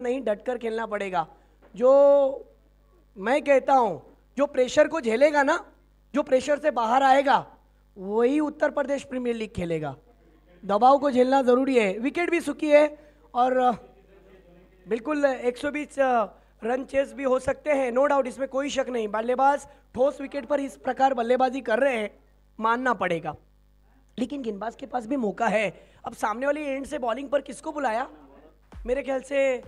नहीं, डटकर खेलना पड़ेगा। जो मैं कहता हूं, जो प्रेशर को झेलेगा ना, जो प्रेशर से बाहर आएगा, वही उत्तर प्रदेश प्रीमियर लीग खेलेगा। दबाव को झेलना जरूरी है। विकेट भी सूखी है और बिल्कुल 120 रन चेस भी हो सकते हैं, नो डाउट, इसमें कोई शक नहीं। बल्लेबाज ठोस विकेट पर इस प्रकार बल्लेबाजी कर रहे हैं, मानना पड़ेगा। लेकिन गेंदबाज के पास भी मौका है। अब सामने वाली एंड से बॉलिंग पर किसको बुलाया? मेरे ख्याल से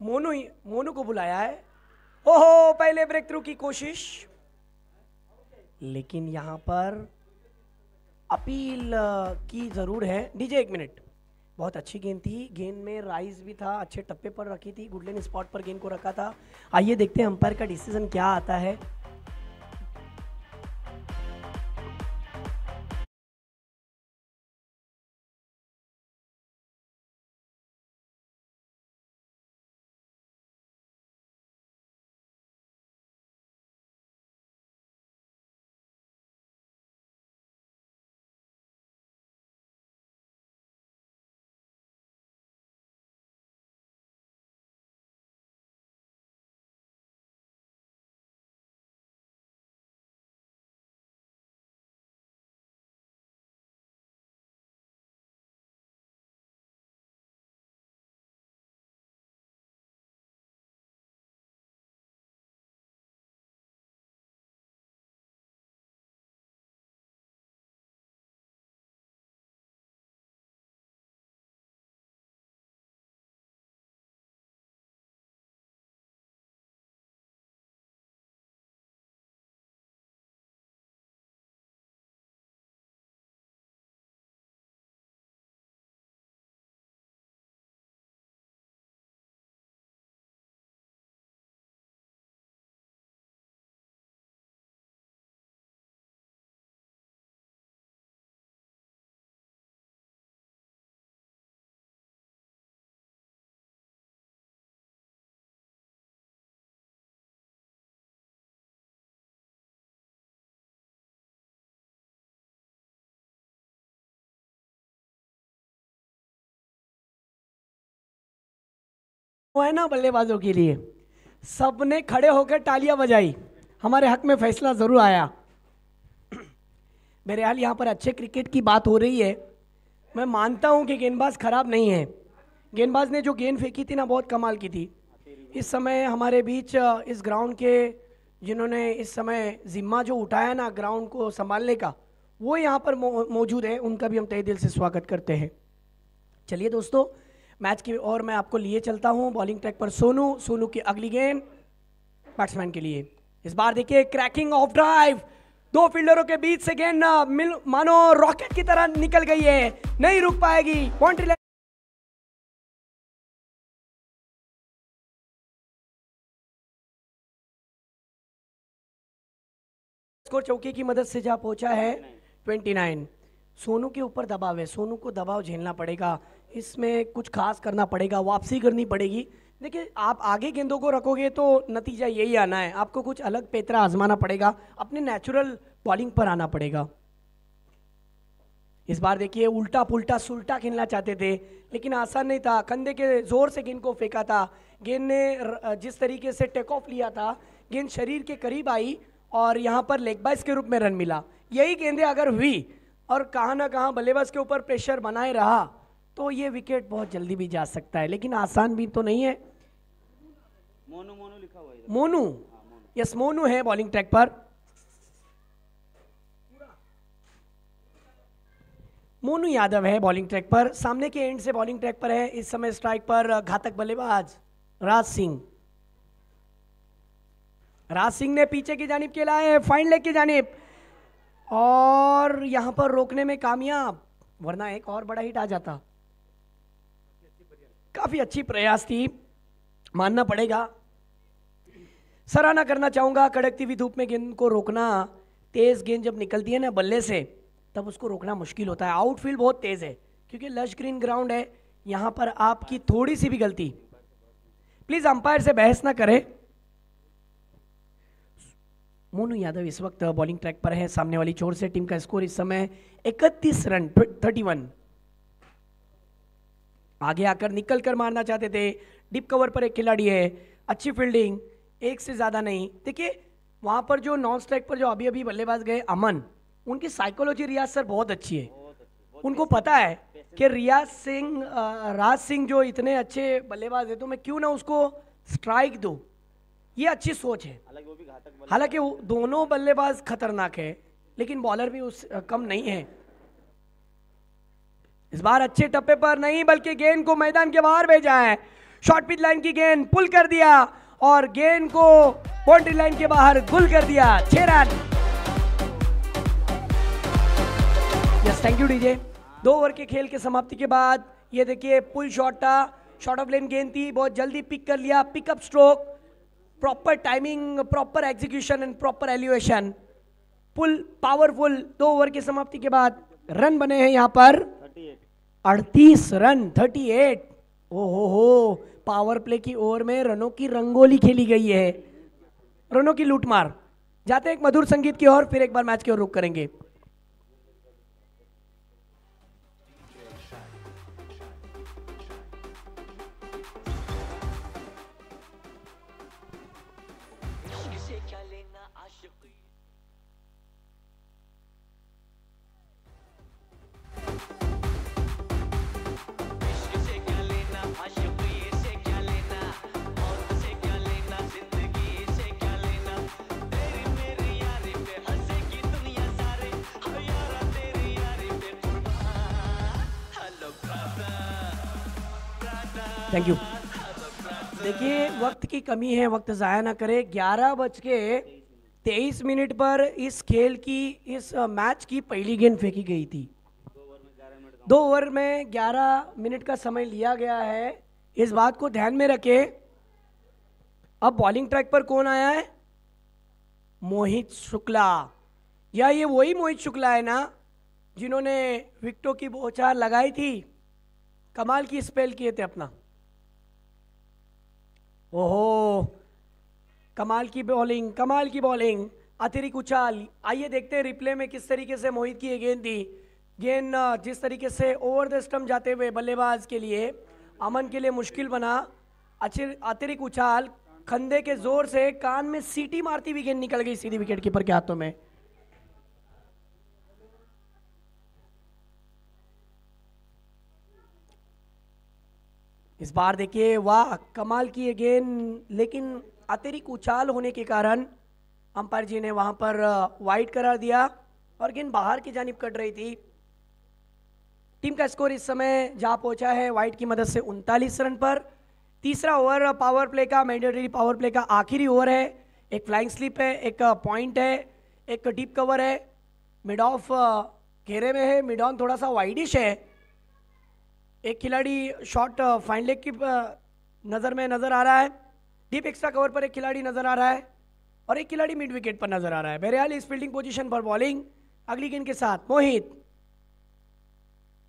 मोनू को बुलाया है। ओहो, पहले ब्रेक थ्रू की कोशिश, लेकिन यहां पर अपील की जरूर है। डीजे एक मिनट, बहुत अच्छी गेंद थी, गेंद में राइज भी था, अच्छे टप्पे पर रखी थी, गुडलैंड स्पॉट पर गेंद को रखा था। आइए देखते हैं अंपायर का डिसीजन क्या आता है। वो है ना, बल्लेबाजों के लिए सबने खड़े होकर तालियां बजाई, हमारे हक में फैसला जरूर आया। मेरे हाल यहाँ पर अच्छे क्रिकेट की बात हो रही है। मैं मानता हूँ कि गेंदबाज खराब नहीं है। गेंदबाज ने जो गेंद फेंकी थी ना, बहुत कमाल की थी। इस समय हमारे बीच इस ग्राउंड के जिन्होंने इस समय जिम्मा जो उठाया ना ग्राउंड को संभालने का, वो यहाँ पर मौजूद है। उनका भी हम तहे दिल से स्वागत करते हैं। चलिए दोस्तों, मैच की और मैं आपको लिए चलता हूं। बॉलिंग ट्रैक पर सोनू की अगली गेंद बैट्समैन के लिए। इस बार देखिए क्रैकिंग ऑफ ड्राइव, दो फील्डरों के बीच से गेंद मानो रॉकेट की तरह निकल गई है, नहीं रुक पाएगी। बाउंड्री लाइन स्कोर चौके की मदद से जा पहुंचा है 29। सोनू के ऊपर दबाव है, सोनू को दबाव झेलना पड़ेगा, इसमें कुछ खास करना पड़ेगा, वापसी करनी पड़ेगी। देखिए, आप आगे गेंदों को रखोगे तो नतीजा यही आना है। आपको कुछ अलग पैतरा आजमाना पड़ेगा, अपने नेचुरल बॉलिंग पर आना पड़ेगा। इस बार देखिए उल्टा पुल्टा सुल्टा खेलना चाहते थे, लेकिन आसान नहीं था। कंधे के जोर से गेंद को फेंका था। गेंद ने जिस तरीके से टेक ऑफ लिया था, गेंद शरीर के करीब आई और यहाँ पर लेग बाइस के रूप में रन मिला। यही गेंदें अगर हुई और कहाँ ना कहाँ बल्लेबाज के ऊपर प्रेशर बनाए रहा तो ये विकेट बहुत जल्दी भी जा सकता है, लेकिन आसान भी तो नहीं है। मोनू लिखा हुआ है। मोनू, यस मोनू है बॉलिंग ट्रैक पर। मोनू यादव है बॉलिंग ट्रैक पर। सामने के एंड से बॉलिंग ट्रैक पर है इस समय स्ट्राइक पर घातक बल्लेबाज राज सिंह। राज सिंह ने पीछे की जानिब खेला है, फाइन लेग की जानिब, और यहां पर रोकने में कामयाब, वरना एक और बड़ा हिट आ जाता। काफी अच्छी प्रयास थी, मानना पड़ेगा। सराहना करना चाहूंगा। कड़कती हुई धूप में गेंद को रोकना, तेज गेंद जब निकलती है ना बल्ले से, तब उसको रोकना मुश्किल होता है। आउटफील्ड बहुत तेज है क्योंकि लश ग्रीन ग्राउंड है। यहां पर आपकी थोड़ी सी भी गलती, प्लीज अंपायर से बहस ना करें। मोनू यादव इस वक्त बॉलिंग ट्रैक पर है सामने वाली छोर से। टीम का स्कोर इस समय 31 रन 31। आगे आकर निकल कर मारना चाहते थे। डीप कवर पर एक खिलाड़ी है, अच्छी फील्डिंग, एक से ज़्यादा नहीं। देखिए वहाँ पर जो नॉन स्ट्राइक पर जो अभी अभी बल्लेबाज गए अमन, उनकी साइकोलॉजी रियाज सर बहुत अच्छी है। उनको पता है कि राज सिंह जो इतने अच्छे बल्लेबाज है तो मैं क्यों ना उसको स्ट्राइक दूं। ये अच्छी सोच है। हालांकि वो दोनों बल्लेबाज खतरनाक है लेकिन बॉलर भी उस कम नहीं है। इस बार अच्छे टप्पे पर नहीं बल्कि गेंद को मैदान के बाहर भेजा है। शॉर्ट पिच लाइन की गेंद पुल कर दिया और गेंद को बाउंड्री लाइन के बाहर गुल कर दिया। 6 run. Yes, thank you DJ. 2 over के खेल के समाप्ति के बाद ये देखिए पुल शॉट था, शॉर्ट ऑफ लेन गेंद थी, बहुत जल्दी पिक कर लिया। Pickup stroke, proper timing, proper execution and proper elevation, pull powerful. 2 over की समाप्ति के बाद रन बने हैं यहाँ पर 38 रन, 38। ओहो, पावर प्ले की ओवर में रनों की रंगोली खेली गई है, रनों की लूटमार। जाते हैं एक मधुर संगीत की ओर, फिर एक बार मैच की ओर रुख करेंगे। Thank you. देखिए वक्त की कमी है, वक्त ज़ाया ना करें। 11:23 पर इस खेल की, इस मैच की पहली गेंद फेंकी गई थी। 2 ओवर में 11 मिनट का समय लिया गया है, इस बात को ध्यान में रखें। अब बॉलिंग ट्रैक पर कौन आया है? मोहित शुक्ला। या ये वही मोहित शुक्ला है ना जिन्होंने विकेटों की बौछार लगाई थी, कमाल की स्पेल किए थे अपना। ओहो, कमाल की बॉलिंग, कमाल की बॉलिंग, अतिरिक्त उछाल। आइए देखते हैं रिप्ले में किस तरीके से मोहित की ये गेंद थी। गेंद जिस तरीके से ओवर द स्टंप जाते हुए बल्लेबाज के लिए, अमन के लिए मुश्किल बना। अतिरिक्त उछाल, खंदे के जोर से कान में सीटी मारती हुई गेंद निकल गई सीधी विकेट कीपर के हाथों में। इस बार देखिए, वाह कमाल की ये गेंद, लेकिन अतिरिक्त उछाल होने के कारण अंपायर जी ने वहां पर वाइड करार दिया और गेंद बाहर की जानिब कट रही थी। टीम का स्कोर इस समय जा पहुंचा है वाइड की मदद से 39 रन पर। तीसरा ओवर पावर प्ले का, मैंडेटरी पावर प्ले का आखिरी ओवर है। एक फ्लाइंग स्लिप है, एक पॉइंट है, एक डीप कवर है, मिड ऑफ घेरे में है, मिड ऑन थोड़ा सा वाइडिश है। एक खिलाड़ी शॉट फाइन लेग की नज़र में नज़र आ रहा है, डीप एक्स्ट्रा कवर पर एक खिलाड़ी नज़र आ रहा है और एक खिलाड़ी मिड विकेट पर नज़र आ रहा है। बहरहाल इस फील्डिंग पोजीशन पर बॉलिंग अगली गेंद के साथ मोहित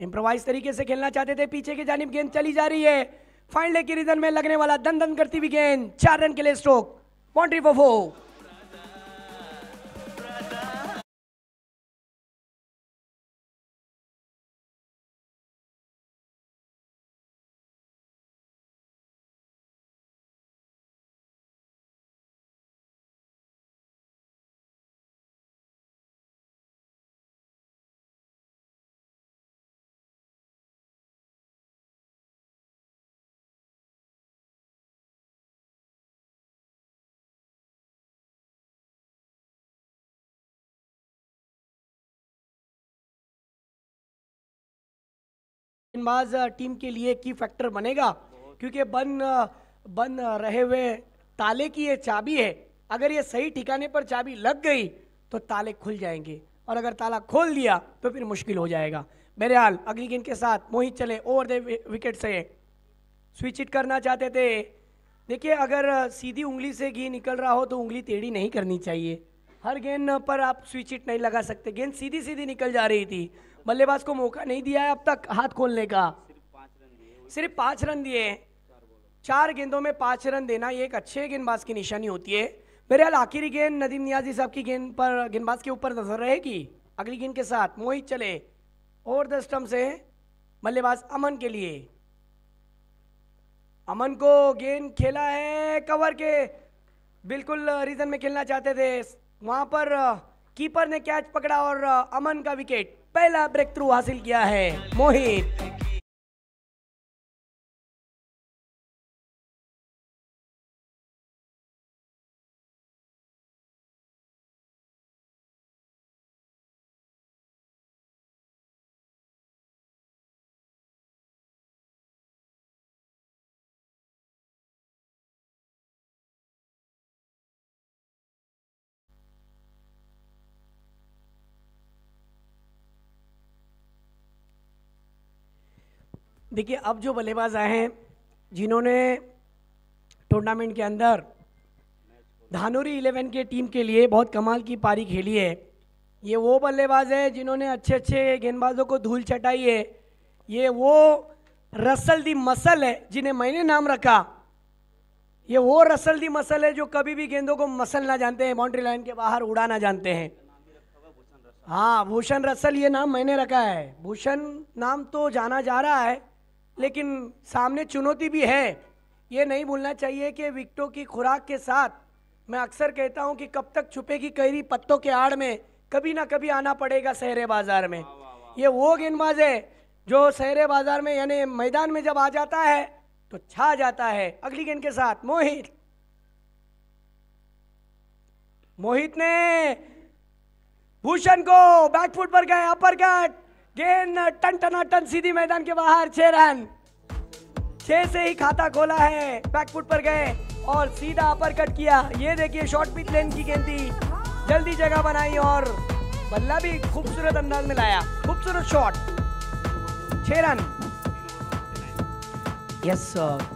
इम्प्रोवाइज तरीके से खेलना चाहते थे। पीछे की जानिब गेंद चली जा रही है, फाइन लेग की रिदम में लगने वाला दन दन करती हुई गेंद, 4 रन के लिए स्ट्रोक, बाउंड्री फॉर 4। गेंदबाज टीम के लिए की फैक्टर बनेगा क्योंकि बन रहे हुए ताले की ये चाबी है। अगर ये सही ठिकाने पर चाबी लग गई तो ताले खुल जाएंगे और अगर ताला खोल दिया तो फिर मुश्किल हो जाएगा। बहरहाल अगली गेंद के साथ मोहित चले ओवर द विकेट से, स्विच इट करना चाहते थे। देखिए अगर सीधी उंगली से घी निकल रहा हो तो उंगली टेढ़ी नहीं करनी चाहिए। हर गेंद पर आप स्विच इट नहीं लगा सकते। गेंद सीधी सीधी निकल जा रही थी, बल्लेबाज को मौका नहीं दिया है अब तक हाथ खोलने का। सिर्फ 5 रन दिए, 4 गेंदों में 5 रन देना ये एक अच्छे गेंदबाज की निशानी होती है। बहरहाल आखिरी गेंद नदीम नियाजी साहब की गेंद पर, गेंदबाज के ऊपर नजर रहेगी। अगली गेंद के साथ मोहित चले ओवर द स्टंप से, बल्लेबाज अमन के लिए अमन को गेंद खेला है कवर के बिल्कुल रीजन में खेलना चाहते थे, वहां पर कीपर ने कैच पकड़ा और अमन का विकेट, पहला ब्रेक थ्रू हासिल किया है मोहित। देखिए अब जो बल्लेबाज आए हैं जिन्होंने टूर्नामेंट के अंदर धानुरी 11 के टीम के लिए बहुत कमाल की पारी खेली है, ये वो बल्लेबाज है जिन्होंने अच्छे अच्छे गेंदबाजों को धूल चटाई है। ये वो रसल दी मसल है जिन्हें मैंने नाम रखा, ये वो रसल दी मसल है जो कभी भी गेंदों को मसल ना जानते हैं, बाउंड्री लाइन के बाहर उड़ाना जानते हैं। हाँ, भूषण रसल ये नाम मैंने रखा है। भूषण नाम तो जाना जा रहा है लेकिन सामने चुनौती भी है। ये नहीं भूलना चाहिए कि विकेटों की खुराक के साथ मैं अक्सर कहता हूं कि कब तक छुपेगी कैरी पत्तों के आड़ में, कभी ना कभी आना पड़ेगा शहरे बाजार में। ये वो गेंदबाज है जो शहरे बाजार में यानी मैदान में जब आ जाता है तो छा जाता है। अगली गेंद के साथ मोहित ने भूषण को बैकफुट पर गए, अपर कट, गेंद टन टनाटन सीधी मैदान के बाहर, 6 रन। 6 से ही खाता खोला है, बैकफुट पर गए और सीधा अपर कट किया। ये देखिए शॉर्ट पिच लेन की गेंद थी, जल्दी जगह बनाई और बल्ला भी खूबसूरत अंदाज में लाया, खूबसूरत शॉट, 6 रन। Yes sir.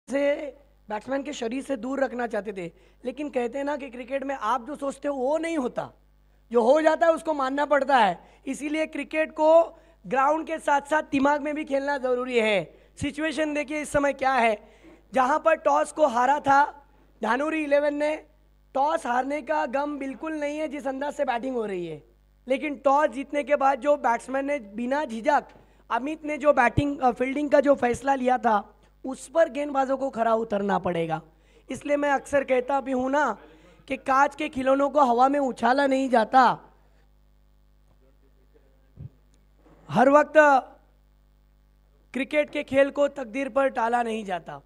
से बैट्समैन के शरीर से दूर रखना चाहते थे, लेकिन कहते हैं ना कि क्रिकेट में आप जो सोचते हो वो नहीं होता, जो हो जाता है उसको मानना पड़ता है। इसीलिए क्रिकेट को ग्राउंड के साथ साथ दिमाग में भी खेलना जरूरी है। सिचुएशन देखिए इस समय क्या है, जहां पर टॉस को हारा था धानुरी 11 ने, टॉस हारने का गम बिल्कुल नहीं है जिस अंदाज से बैटिंग हो रही है, लेकिन टॉस जीतने के बाद जो बैट्समैन ने बिना झिझक अमित ने जो बैटिंग फील्डिंग का जो फैसला लिया था उस पर गेंदबाजों को खरा उतरना पड़ेगा। इसलिए मैं अक्सर कहता भी हूं ना कि कांच के खिलौनों को हवा में उछाला नहीं जाता, हर वक्त क्रिकेट के खेल को तकदीर पर टाला नहीं जाता।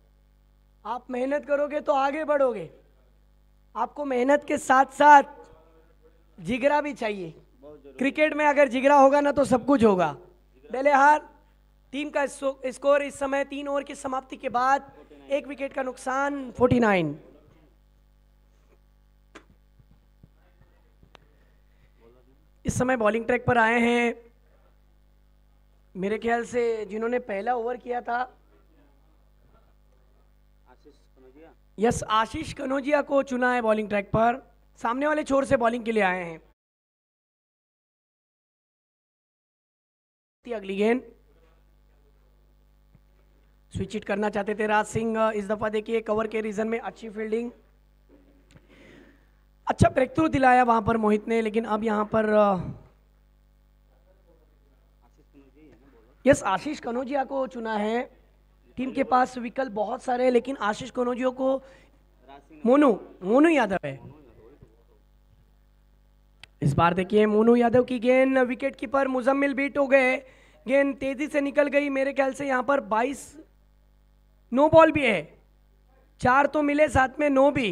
आप मेहनत करोगे तो आगे बढ़ोगे, आपको मेहनत के साथ साथ जिगरा भी चाहिए। क्रिकेट में अगर जिगरा होगा ना तो सब कुछ होगा। बेलेहार टीम का स्कोर इस समय 3 ओवर की समाप्ति के बाद 1 विकेट का नुकसान, 49। इस समय बॉलिंग ट्रैक पर आए हैं मेरे ख्याल से जिन्होंने पहला ओवर किया था, यस आशीष कनौजिया को चुना है बॉलिंग ट्रैक पर। सामने वाले छोर से बॉलिंग के लिए आए हैं। अगली गेंद स्विच हिट करना चाहते थे राज सिंह, इस दफा देखिए कवर के रीजन में अच्छी फील्डिंग, अच्छा ब्रेक थ्रू दिलाया वहां पर मोहित ने, लेकिन अब यहां पर यस आशीष कनौजिया को चुना है। टीम के पास विकल्प बहुत सारे हैं लेकिन आशीष कनौजिया को मोनू यादव है। इस बार देखिए मोनू यादव की गेंद, विकेट कीपर मुजम्मिल बीट हो गए, गेंद तेजी से निकल गई। मेरे ख्याल से यहां पर 22 नो बॉल भी है, 4 तो मिले साथ में 9 भी,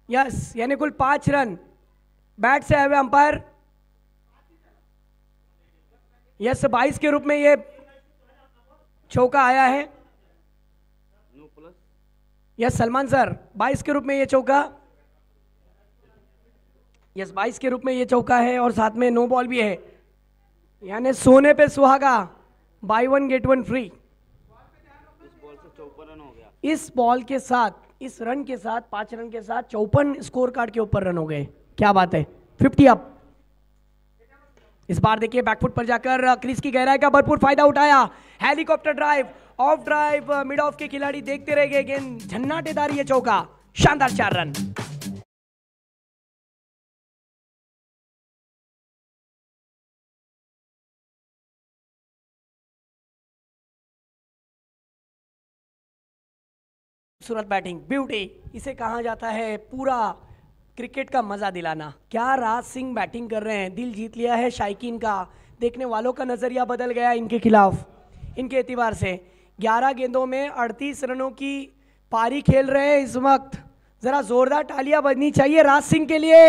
यस यानी कुल 5 रन। बैट से आए हुए अंपायर, यस 22 के रूप में ये चौका आया है। यस सलमान सर 22 के रूप में ये चौका, यस 22 के रूप में ये चौका है और साथ में नो बॉल भी है, यानी सोने पे सुहागा, बाय 1 गेट 1 फ्री। इस बॉल के साथ, इस रन के साथ, 5 रन के साथ 54 स्कोर कार्ड के ऊपर रन हो गए, क्या बात है, 50 अप। इस बार देखिए बैकफुट पर जाकर क्रीज की गहराई का भरपूर फायदा उठाया, helicopter drive, of drive, mid of के खिलाड़ी देखते रह गए, गेंद झन्नाटेदार ये चौका, शानदार 4 रन। खूबसूरत बैटिंग, ब्यूटी, इसे कहा जाता है पूरा क्रिकेट का मजा दिलाना। क्या राज सिंह बैटिंग कर रहे हैं, दिल जीत लिया है शायकीन का, देखने वालों का नजरिया बदल गया इनके खिलाफ, इनके एतबार से। 11 गेंदों में 38 रनों की पारी खेल रहे हैं इस वक्त। जरा जोरदार तालियां बजनी चाहिए राज सिंह के लिए।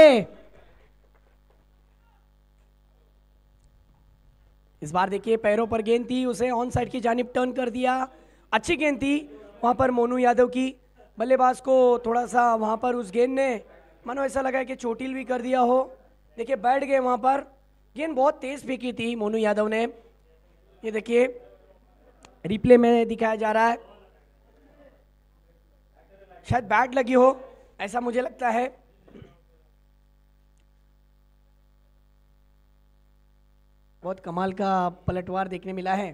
इस बार देखिए पैरों पर गेंद थी, उसे ऑन साइड की जानिब टर्न कर दिया, अच्छी गेंद थी वहां पर मोनू यादव की। बल्लेबाज को थोड़ा सा वहां पर उस गेंद ने मानो ऐसा लगा कि चोटिल भी कर दिया हो। देखिए बैठ गए वहां पर, गेंद बहुत तेज फेंकी थी मोनू यादव ने। ये देखिए रिप्ले में दिखाया जा रहा है, शायद बैट लगी हो ऐसा मुझे लगता है। बहुत कमाल का पलटवार देखने मिला है।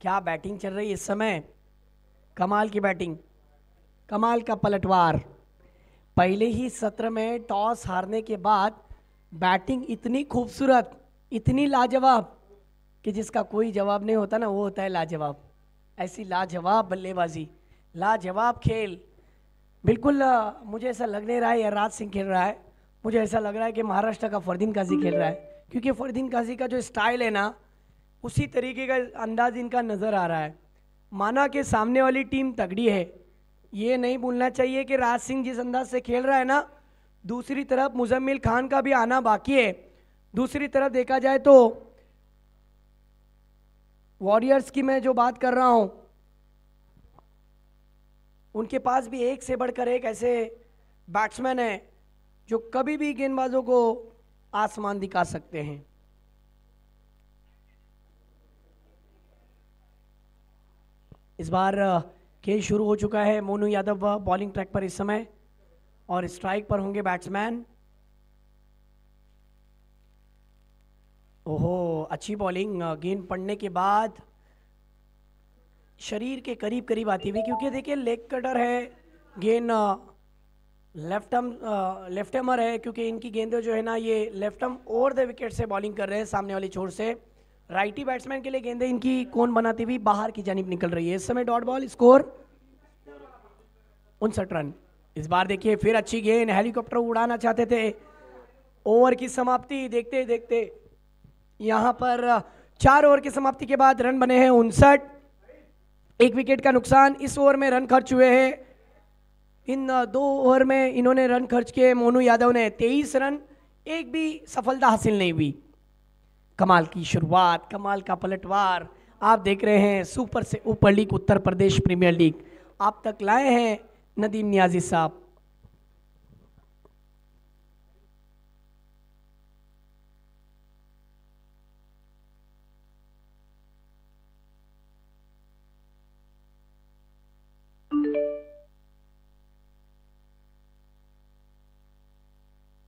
क्या बैटिंग चल रही है इस समय, कमाल की बैटिंग, कमाल का पलटवार। पहले ही सत्र में टॉस हारने के बाद बैटिंग इतनी खूबसूरत, इतनी लाजवाब कि जिसका कोई जवाब नहीं होता ना, वो होता है लाजवाब। ऐसी लाजवाब बल्लेबाजी, लाजवाब खेल। बिल्कुल मुझे ऐसा लग नहीं रहा है राज सिंह खेल रहा है, मुझे ऐसा लग रहा है कि महाराष्ट्र का फरदीन काजी खेल रहा है, क्योंकि फरदीन काजी का जो स्टाइल है ना, उसी तरीके का अंदाज इनका नज़र आ रहा है। माना कि सामने वाली टीम तगड़ी है, ये नहीं भूलना चाहिए कि राज सिंह जिस अंदाज से खेल रहा है ना, दूसरी तरफ मुजम्मिल खान का भी आना बाकी है। दूसरी तरफ देखा जाए तो वॉरियर्स की मैं जो बात कर रहा हूं, उनके पास भी एक से बढ़कर एक ऐसे बैट्समैन हैं जो कभी भी गेंदबाजों को आसमान दिखा सकते हैं। इस बार खेल शुरू हो चुका है। मोनू यादव बॉलिंग ट्रैक पर इस समय, और स्ट्राइक पर होंगे बैट्समैन। ओहो अच्छी बॉलिंग, गेंद पड़ने के बाद शरीर के करीब करीब आती हुई, क्योंकि देखिए लेग कटर है, गेंद लेफ्ट हैमर है, क्योंकि इनकी गेंदें जो है ना ये left arm over the wicket से बॉलिंग कर रहे हैं सामने वाली छोर से। राइटी बैट्समैन के लिए गेंदें इनकी कोन बनाती हुई बाहर की जानिब निकल रही है। इस समय डॉट बॉल, स्कोर 59 रन। इस बार देखिए फिर अच्छी गेंद, हेलीकॉप्टर उड़ाना चाहते थे। ओवर की समाप्ति देखते देखते यहां पर 4 ओवर की समाप्ति के बाद रन बने हैं 59, 1 विकेट का नुकसान। इस ओवर में रन खर्च हुए हैं, इन 2 ओवर में इन्होंने रन खर्च किए मोनू यादव ने 23 रन, एक भी सफलता हासिल नहीं हुई। कमाल की शुरुआत, कमाल का पलटवार। आप देख रहे हैं सुपर से ऊपर league, Uttar Pradesh premiere league आप तक लाए हैं नदीम नियाजी साहब।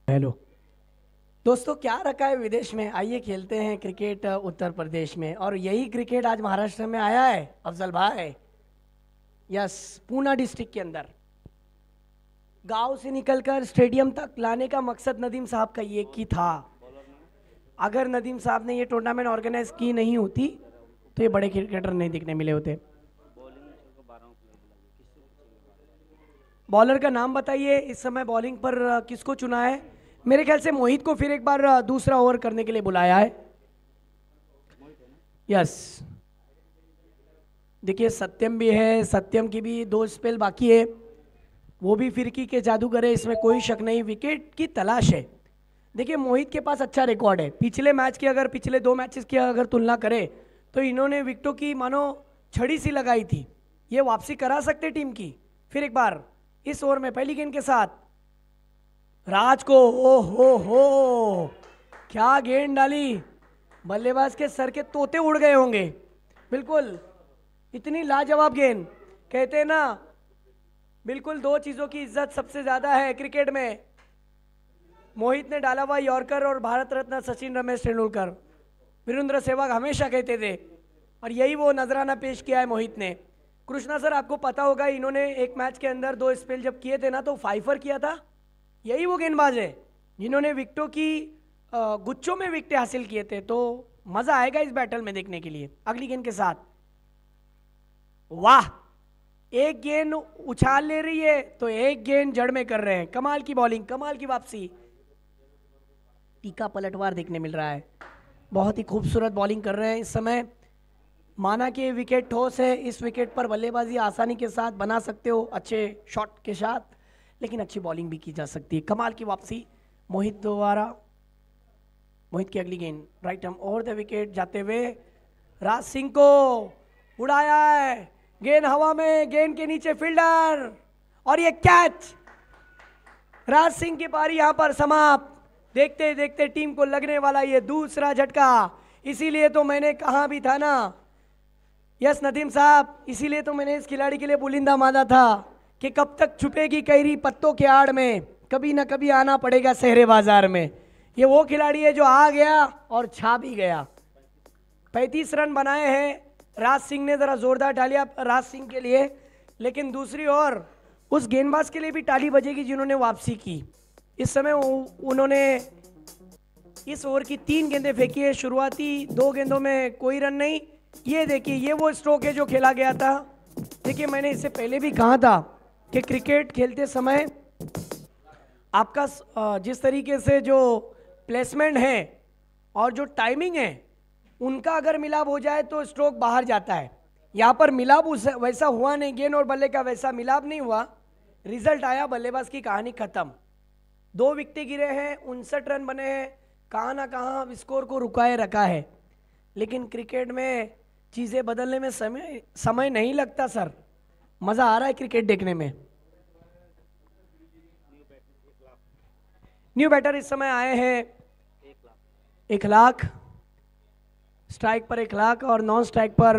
हेलो दोस्तों, क्या रखा है विदेश में, आइए खेलते हैं क्रिकेट उत्तर प्रदेश में। और यही क्रिकेट आज महाराष्ट्र में आया है अफजल भाई। यस, पूना डिस्ट्रिक्ट के अंदर गांव से निकलकर स्टेडियम तक लाने का मकसद नदीम साहब का ये की था। अगर नदीम साहब ने ये टूर्नामेंट ऑर्गेनाइज की नहीं होती तो ये बड़े क्रिकेटर नहीं दिखने मिले होते। बॉलर का नाम बताइए, इस समय बॉलिंग पर किसको चुना है? मेरे ख्याल से मोहित को फिर एक बार दूसरा ओवर करने के लिए बुलाया है। यस, देखिए सत्यम भी है, सत्यम की भी 2 स्पेल बाकी है, वो भी फिरकी के जादूगर है, इसमें कोई शक नहीं। विकेट की तलाश है। देखिए मोहित के पास अच्छा रिकॉर्ड है, पिछले मैच की अगर पिछले 2 मैचेस की अगर तुलना करें तो इन्होंने विकेटों की मानो छड़ी सी लगाई थी। ये वापसी करा सकते टीम की। फिर एक बार इस ओवर में पहली गेंद के साथ राज को, ओ हो क्या गेंद डाली, बल्लेबाज के सर के तोते उड़ गए होंगे। बिल्कुल इतनी लाजवाब गेंद, कहते हैं ना बिल्कुल 2 चीजों की इज्जत सबसे ज्यादा है क्रिकेट में। मोहित ने डाला हुआ यॉर्कर और भारत रत्न सचिन रमेश तेंदुलकर, वीरेंद्र सहवाग हमेशा कहते थे, और यही वो नजराना पेश किया है मोहित ने। कृष्णा सर आपको पता होगा, इन्होंने एक मैच के अंदर 2 स्पेल जब किए थे ना तो 5 किया था। यही वो गेंदबाज है जिन्होंने विकेटों की गुच्छों में विकेट हासिल किए थे। तो मजा आएगा इस बैटल में देखने के लिए। अगली गेंद के साथ, वाह एक गेंद उछाल ले रही है तो एक गेंद जड़ में कर रहे हैं। कमाल की बॉलिंग, कमाल की वापसी, टीका पलटवार देखने मिल रहा है। बहुत ही खूबसूरत बॉलिंग कर रहे हैं इस समय। माना कि विकेट ठोस है, इस विकेट पर बल्लेबाजी आसानी के साथ बना सकते हो अच्छे शॉट के साथ, लेकिन अच्छी बॉलिंग भी की जा सकती है। कमाल की वापसी मोहित द्वारा। मोहित की अगली गेंद right arm over the wicket जाते हुए राज सिंह को उड़ाया है, गेंद हवा में, गेंद के नीचे फील्डर, और ये कैच। राज सिंह की पारी यहां पर समाप्त। देखते देखते टीम को लगने वाला ये दूसरा झटका। इसीलिए तो मैंने कहा भी था ना, यस नदीम साहब, इसीलिए तो मैंने इस खिलाड़ी के लिए बुलिंदा माना था कि कब तक छुपेगी कैरी पत्तों के आड़ में, कभी ना कभी आना पड़ेगा शहरे बाजार में। ये वो खिलाड़ी है जो आ गया और छा भी गया। 35 रन बनाए हैं राज सिंह ने, जरा जोरदार तालियां राज सिंह के लिए। लेकिन दूसरी ओर उस गेंदबाज के लिए भी ताली बजेगी जिन्होंने वापसी की। इस समय उन्होंने इस ओवर की 3 गेंदें फेंकी है, शुरुआती 2 गेंदों में कोई रन नहीं। ये देखिए, ये वो स्ट्रोक है जो खेला गया था। देखिए, मैंने इससे पहले भी कहा था कि क्रिकेट खेलते समय आपका जिस तरीके से जो प्लेसमेंट है और जो टाइमिंग है उनका अगर मिलाप हो जाए तो स्ट्रोक बाहर जाता है। यहाँ पर मिलाप वैसा हुआ नहीं, गेंद और बल्ले का वैसा मिलाप नहीं हुआ, रिजल्ट आया, बल्लेबाज की कहानी खत्म। 2 विकेटें गिरे हैं, 59 रन बने हैं, कहाँ ना कहाँ स्कोर को रुकाए रखा है। लेकिन क्रिकेट में चीज़ें बदलने में समय नहीं लगता सर, मज़ा आ रहा है क्रिकेट देखने में। न्यू बैटर इस समय आए हैं 1 लाख, स्ट्राइक पर 1 लाख और नॉन स्ट्राइक पर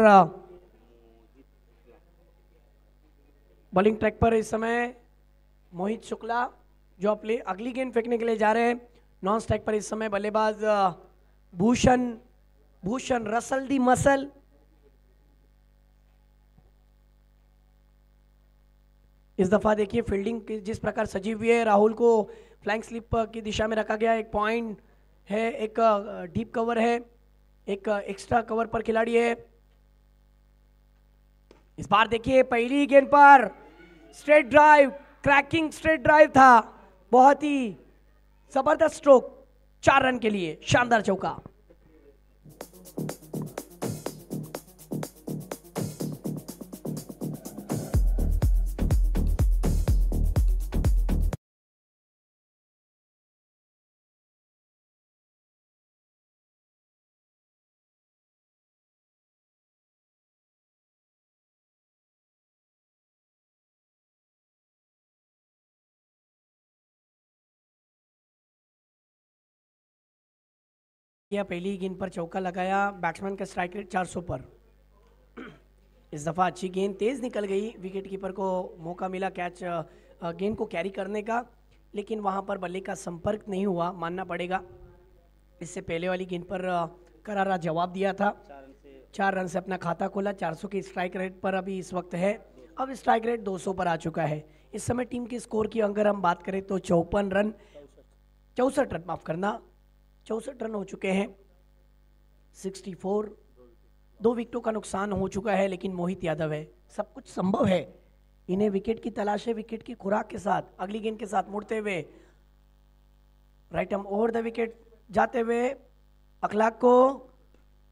बॉलिंग ट्रैक पर इस समय मोहित शुक्ला जो अपनी अगली गेंद फेंकने के लिए जा रहे हैं। नॉन स्ट्राइक पर इस समय बल्लेबाज भूषण रसल दी मसल। इस दफा देखिए फील्डिंग जिस प्रकार सजी हुई है, राहुल को फ्लाइंग स्लिप की दिशा में रखा गया। एक पॉइंट है, एक डीप कवर है, एक एक्स्ट्रा कवर पर खिलाड़ी है। इस बार देखिए पहली गेंद पर straight drive, cracking straight drive था, बहुत ही जबरदस्त स्ट्रोक, 4 रन के लिए शानदार चौका। पहली गेंद पर चौका लगाया, बैट्समैन का स्ट्राइक रेट 400 पर। इस दफा अच्छी गेंद तेज निकल गई, विकेट कीपर को मौका मिला कैच गेंद को कैरी करने का, लेकिन वहां पर बल्ले का संपर्क नहीं हुआ, मानना पड़ेगा। इससे पहले वाली गेंद पर करारा जवाब दिया था। 4 रन से अपना खाता खोला, 400 के स्ट्राइक रेट पर अभी इस वक्त है। अब स्ट्राइक रेट 200 पर आ चुका है। इस समय टीम के स्कोर की अगर हम बात करें तो 64 रन 64 रन हो चुके हैं। 64, 2 विकेटों का नुकसान हो चुका है, लेकिन मोहित यादव है, सब कुछ संभव है। इन्हें विकेट की तलाश है, विकेट की खुराक के साथ अगली गेंद के साथ मुड़ते हुए right arm over the wicket जाते हुए अखलाक को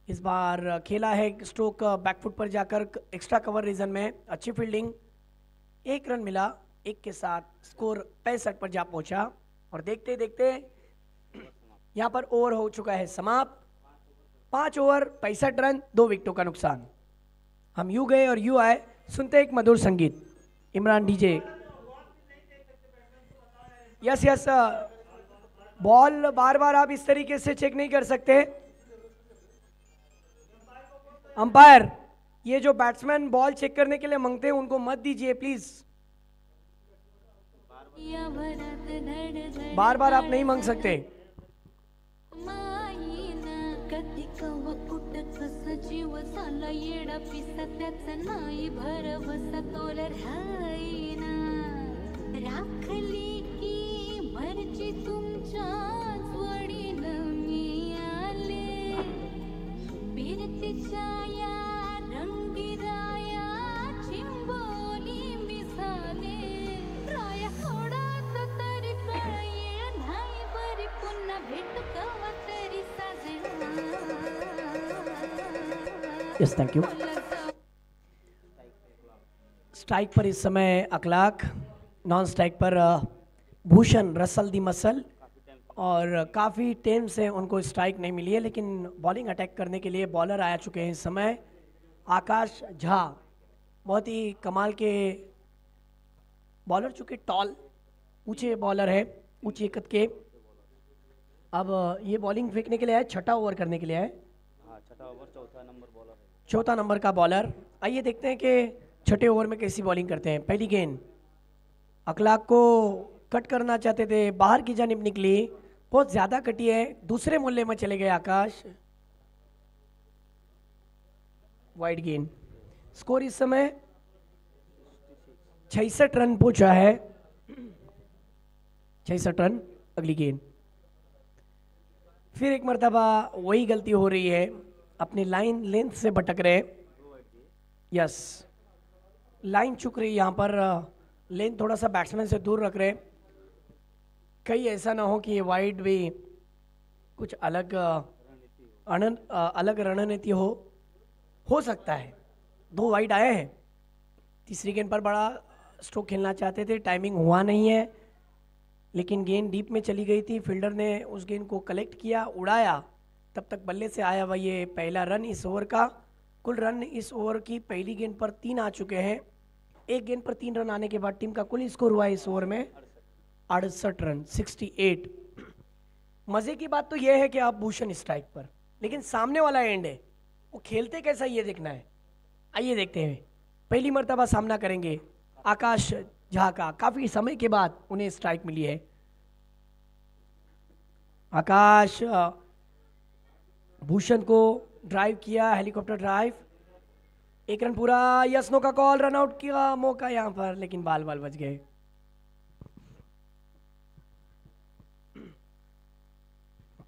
इस बार खेला है स्ट्रोक बैकफुट पर जाकर एक्स्ट्रा कवर रीजन में, अच्छी फील्डिंग, 1 रन मिला, 1 के साथ स्कोर 65 पर जा पहुंचा। और देखते देखते यहां पर ओवर हो चुका है समाप्त। 5 ओवर 65 रन, 2 विकेटों का नुकसान। हम यू गए और यू आए, सुनते एक मधुर संगीत। Imran DJ. Yes yes, ball बार बार आप इस तरीके से चेक नहीं कर सकते। अंपायर, ये जो बैट्समैन बॉल चेक करने के लिए मांगते हैं उनको मत दीजिए प्लीज। बार बार आप नहीं मांग सकते। जीव झाला येडा पिसा त्याचा नाही भरवसा तोल राहीना राखली की मर्जी तुमच्या जोडीन मी आले बिरतीच्या या रंगीराया चिंबोली यस थैंक यू। स्ट्राइक पर इस समय अखलाक, नॉन स्ट्राइक पर भूषण रसल दी मसल, और काफ़ी टाइम से उनको स्ट्राइक नहीं मिली है, लेकिन बॉलिंग अटैक करने के लिए बॉलर आ चुके हैं इस समय। आकाश झा बहुत ही कमाल के बॉलर, चूँकि टॉल ऊंचे बॉलर है, ऊंचे कद के। अब ये बॉलिंग फेंकने के लिए है, छठा ओवर करने के लिए है। हाँ, छठा ओवर, चौथा नंबर बॉलर है। चौथा नंबर का बॉलर। आइए देखते हैं कि छठे ओवर में कैसी बॉलिंग करते हैं। पहली गेंद अखलाक को कट करना चाहते थे, बाहर की जानिब निकली, बहुत ज़्यादा कटी है, दूसरे मोहल्ले में चले गए आकाश। वाइड गेंद। स्कोर इस समय 66 रन पहुंचा है, 66 रन। अगली गेंद फिर एक मरतबा वही गलती हो रही है, अपनी लाइन लेंथ से भटक रहे। यस, लाइन चुक रही, यहाँ पर लेंथ थोड़ा सा बैट्समैन से दूर रख रहे, कहीं ऐसा ना हो कि ये वाइड भी कुछ अलग अलग रणनीति हो सकता है। 2 वाइड आए हैं, तीसरी गेंद पर बड़ा स्ट्रोक खेलना चाहते थे, टाइमिंग हुआ नहीं है, लेकिन गेंद डीप में चली गई थी। फील्डर ने उस गेंद को कलेक्ट किया, उड़ाया, तब तक बल्ले से आया हुआ ये पहला रन इस ओवर का। कुल रन इस ओवर की पहली गेंद पर 3 आ चुके हैं। एक गेंद पर 3 रन आने के बाद टीम का कुल स्कोर हुआ इस ओवर में 68 रन, 68। मजे की बात तो यह है कि आप भूषण स्ट्राइक पर, लेकिन सामने वाला एंड है, वो खेलते कैसा ये देखना है। आइए देखते हैं, पहली मर्तबा सामना करेंगे आकाश झा का, काफी समय के बाद उन्हें स्ट्राइक मिली है। आकाश भूषण को ड्राइव किया, हेलीकॉप्टर ड्राइव, 1 रन पूरा। यस नो का कॉल, रन आउट का मौका यहां पर, लेकिन बाल बच गए।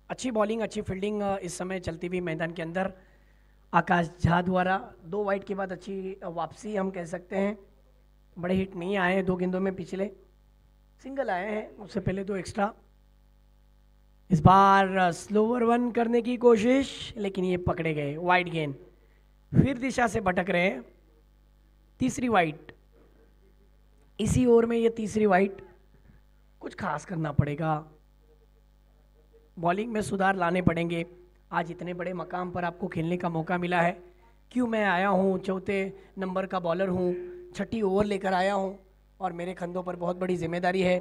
अच्छी बॉलिंग, अच्छी फील्डिंग इस समय चलती हुई मैदान के अंदर आकाश झा द्वारा। 2 वाइड के बाद अच्छी वापसी हम कह सकते हैं। बड़े हिट नहीं आए हैं 2 गेंदों में, पिछले सिंगल आए हैं, उससे पहले 2 एक्स्ट्रा। इस बार स्लोवर 1 करने की कोशिश, लेकिन ये पकड़े गए। वाइड गेंद, फिर दिशा से भटक रहे हैं। तीसरी वाइड, इसी ओवर में ये तीसरी वाइड। कुछ खास करना पड़ेगा, बॉलिंग में सुधार लाने पड़ेंगे। आज इतने बड़े मकाम पर आपको खेलने का मौका मिला है, क्यों मैं आया हूँ, चौथे नंबर का बॉलर हूँ, छठी ओवर लेकर आया हूँ, और मेरे कंधों पर बहुत बड़ी जिम्मेदारी है।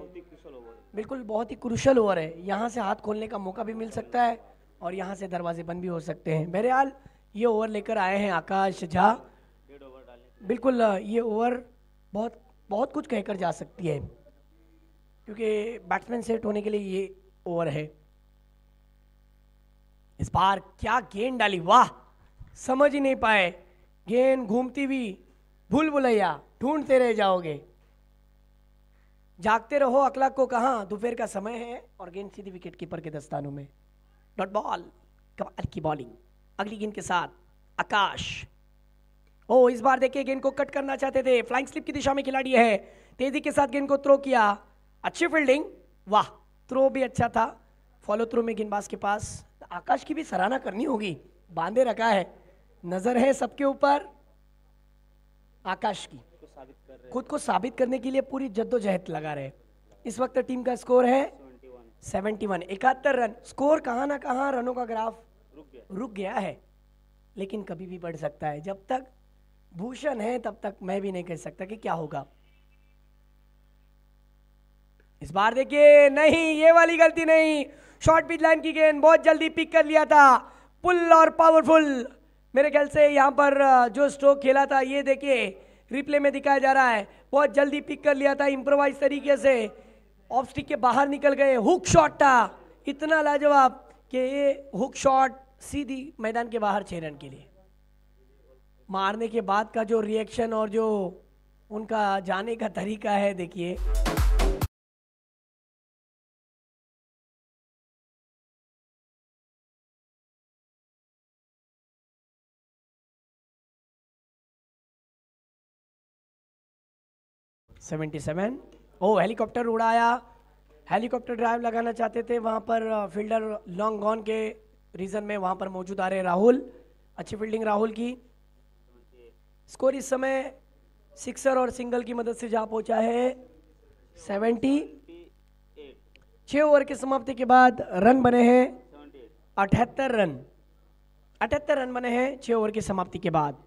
बिल्कुल बहुत ही क्रूशल ओवर है, यहाँ से हाथ खोलने का मौका भी मिल सकता है और यहाँ से दरवाजे बंद भी हो सकते हैं। बहरहाल ये ओवर लेकर आए हैं आकाश झा। बिल्कुल ये ओवर बहुत बहुत कुछ कहकर जा सकती है, क्योंकि बैट्समैन सेट होने के लिए ये ओवर है। इस बार क्या गेंद डाली, वाह, समझ ही नहीं पाए, गेंद घूमती हुई भूल भुलैया, ढूंढते रह जाओगे। जागते रहो, अखलाक को कहां, दोपहर का समय है और गेंद सीधी विकेट कीपर के दस्तानों में। डॉट बॉल, कमाल की बॉलिंग। अगली गेंद के साथ आकाश, ओ इस बार देखिए गेंद को कट करना चाहते थे, फ्लाइंग स्लिप की दिशा में खिलाड़ी है, तेजी के साथ गेंद को थ्रो किया, अच्छी फील्डिंग, वाह, थ्रो भी अच्छा था, फॉलो थ्रो में गेंदबाज के पास। आकाश की भी सराहना करनी होगी, बांधे रखा है, नजर है सबके ऊपर आकाश की, खुद को साबित करने के लिए पूरी जद्दोजहद लगा रहे। इस वक्त टीम का स्कोर है 71, 71 रन। स्कोर कहां ना कहां रनों का ग्राफ रुक गया है, लेकिन कभी भी बढ़ सकता है। जब तक भूषण है तब तक मैं भी नहीं कह सकता कि क्या होगा। इस बार देखिए, नहीं, ये वाली गलती नहीं, शॉर्ट पिच लाइन की गेंद बहुत जल्दी पिक कर लिया था, पुल और पावरफुल। मेरे ख्याल से यहाँ पर जो स्ट्रोक खेला था, ये देखिए रिप्ले में दिखाया जा रहा है, बहुत जल्दी पिक कर लिया था, इम्प्रोवाइज तरीके से ऑफ स्टिक के बाहर निकल गए। हुक शॉट था, इतना लाजवाब कि ये हुक शॉट सीधी मैदान के बाहर 6 रन के लिए। मारने के बाद का जो रिएक्शन और जो उनका जाने का तरीका है, देखिए। $77। ओ हेलीकॉप्टर उड़ाया, हेलीकॉप्टर ड्राइव लगाना चाहते थे, वहाँ पर फील्डर लॉन्ग ऑन के रीजन में वहाँ पर मौजूद आ रहे राहुल। अच्छी फील्डिंग राहुल की, स्कोर इस समय सिक्सर और सिंगल की मदद से जा पहुंचा है 70। 6 ओवर की समाप्ति के बाद रन बने हैं 78 रन। 78 रन बने हैं 6 ओवर की समाप्ति के बाद।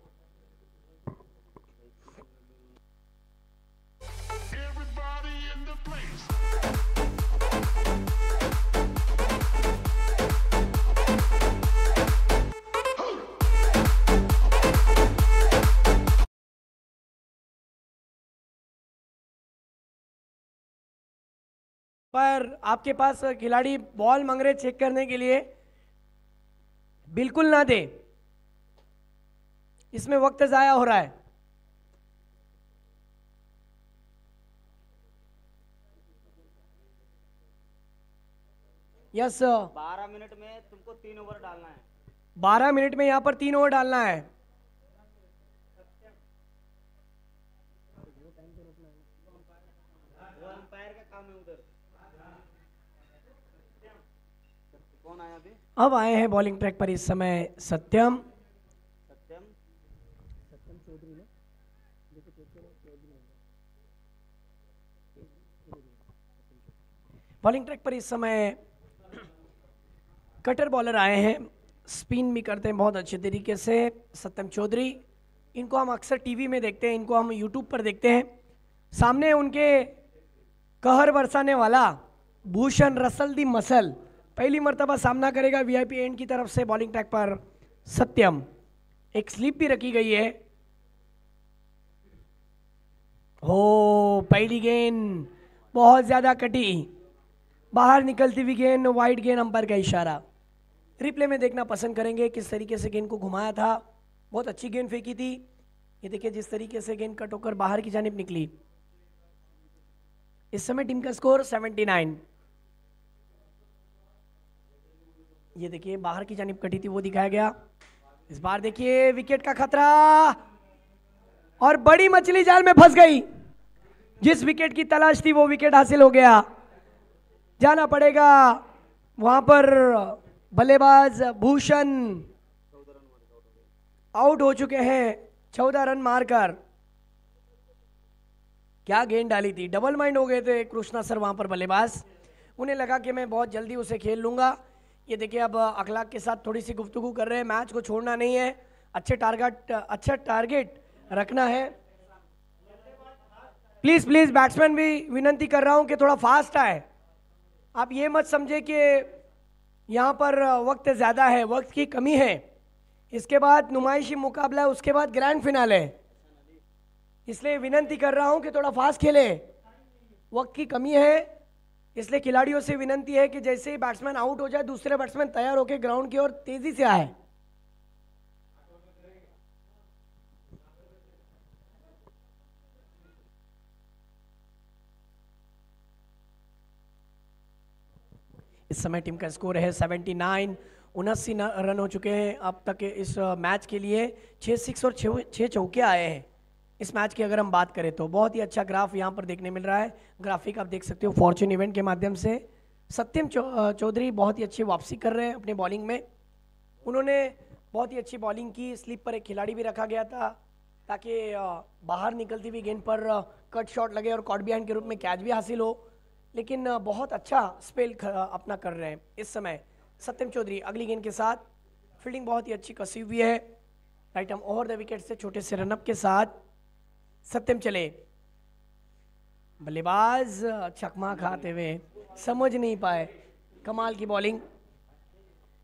पर आपके पास खिलाड़ी बॉल मांग रहे चेक करने के लिए, बिल्कुल ना दे, इसमें वक्त जाया हो रहा है। यस 12 मिनट में तुमको 3 ओवर डालना है। 12 मिनट में यहां पर 3 ओवर डालना है। वो अंपायर का काम है उधर। कौन आया अभी? अब आए हैं बॉलिंग ट्रैक पर इस समय सत्यम। सत्यम बॉलिंग ट्रैक पर इस समय कटर बॉलर आए हैं, स्पिन भी करते हैं बहुत अच्छे तरीके से, सत्यम चौधरी। इनको हम अक्सर टीवी में देखते हैं, इनको हम यूट्यूब पर देखते हैं। सामने उनके कहर बरसाने वाला भूषण रसल दी मसल पहली मर्तबा सामना करेगा वीआईपी एंड की तरफ से बॉलिंग ट्रैक पर सत्यम। एक स्लिप भी रखी गई है। हो पहली गेंद बहुत ज्यादा कटी, बाहर निकलती हुई गेंद, वाइड गेंद, अंपायर का इशारा। रिप्ले में देखना पसंद करेंगे किस तरीके से गेंद को घुमाया था। बहुत अच्छी गेंद फेंकी थी। ये देखिए जिस तरीके से गेंद कट होकर बाहर की जानिब निकली। इस समय टीम का स्कोर 79। ये देखिए बाहर की जानिब कटी थी, वो दिखाया गया। इस बार देखिए विकेट का खतरा और बड़ी मछली जाल में फंस गई। जिस विकेट की तलाश थी वो विकेट हासिल हो गया। जाना पड़ेगा वहां पर। बल्लेबाज भूषण आउट हो चुके हैं 14 रन मारकर। क्या गेंद डाली थी, डबल माइंड हो गए थे कृष्णा सर वहां पर बल्लेबाज। उन्हें लगा कि मैं बहुत जल्दी उसे खेल लूंगा। ये देखिए अब अखलाक के साथ थोड़ी सी गुफ्तगू कर रहे हैं। मैच को छोड़ना नहीं है, अच्छा टारगेट रखना है। प्लीज प्लीज बैट्समैन भी विनती कर रहा हूं कि थोड़ा फास्ट आए। आप ये मत समझे कि यहां पर वक्त ज्यादा है, वक्त की कमी है। इसके बाद नुमाइशी मुकाबला है, उसके बाद ग्रैंड फिनाल है। इसलिए विनती कर रहा हूं कि थोड़ा फास्ट खेले, वक्त की कमी है। इसलिए खिलाड़ियों से विनती है कि जैसे ही बैट्समैन आउट हो जाए दूसरे बैट्समैन तैयार होकर ग्राउंड की ओर तेजी से आए। इस समय टीम का स्कोर है 79। 79 रन हो चुके हैं अब तक इस मैच के लिए। 6 सिक्स और 6 चौके आए हैं इस मैच की अगर हम बात करें तो। बहुत ही अच्छा ग्राफ यहाँ पर देखने मिल रहा है। ग्राफिक आप देख सकते हो फॉर्च्यून इवेंट के माध्यम से। सत्यम चौधरी बहुत ही अच्छी वापसी कर रहे हैं अपने बॉलिंग में। उन्होंने बहुत ही अच्छी बॉलिंग की। स्लिप पर एक खिलाड़ी भी रखा गया था ताकि बाहर निकलती हुई गेंद पर कट शॉट लगे और कॉट बिहाइंड के रूप में कैच भी हासिल हो। लेकिन बहुत अच्छा स्पेल अपना कर रहे हैं इस समय सत्यम चौधरी। अगली गेंद के साथ फील्डिंग बहुत ही अच्छी कसी हुई है। Right arm over the wicket से छोटे से रनअप के साथ सत्यम चले। बल्लेबाज चकमा खाते हुए समझ नहीं पाए। कमाल की बॉलिंग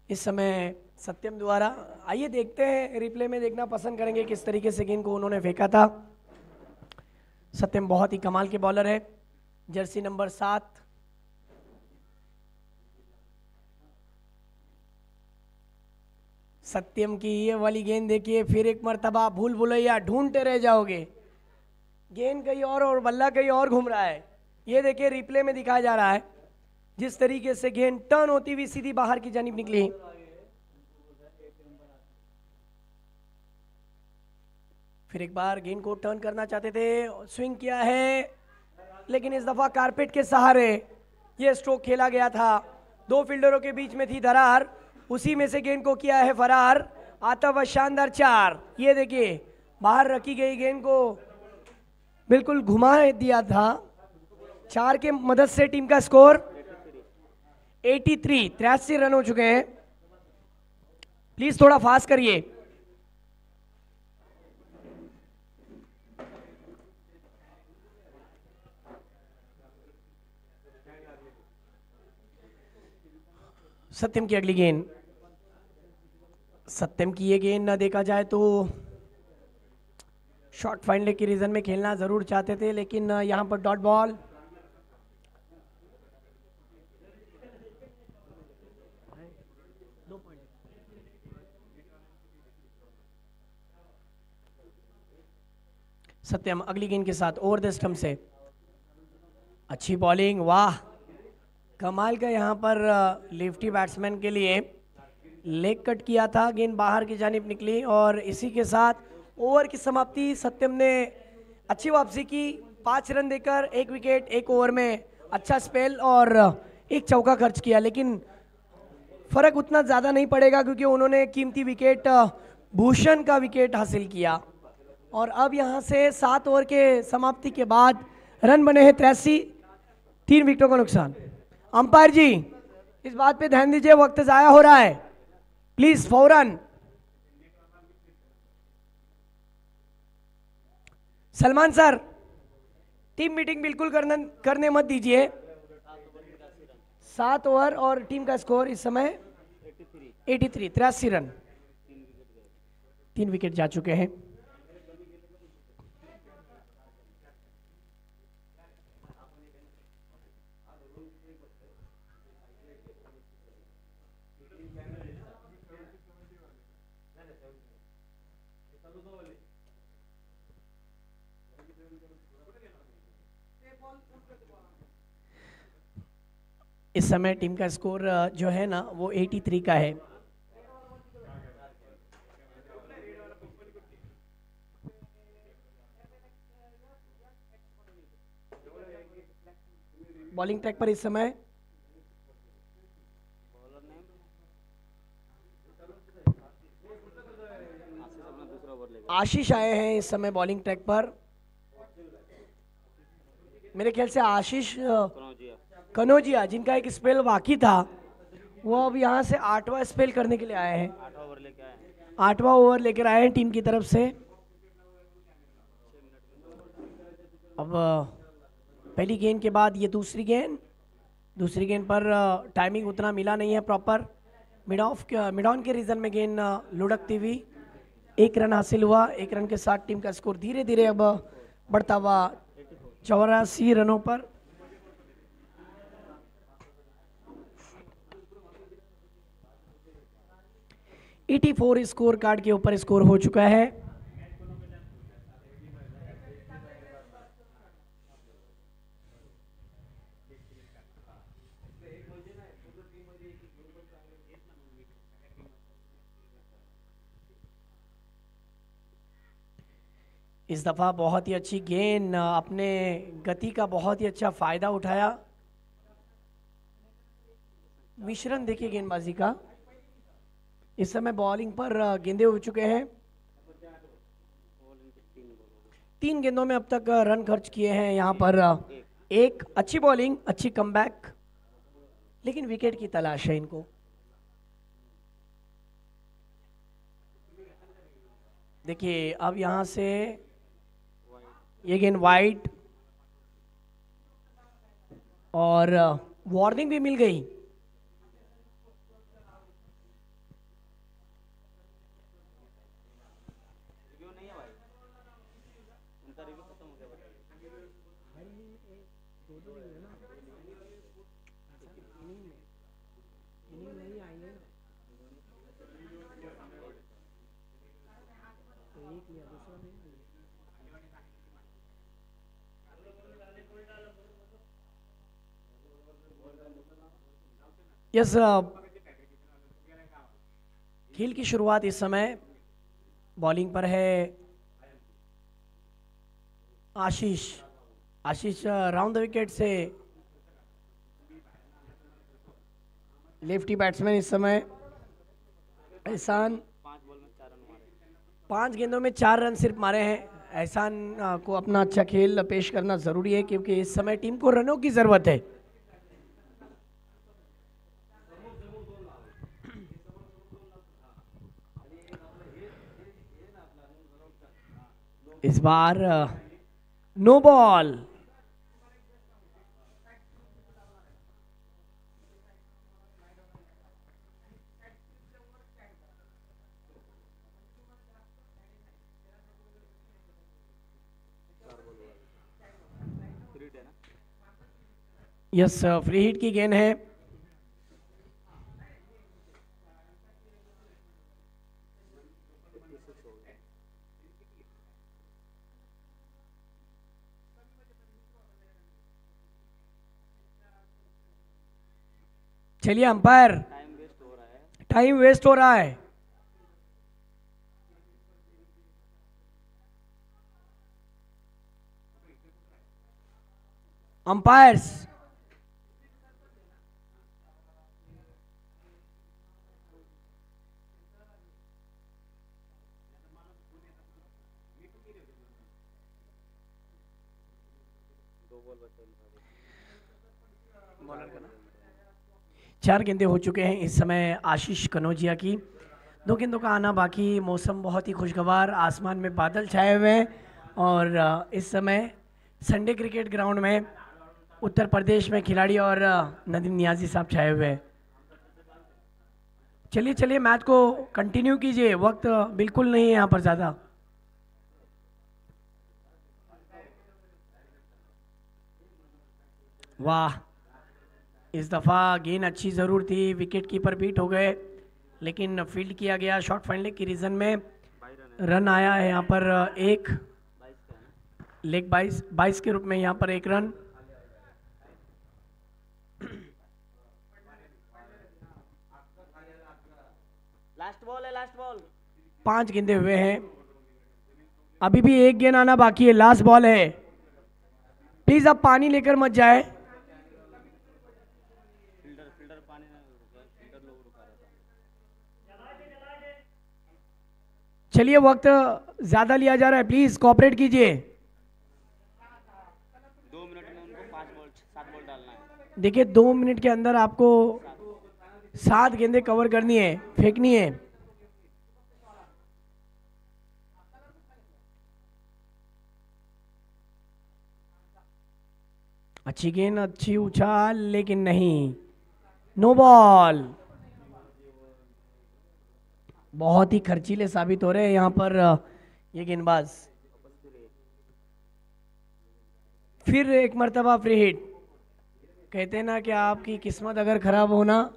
इस समय सत्यम द्वारा। आइए देखते हैं, रिप्ले में देखना पसंद करेंगे किस तरीके से गेंद को उन्होंने फेंका था। सत्यम बहुत ही कमाल के बॉलर है। Jersey number 7। सत्यम की ये वाली गेंद देखिए, फिर एक मर्तबा भूल भुलैया ढूंढते रह जाओगे। गेंद कहीं और बल्ला कहीं और घूम रहा है। ये देखिए रिप्ले में दिखाया जा रहा है जिस तरीके से गेंद टर्न होती हुई सीधी बाहर की जानिब निकली। फिर एक बार गेंद को टर्न करना चाहते थे, स्विंग किया है, लेकिन इस दफा कारपेट के सहारे ये स्ट्रोक खेला गया था। 2 फील्डरों के बीच में थी दरार, उसी में से गेंद को किया है फरार। आता हुआ शानदार 4। ये देखिए बाहर रखी गई गेंद को बिल्कुल घुमा दिया था। 4 के मदद से टीम का स्कोर 83 रन हो चुके हैं। प्लीज थोड़ा फास्ट करिए। सत्यम की अगली गेंद। सत्यम की ये गेंद न देखा जाए तो शॉर्ट फाइनल की रीजन में खेलना जरूर चाहते थे, लेकिन यहां पर डॉट बॉल। सत्यम अगली गेंद के साथ ओवर द स्टंप से अच्छी बॉलिंग, वाह कमाल का यहां पर लेफ्टी बैट्समैन के लिए लेग कट किया था, गेंद बाहर की जानिब निकली और इसी के साथ ओवर की समाप्ति। सत्यम ने अच्छी वापसी की, 5 रन देकर 1 विकेट 1 ओवर में अच्छा स्पेल और 1 चौका खर्च किया, लेकिन फर्क उतना ज़्यादा नहीं पड़ेगा क्योंकि उन्होंने कीमती विकेट भूषण का विकेट हासिल किया। और अब यहां से 7 ओवर के समाप्ति के बाद रन बने हैं 83, 3 विकेटों का नुकसान। अंपायर जी इस बात पे ध्यान दीजिए, वक्त ज़ाया हो रहा है, प्लीज फौरन। सलमान सर टीम मीटिंग बिल्कुल करने मत दीजिए। 7 ओवर और टीम का स्कोर इस समय 83 रन, 3 विकेट जा चुके हैं। इस समय टीम का स्कोर जो है ना वो 83 का है। बॉलिंग ट्रैक पर इस समय आशीष आए हैं इस समय बॉलिंग ट्रैक पर। मेरे ख्याल से आशीष कनौजिया जिनका एक स्पेल बाकी था वो अब यहाँ से 8वां स्पेल करने के लिए आए हैं। 8वां ओवर लेकर आए हैं टीम की तरफ से। अब पहली गेंद के बाद ये दूसरी गेंद पर टाइमिंग उतना मिला नहीं है प्रॉपर। मिड ऑन के रीजन में गेंद लुढ़कती हुई 1 रन हासिल हुआ। 1 रन के साथ टीम का स्कोर धीरे धीरे अब बढ़ता हुआ 84 रनों पर। .84 स्कोर कार्ड के ऊपर स्कोर हो चुका है। इस दफा बहुत ही अच्छी गेंद, अपने गति का बहुत ही अच्छा फायदा उठाया। मिश्रण देखिए गेंदबाजी का। इस समय बॉलिंग पर गेंदे हो चुके हैं। 3 गेंदों में अब तक रन खर्च किए हैं यहाँ पर। एक अच्छी बॉलिंग, अच्छी कमबैक, लेकिन विकेट की तलाश है इनको। देखिए अब यहाँ से ये गेंद वाइड और वार्निंग भी मिल गई। यस, खेल की शुरुआत इस समय बॉलिंग पर है आशीष राउंड द विकेट से लेफ्टी बैट्समैन इस समय एहसान 5 गेंदों में 4 रन सिर्फ मारे हैं। एहसान को अपना अच्छा खेल पेश करना ज़रूरी है क्योंकि इस समय टीम को रनों की ज़रूरत है। इस बार no ball. Yes, free hit की गेंद है। चलिए अंपायर, टाइम वेस्ट हो रहा है। अंपायर्स, चार गेंदें हो चुके हैं इस समय आशीष कनौजिया की। 2 गेंदों का आना बाकी। मौसम बहुत ही खुशगवार, आसमान में बादल छाए हुए हैं और इस समय संडे क्रिकेट ग्राउंड में उत्तर प्रदेश में खिलाड़ी और नदीम नियाजी साहब छाए हुए हैं। चलिए चलिए मैच को कंटिन्यू कीजिए, वक्त बिल्कुल नहीं है यहाँ पर ज़्यादा। वाह, इस दफ़ा गेंद अच्छी ज़रूर थी, विकेट कीपर बीट हो गए लेकिन फील्ड किया गया शॉर्ट फाइनल की रीजन में। रन आया है यहाँ पर एक, लेग 22 के रूप में यहाँ पर एक रन। लास्ट बॉल है, लास्ट बॉल। 5 गेंदे हुए हैं, अभी भी एक गेंद आना बाकी है, लास्ट बॉल है। प्लीज आप पानी लेकर मत जाए। फील्डर पानी में फील्डर लोग रुका रहता। चलिए वक्त ज्यादा लिया जा रहा है, प्लीज कोऑपरेट कीजिए। 2 मिनट में उनको 5 बॉल 7 बॉल डालना है। देखिए 2 मिनट के अंदर आपको 7 गेंदें कवर करनी है, फेंकनी है। अच्छी गेंद, अच्छी उछाल, लेकिन नहीं, नो बॉल। बहुत ही खर्चीले साबित हो रहे हैं यहाँ पर ये गेंदबाज। फिर एक मर्तबा फ्री हिट। कहते हैं ना कि आपकी किस्मत अगर खराब होना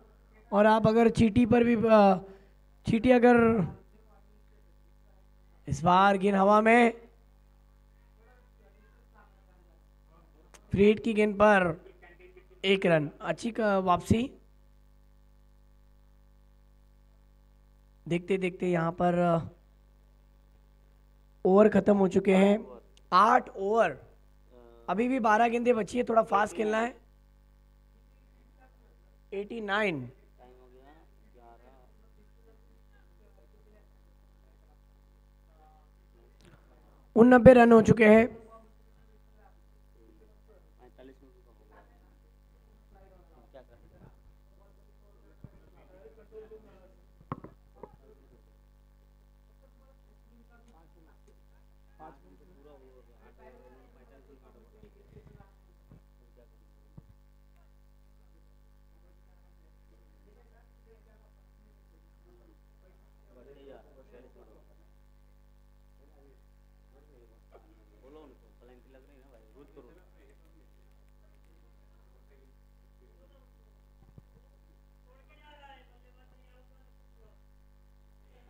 और आप अगर चीटी पर भी चीटी अगर, इस बार गेंद हवा में, फ्री हिट की गेंद पर एक रन, अच्छी वापसी। देखते देखते यहाँ पर ओवर खत्म हो चुके हैं, 8 ओवर। अभी भी 12 गेंदें बची है, थोड़ा फास्ट खेलना है। 89 89 रन हो चुके हैं।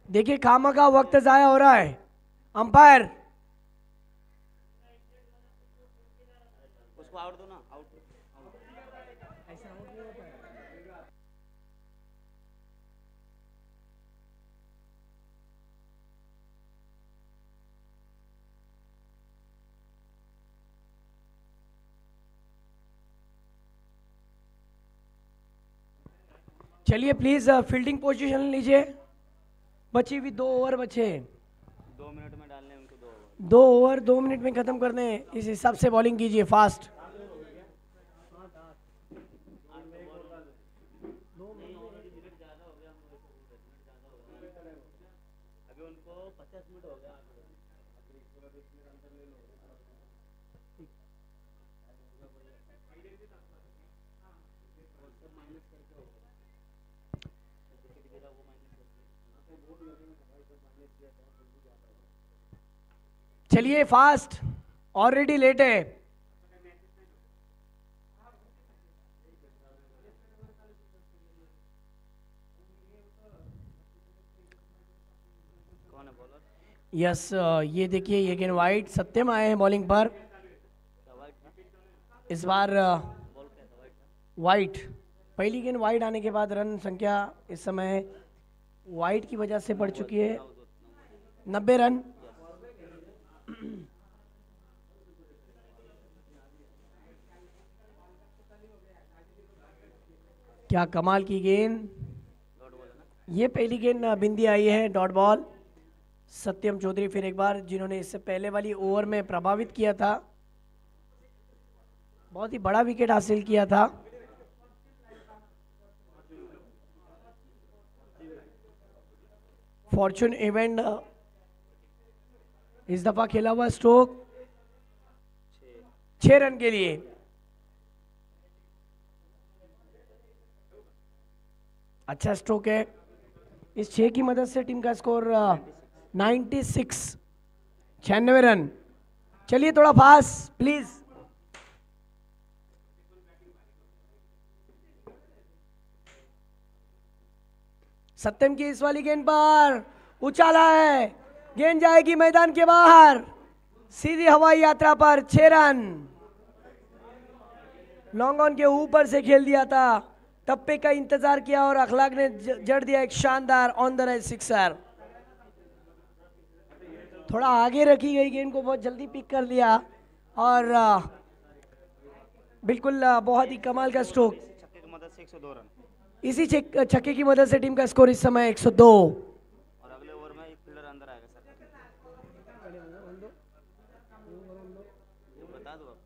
देखिए खामा का वक्त जाया हो रहा है। अंपायर उसको आउट दो ना, आउट। चलिए प्लीज फील्डिंग पोजीशन लीजिए। बची हुई 2 ओवर बचे। 2 2 ओवर 2 मिनट में खत्म करने हैं, इस हिसाब से बॉलिंग कीजिए फास्ट। अभी उनको 50 मिनट हो गया। चलिए फास्ट, ऑलरेडी लेट है। कौन है बॉलर? यस, ये देखिए ये गेंद वाइड, सत्यम आए हैं बॉलिंग पर वाइट था इस बार। बॉल, क्या था? वाइट था। वाइड, पहली गेंद वाइड आने के बाद रन संख्या इस समय वाइड की वजह से बढ़ चुकी है 90 रन। क्या कमाल की गेंद, डॉट बॉल है ना? ये पहली गेंद बिंदी आई है डॉट बॉल। सत्यम चौधरी फिर एक बार, जिन्होंने इससे पहले वाली ओवर में प्रभावित किया था, बहुत ही बड़ा विकेट हासिल किया था। फॉर्चून इवेंट इस दफा खेला हुआ स्ट्रोक 6 रन के लिए। अच्छा स्ट्रोक है, इस 6 की मदद से टीम का स्कोर 96 रन। चलिए थोड़ा फास्ट प्लीज। सत्यम की इस वाली गेंद पर उछाला है, गेंद जाएगी मैदान के बाहर, सीधी हवाई यात्रा पर 6 रन। लॉन्ग ऑन के ऊपर से खेल दिया था, टप्पे का इंतजार किया और अखलाक ने जड़ दिया एक शानदार ऑन द राइट सिक्सर। थोड़ा आगे रखी गई गेंद को बहुत जल्दी पिक कर लिया और बिल्कुल बहुत ही कमाल का स्ट्रोक। छक्के की मदद से 102 रन इसी छक्के की मदद से टीम का स्कोर इस समय 102। और अगले ओवर में एक फील्डर अंदर आएगा सर। ये बता दो आप।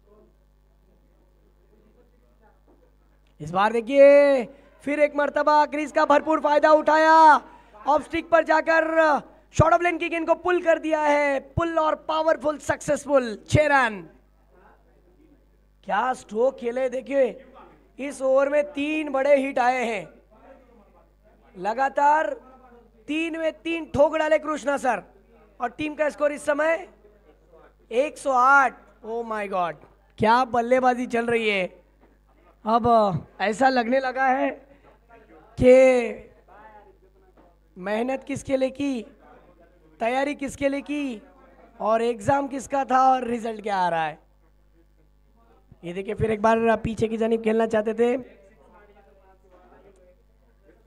इस बार देखिए फिर एक मर्तबा क्रीज का भरपूर फायदा उठाया, ऑफ स्टिक पर जाकर शॉर्ट ऑफ लेन की गेंद को पुल कर दिया है, पुल और पावरफुल सक्सेसफुल 6 रन। क्या स्ट्रोक खेले, देखिए इस ओवर में 3 बड़े हिट आए हैं, लगातार 3 में 3 ठोक डाले कृष्णा सर, और टीम का स्कोर इस समय 108। ओ माय गॉड, क्या बल्लेबाजी चल रही है। अब ऐसा लगने लगा है कि मेहनत किसके लिए की, तैयारी किसके लिए की, और एग्जाम किसका था और रिजल्ट क्या आ रहा है। ये देखिए फिर एक बार पीछे की जानिब खेलना चाहते थे,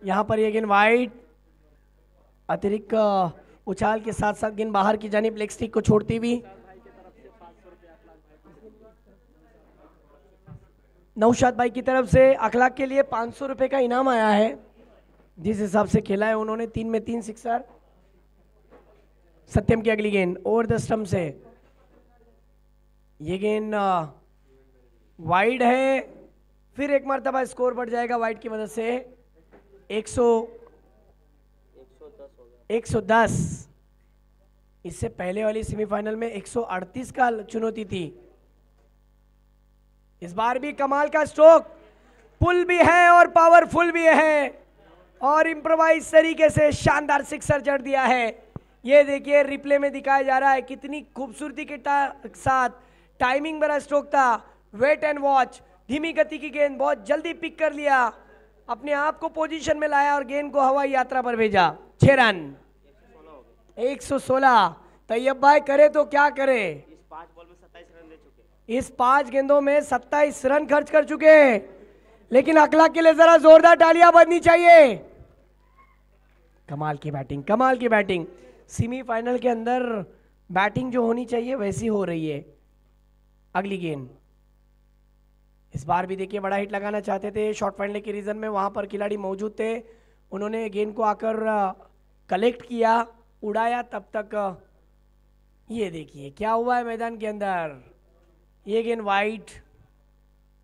यहां पर ये गेंद वाइड, अतिरिक्त उछाल के साथ साथ गेंद बाहर की जानिब लेग स्टिक को छोड़ती हुई। नौशाद भाई की तरफ से अखलाक के लिए 500 रुपए का इनाम आया है, जिस हिसाब से खेला है उन्होंने, 3 में 3 सिक्सर। सत्यम की अगली गेंद ओवर द स्टंप से, ये गेंद वाइड है, फिर एक मरतबा स्कोर बढ़ जाएगा वाइड की मदद से 110। इससे पहले वाली सेमीफाइनल में 138 का चुनौती थी। इस बार भी कमाल का स्ट्रोक, पुल भी है और पावरफुल भी है, और इम्प्रोवाइज तरीके से शानदार सिक्सर जड़ दिया है। ये देखिए रिप्ले में दिखाया जा रहा है, कितनी खूबसूरती के साथ टाइमिंग भरा स्ट्रोक था। वेट एंड वॉच, धीमी गति की गेंद बहुत जल्दी पिक कर लिया, अपने आप को पोजीशन में लाया और गेंद को हवाई यात्रा पर भेजा। 6 रन, 116। तैयब भाई करे तो क्या करे, इस 5 बॉल में 27 रन दे चुके। इस 5 गेंदों में 27 रन खर्च कर चुके हैं, लेकिन अखलाक के लिए जरा जोरदार तालियां बजनी चाहिए। कमाल की बैटिंग, कमाल की बैटिंग। सेमीफाइनल के अंदर बैटिंग जो होनी चाहिए वैसी हो रही है। अगली गेंद, इस बार भी देखिए बड़ा हिट लगाना चाहते थे, शॉर्ट फाइनल के रीजन में वहां पर खिलाड़ी मौजूद थे, उन्होंने गेंद को आकर कलेक्ट किया, उड़ाया, तब तक ये देखिए क्या हुआ है मैदान के अंदर, ये गेंद वाइड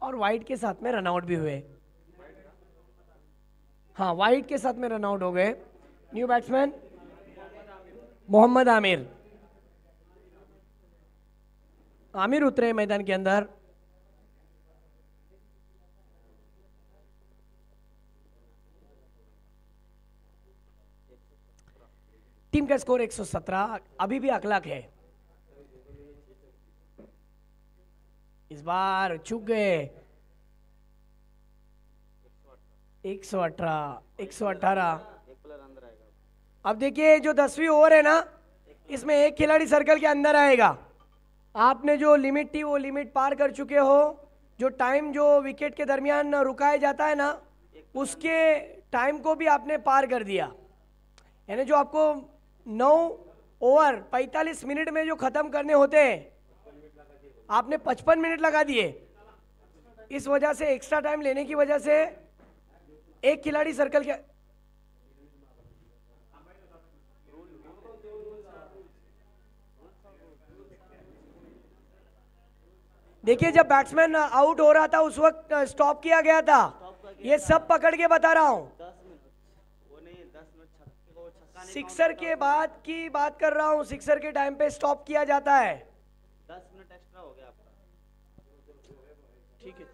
और वाइड के साथ में रनआउट भी हुए। हाँ, वाइड के साथ में रनआउट हो गए। न्यू बैट्समैन मोहम्मद आमिर, आमिर उतरे मैदान के अंदर। टीम का स्कोर 117, अभी भी अखलाक है। इस बार चूक गए। 118, 118। एक प्लेयर अंदर आएगा। अब देखिए जो 10वीं ओवर है ना, इसमें एक खिलाड़ी सर्कल के अंदर आएगा। आपने जो लिमिट थी वो लिमिट पार कर चुके हो। जो टाइम जो विकेट के दरमियान रुकाया जाता है ना, उसके टाइम को भी आपने पार कर दिया। यानी जो आपको 9 ओवर 45 मिनट में जो खत्म करने होते हैं, आपने 55 मिनट लगा दिए। इस वजह से एक्स्ट्रा टाइम लेने की वजह से एक खिलाड़ी सर्कल के देखिए जब बैट्समैन आउट हो रहा था उस वक्त स्टॉप किया गया था। ये सब पकड़ के बता रहा हूं। 10 मिनट वो नहीं, 10 मिनट छक्का नहीं, सिक्सर के बाद की बात कर रहा हूं। सिक्सर के टाइम पे स्टॉप किया जाता है। 10 मिनट एक्स्ट्रा हो गया आपका। ठीक है,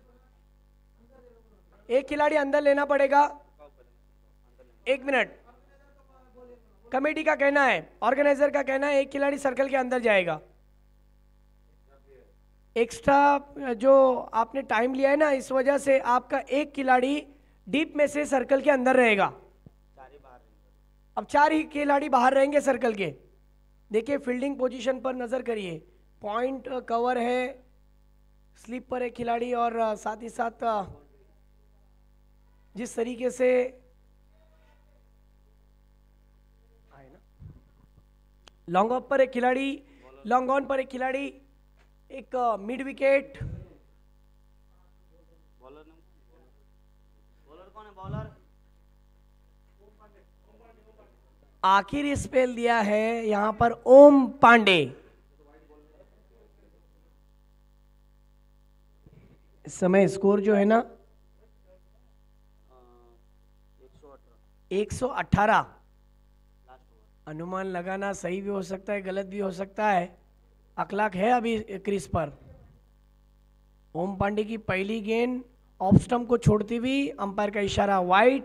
एक खिलाड़ी अंदर लेना पड़ेगा। 1 मिनट। कमेटी का कहना है, ऑर्गेनाइजर का कहना है एक खिलाड़ी सर्कल के अंदर जाएगा। एक्स्ट्रा जो आपने टाइम लिया है ना, इस वजह से आपका एक खिलाड़ी डीप में से सर्कल के अंदर रहेगा। अब 4 ही खिलाड़ी बाहर रहेंगे सर्कल के। देखिए फील्डिंग पोजीशन पर नजर करिए। पॉइंट कवर है, स्लिप पर एक खिलाड़ी, और साथ ही साथ जिस तरीके से लॉन्ग ऑफ पर एक खिलाड़ी, लॉन्ग ऑन पर एक खिलाड़ी, एक मिड विकेट। बॉलर कौन है? बॉलर आखिरी स्पेल दिया है यहां पर ओम पांडे। इस समय स्कोर जो है ना 118। अनुमान लगाना सही भी हो सकता है, गलत भी हो सकता है। अखलाक है अभी क्रीज पर। ओम पांडे की पहली गेंद ऑफ स्टंप को छोड़ती हुई, अंपायर का इशारा वाइड।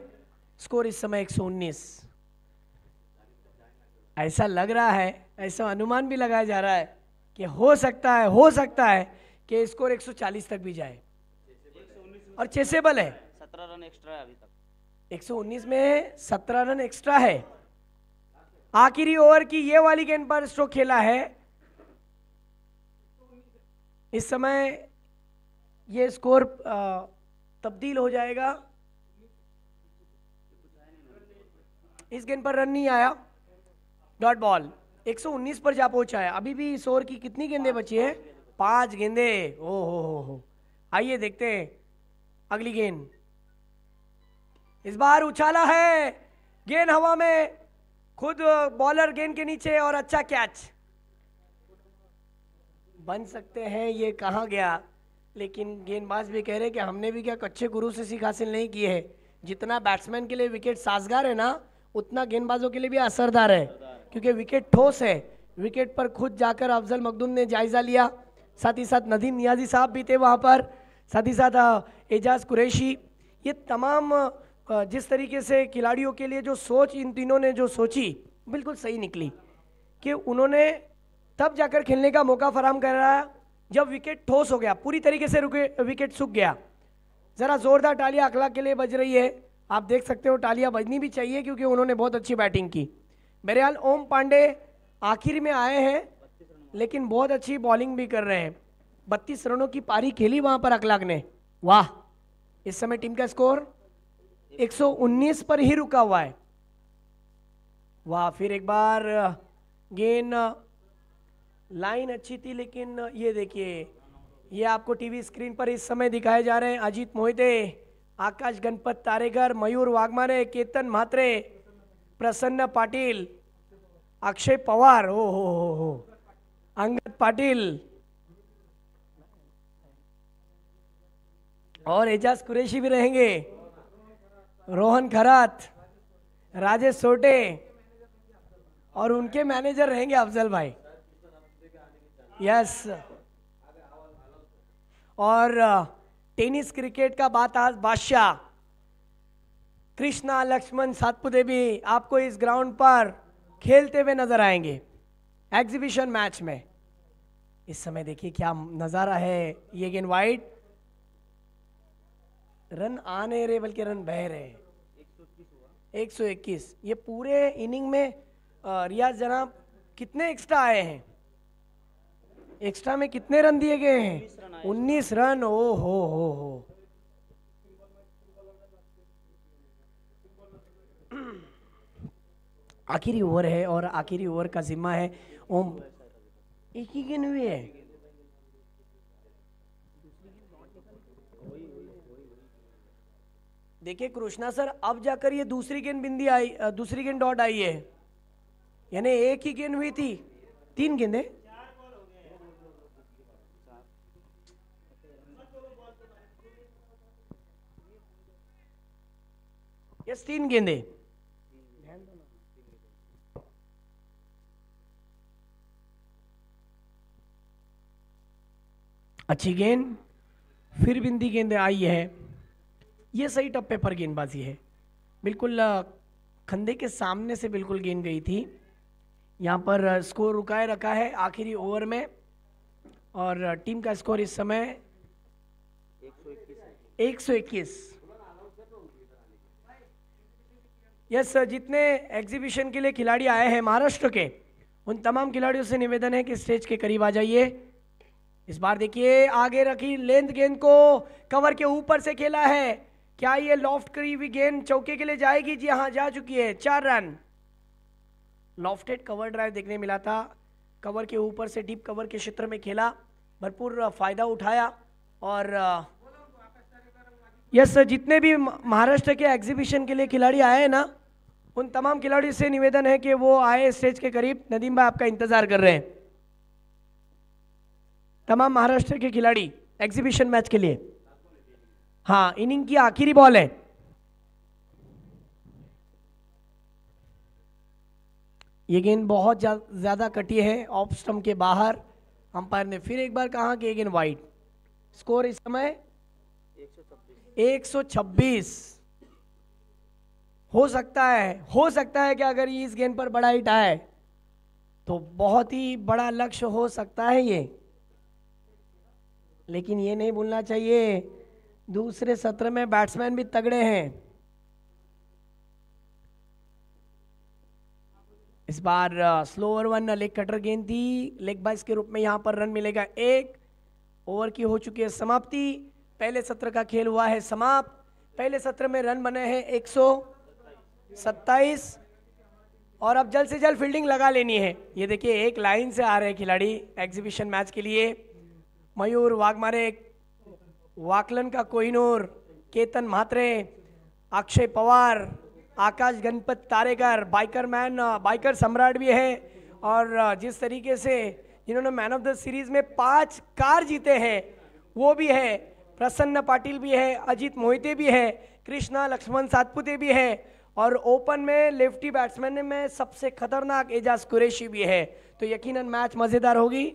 स्कोर इस समय 119। ऐसा लग रहा है, ऐसा अनुमान भी लगाया जा रहा है कि हो सकता है कि स्कोर 140 तक भी जाए और चेसेबल है। 17 रन एक्स्ट्रा है अभी तक। 119 में 17 रन एक्स्ट्रा है। आखिरी ओवर की ये वाली गेंद पर स्ट्रोक खेला है। इस समय ये स्कोर तब्दील हो जाएगा। इस गेंद पर रन नहीं आया, डॉट बॉल। 119 पर जा पहुंचा है। अभी भी इस ओवर की कितनी गेंदें बची है? 5 गेंदें। ओ हो। आइए देखते हैं अगली गेंद। इस बार उछाला है, गेंद हवा में, खुद बॉलर गेंद के नीचे, और अच्छा कैच। बन सकते हैं ये कहाँ गया, लेकिन गेंदबाज भी कह रहे हैं कि हमने भी क्या कच्चे गुरु से सीख हासिल नहीं की है। जितना बैट्समैन के लिए विकेट साजगार है ना, उतना गेंदबाजों के लिए भी असरदार है, क्योंकि विकेट ठोस है। विकेट पर खुद जाकर अफजल मखदूम ने जायजा लिया, साथ ही साथ नदीम नियाजी साहब भी थे वहाँ पर, साथ ही साथ एजाज कुरैशी। ये तमाम जिस तरीके से खिलाड़ियों के लिए जो सोच इन तीनों ने जो सोची, बिल्कुल सही निकली कि उन्होंने तब जाकर खेलने का मौका फराहम कराया जब विकेट ठोस हो गया, पूरी तरीके से विकेट सूख गया। ज़रा ज़ोरदार तालियां अखलाक के लिए बज रही है। आप देख सकते हो, तालियां बजनी भी चाहिए क्योंकि उन्होंने बहुत अच्छी बैटिंग की। बहरहाल ओम पांडे आखिर में आए हैं, लेकिन बहुत अच्छी बॉलिंग भी कर रहे हैं। 32 रनों की पारी खेली वहां पर अखलाक ने। वाह। इस समय टीम का स्कोर 119 पर ही रुका हुआ है। वाह, फिर एक बार गेंद, लाइन अच्छी थी, लेकिन ये देखिए, ये आपको टीवी स्क्रीन पर इस समय दिखाए जा रहे हैं अजीत मोहिते, आकाश गणपत तारेकर, मयूर वाघमारे, केतन म्हात्रे, प्रसन्न पाटिल, अक्षय पवार। हो अंगद पाटिल और एजाज कुरैशी भी रहेंगे, रोहन खरात, राजेश सोटे और उनके मैनेजर रहेंगे अफजल भाई। यस, और टेनिस क्रिकेट का बाताज बादशाह कृष्णा लक्ष्मण सातपुते भी आपको इस ग्राउंड पर खेलते हुए नजर आएंगे एग्जीबिशन मैच में। इस समय देखिए क्या नजारा है, ये गेंद वाइड, रन आ नहीं रहे बल्कि रन बह रहे। 121। ये पूरे इनिंग में रियाज जनाब कितने एक्स्ट्रा आए हैं, एक्स्ट्रा में कितने रन दिए गए हैं? 19 रन। ओ हो। आखिरी ओवर है और आखिरी ओवर का जिम्मा है ओम। एक ही गेंद हुई है, देखिए कृष्णा सर, अब जाकर ये दूसरी गेंद बिंदी आई, दूसरी गेंद डॉट आई है, यानी एक ही गेंद हुई थी, 3 गेंदें। यस, 3 गेंदें। अच्छी गेंद, फिर बिंदी गेंद आई है। ये सही टप्पे पर गेंदबाजी है, बिल्कुल खंदे के सामने से बिल्कुल गेंद गई थी। यहाँ पर स्कोर रुकाए रखा है आखिरी ओवर में और टीम का स्कोर इस समय 121। यस, जितने एग्जीबिशन के लिए खिलाड़ी आए हैं महाराष्ट्र के, उन तमाम खिलाड़ियों से निवेदन है कि स्टेज के करीब आ जाइए। इस बार देखिए आगे रखी लेंथ गेंद को कवर के ऊपर से खेला है, क्या ये लॉफ्ट करी हुई गेंद चौके के लिए जाएगी? जी हाँ, जा चुकी है। 4 रन। लॉफ्टेड कवर ड्राइव देखने मिला था, कवर के ऊपर से डीप कवर के क्षेत्र में खेला, भरपूर फायदा उठाया। और यस, जितने भी महाराष्ट्र के एग्जीबिशन के लिए खिलाड़ी आए हैं ना, उन तमाम खिलाड़ियों से निवेदन है कि वो आए स्टेज के करीब। नदीम भाई आपका इंतजार कर रहे हैं, तमाम महाराष्ट्र के खिलाड़ी एग्जीबिशन मैच के लिए। हाँ, इनिंग की आखिरी बॉल है। ये गेंद बहुत ज्यादा कटी है ऑफ स्टंप के बाहर। अंपायर ने फिर एक बार कहा कि ये गेंद वाइड। स्कोर इस समय 126। हो सकता है कि अगर ये इस गेंद पर बड़ा हिट आए तो बहुत ही बड़ा लक्ष्य हो सकता है ये, लेकिन ये नहीं भूलना चाहिए दूसरे सत्र में बैट्समैन भी तगड़े हैं। इस बार स्लोअर 1 लेग कटर गेंद थी, लेग बाइस के रूप में यहां पर रन मिलेगा 1। ओवर की हो चुकी है समाप्ति, पहले सत्र का खेल हुआ है समाप्त। पहले सत्र में रन बने हैं 127 और अब जल्द से जल्द फील्डिंग लगा लेनी है। ये देखिए एक लाइन से आ रहे हैं खिलाड़ी एग्जीबिशन मैच के लिए। मयूर वाघमारे, वाकलन का कोहिनूर, केतन म्हात्रे, अक्षय पवार, आकाश गणपत तारेकर, बाइकर सम्राट भी है। और जिस तरीके से जिन्होंने मैन ऑफ द सीरीज में 5 कार जीते हैं वो भी है, प्रसन्न पाटिल भी है, अजीत मोहिते भी है, कृष्णा लक्ष्मण सातपुते भी है और ओपन में लेफ्टी बैट्समैन में सबसे खतरनाक एजाज कुरैशी भी है। तो यकीनन मैच मजेदार होगी।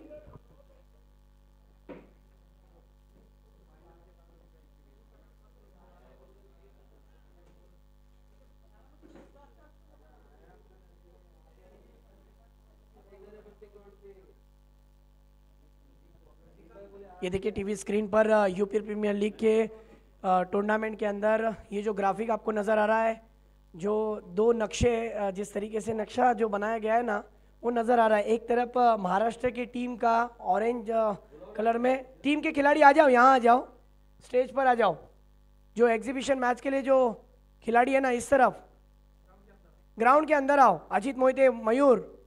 ये देखिए टीवी स्क्रीन पर यूपी प्रीमियर लीग के टूर्नामेंट के अंदर ये जो ग्राफिक आपको नज़र आ रहा है, जो 2 नक्शे, जिस तरीके से नक्शा जो बनाया गया है ना, वो नज़र आ रहा है। एक तरफ महाराष्ट्र की टीम का ऑरेंज कलर में, टीम के खिलाड़ी आ जाओ, यहाँ आ जाओ, स्टेज पर आ जाओ। जो एग्जीबिशन मैच के लिए जो खिलाड़ी है ना, इस तरफ ग्राउंड के अंदर आओ। अजीत मोहिते, मयूर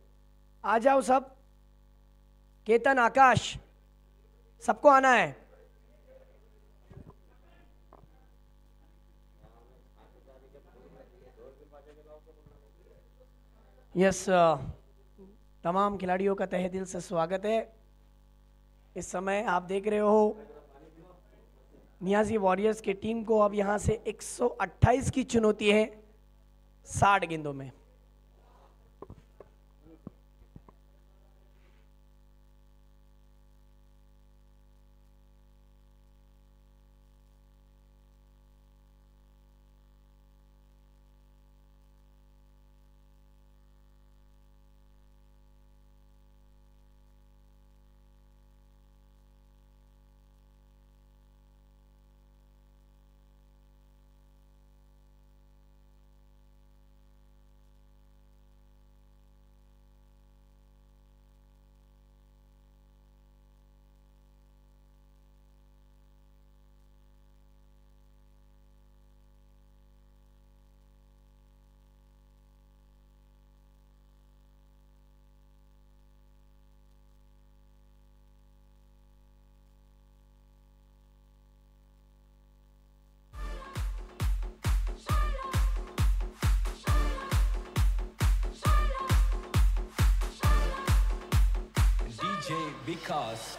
आ जाओ सब, केतन, आकाश, सबको आना है। यस, तमाम खिलाड़ियों का तहे दिल से स्वागत है। इस समय आप देख रहे हो नियाजी वॉरियर्स की टीम को अब यहां से 128 की चुनौती है 60 गेंदों में। DJ Vikas.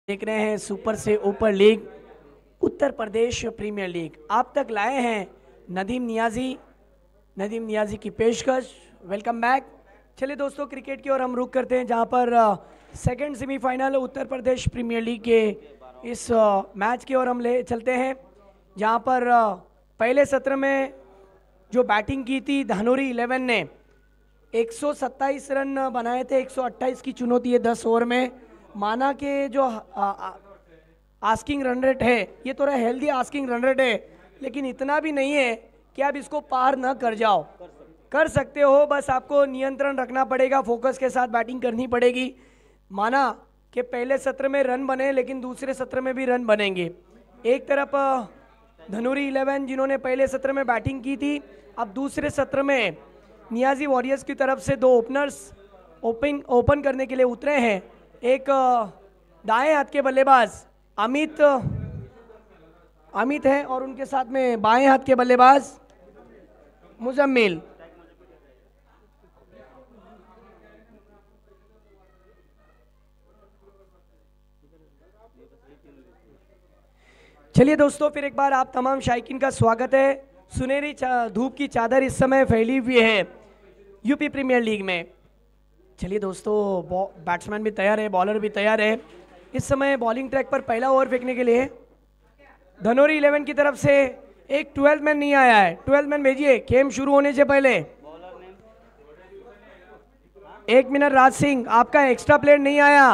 देख रहे हैं सुपर से ऊपर league, Uttar Pradesh premiere league. आप तक लाए हैं नदीम नियाजी की पेशकश। Welcome back. चलिए दोस्तों, क्रिकेट की ओर हम रुख करते हैं, जहां पर second semifinal Uttar Pradesh premiere league के इस मैच की ओर हम ले चलते हैं, जहां पर पहले सत्र में जो बैटिंग की थी धनोरी 11 ने 127 रन बनाए थे। 128 की चुनौती है 10 ओवर में। माना के जो आस्किंग रन रेट है, ये थोड़ा हेल्दी आस्किंग रन रेट है, लेकिन इतना भी नहीं है कि आप इसको पार न कर जाओ। कर सकते हो, बस आपको नियंत्रण रखना पड़ेगा, फोकस के साथ बैटिंग करनी पड़ेगी। माना कि पहले सत्र में रन बने, लेकिन दूसरे सत्र में भी रन बनेंगे। एक तरफ धनोरी 11 जिन्होंने पहले सत्र में बैटिंग की थी, अब दूसरे सत्र में नियाजी वॉरियर्स की तरफ से 2 ओपनर्स ओपन करने के लिए उतरे हैं। एक दाएं हाथ के बल्लेबाज अमित है और उनके साथ में बाएं हाथ के बल्लेबाज मुजम्मिल। चलिए दोस्तों, फिर एक बार आप तमाम शायकीन का स्वागत है। सुनहरी धूप की चादर इस समय फैली हुई है यूपी प्रीमियर लीग में। चलिए दोस्तों, बैट्समैन भी तैयार है, बॉलर भी तैयार है। इस समय बॉलिंग ट्रैक पर पहला ओवर फेंकने के लिए धनोरी 11 की तरफ से एक 12th मैन नहीं आया है। 12th मैन भेजिए गेम शुरू होने से पहले। 1 मिनट राज सिंह, आपका एक्स्ट्रा प्लेयर नहीं आया।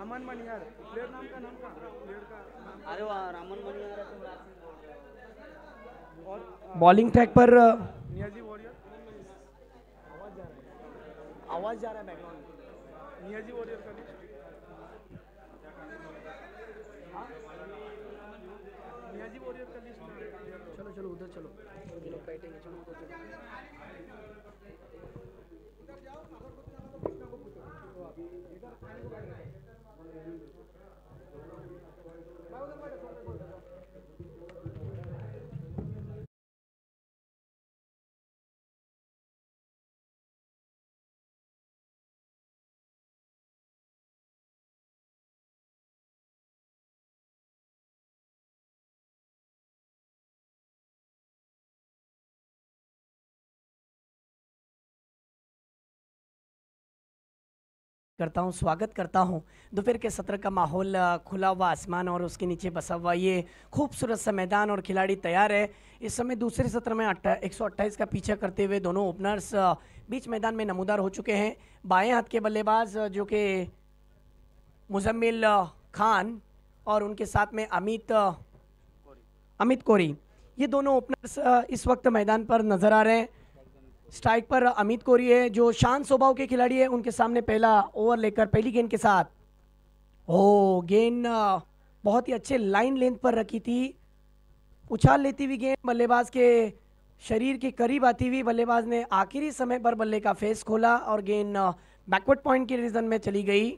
अमन मनियार प्लेयर नाम का प्लेयर का। अरे वाह, रामन मनियार है। बॉलिंग ट्रैक पर नियाजी वॉरियर आवाज जा रहा है बैकग्राउंड। नियाजी वॉरियर का लिस्ट। नियाजी वॉरियर का लिस्ट। चलो उधर चलो, ये लोग बैठेंगे। चलो उधर चलो। स्वागत करता हूं। दोपहर के सत्र का माहौल, खुला हुआ आसमान और उसके नीचे बसा हुआ ये खूबसूरत सा मैदान और खिलाड़ी तैयार है। इस समय दूसरे सत्र में 128 का पीछा करते हुए दोनों ओपनर्स बीच मैदान में नमूदार हो चुके हैं। बाएं हाथ के बल्लेबाज जो कि मुजम्मिल खान और उनके साथ में अमित कोरी, ये दोनों ओपनर्स इस वक्त मैदान पर नजर आ रहे हैं। स्ट्राइक पर अमित कोरी है, जो शांत स्वभाव के खिलाड़ी है। उनके सामने पहला ओवर लेकर पहली गेंद के साथ गेंद बहुत ही अच्छे लाइन लेंथ पर रखी थी। उछाल लेती हुई गेंद बल्लेबाज के शरीर के करीब आती हुई बल्लेबाज ने आखिरी समय पर बल्ले का फेस खोला और गेंद बैकवर्ड पॉइंट के रीजन में चली गई।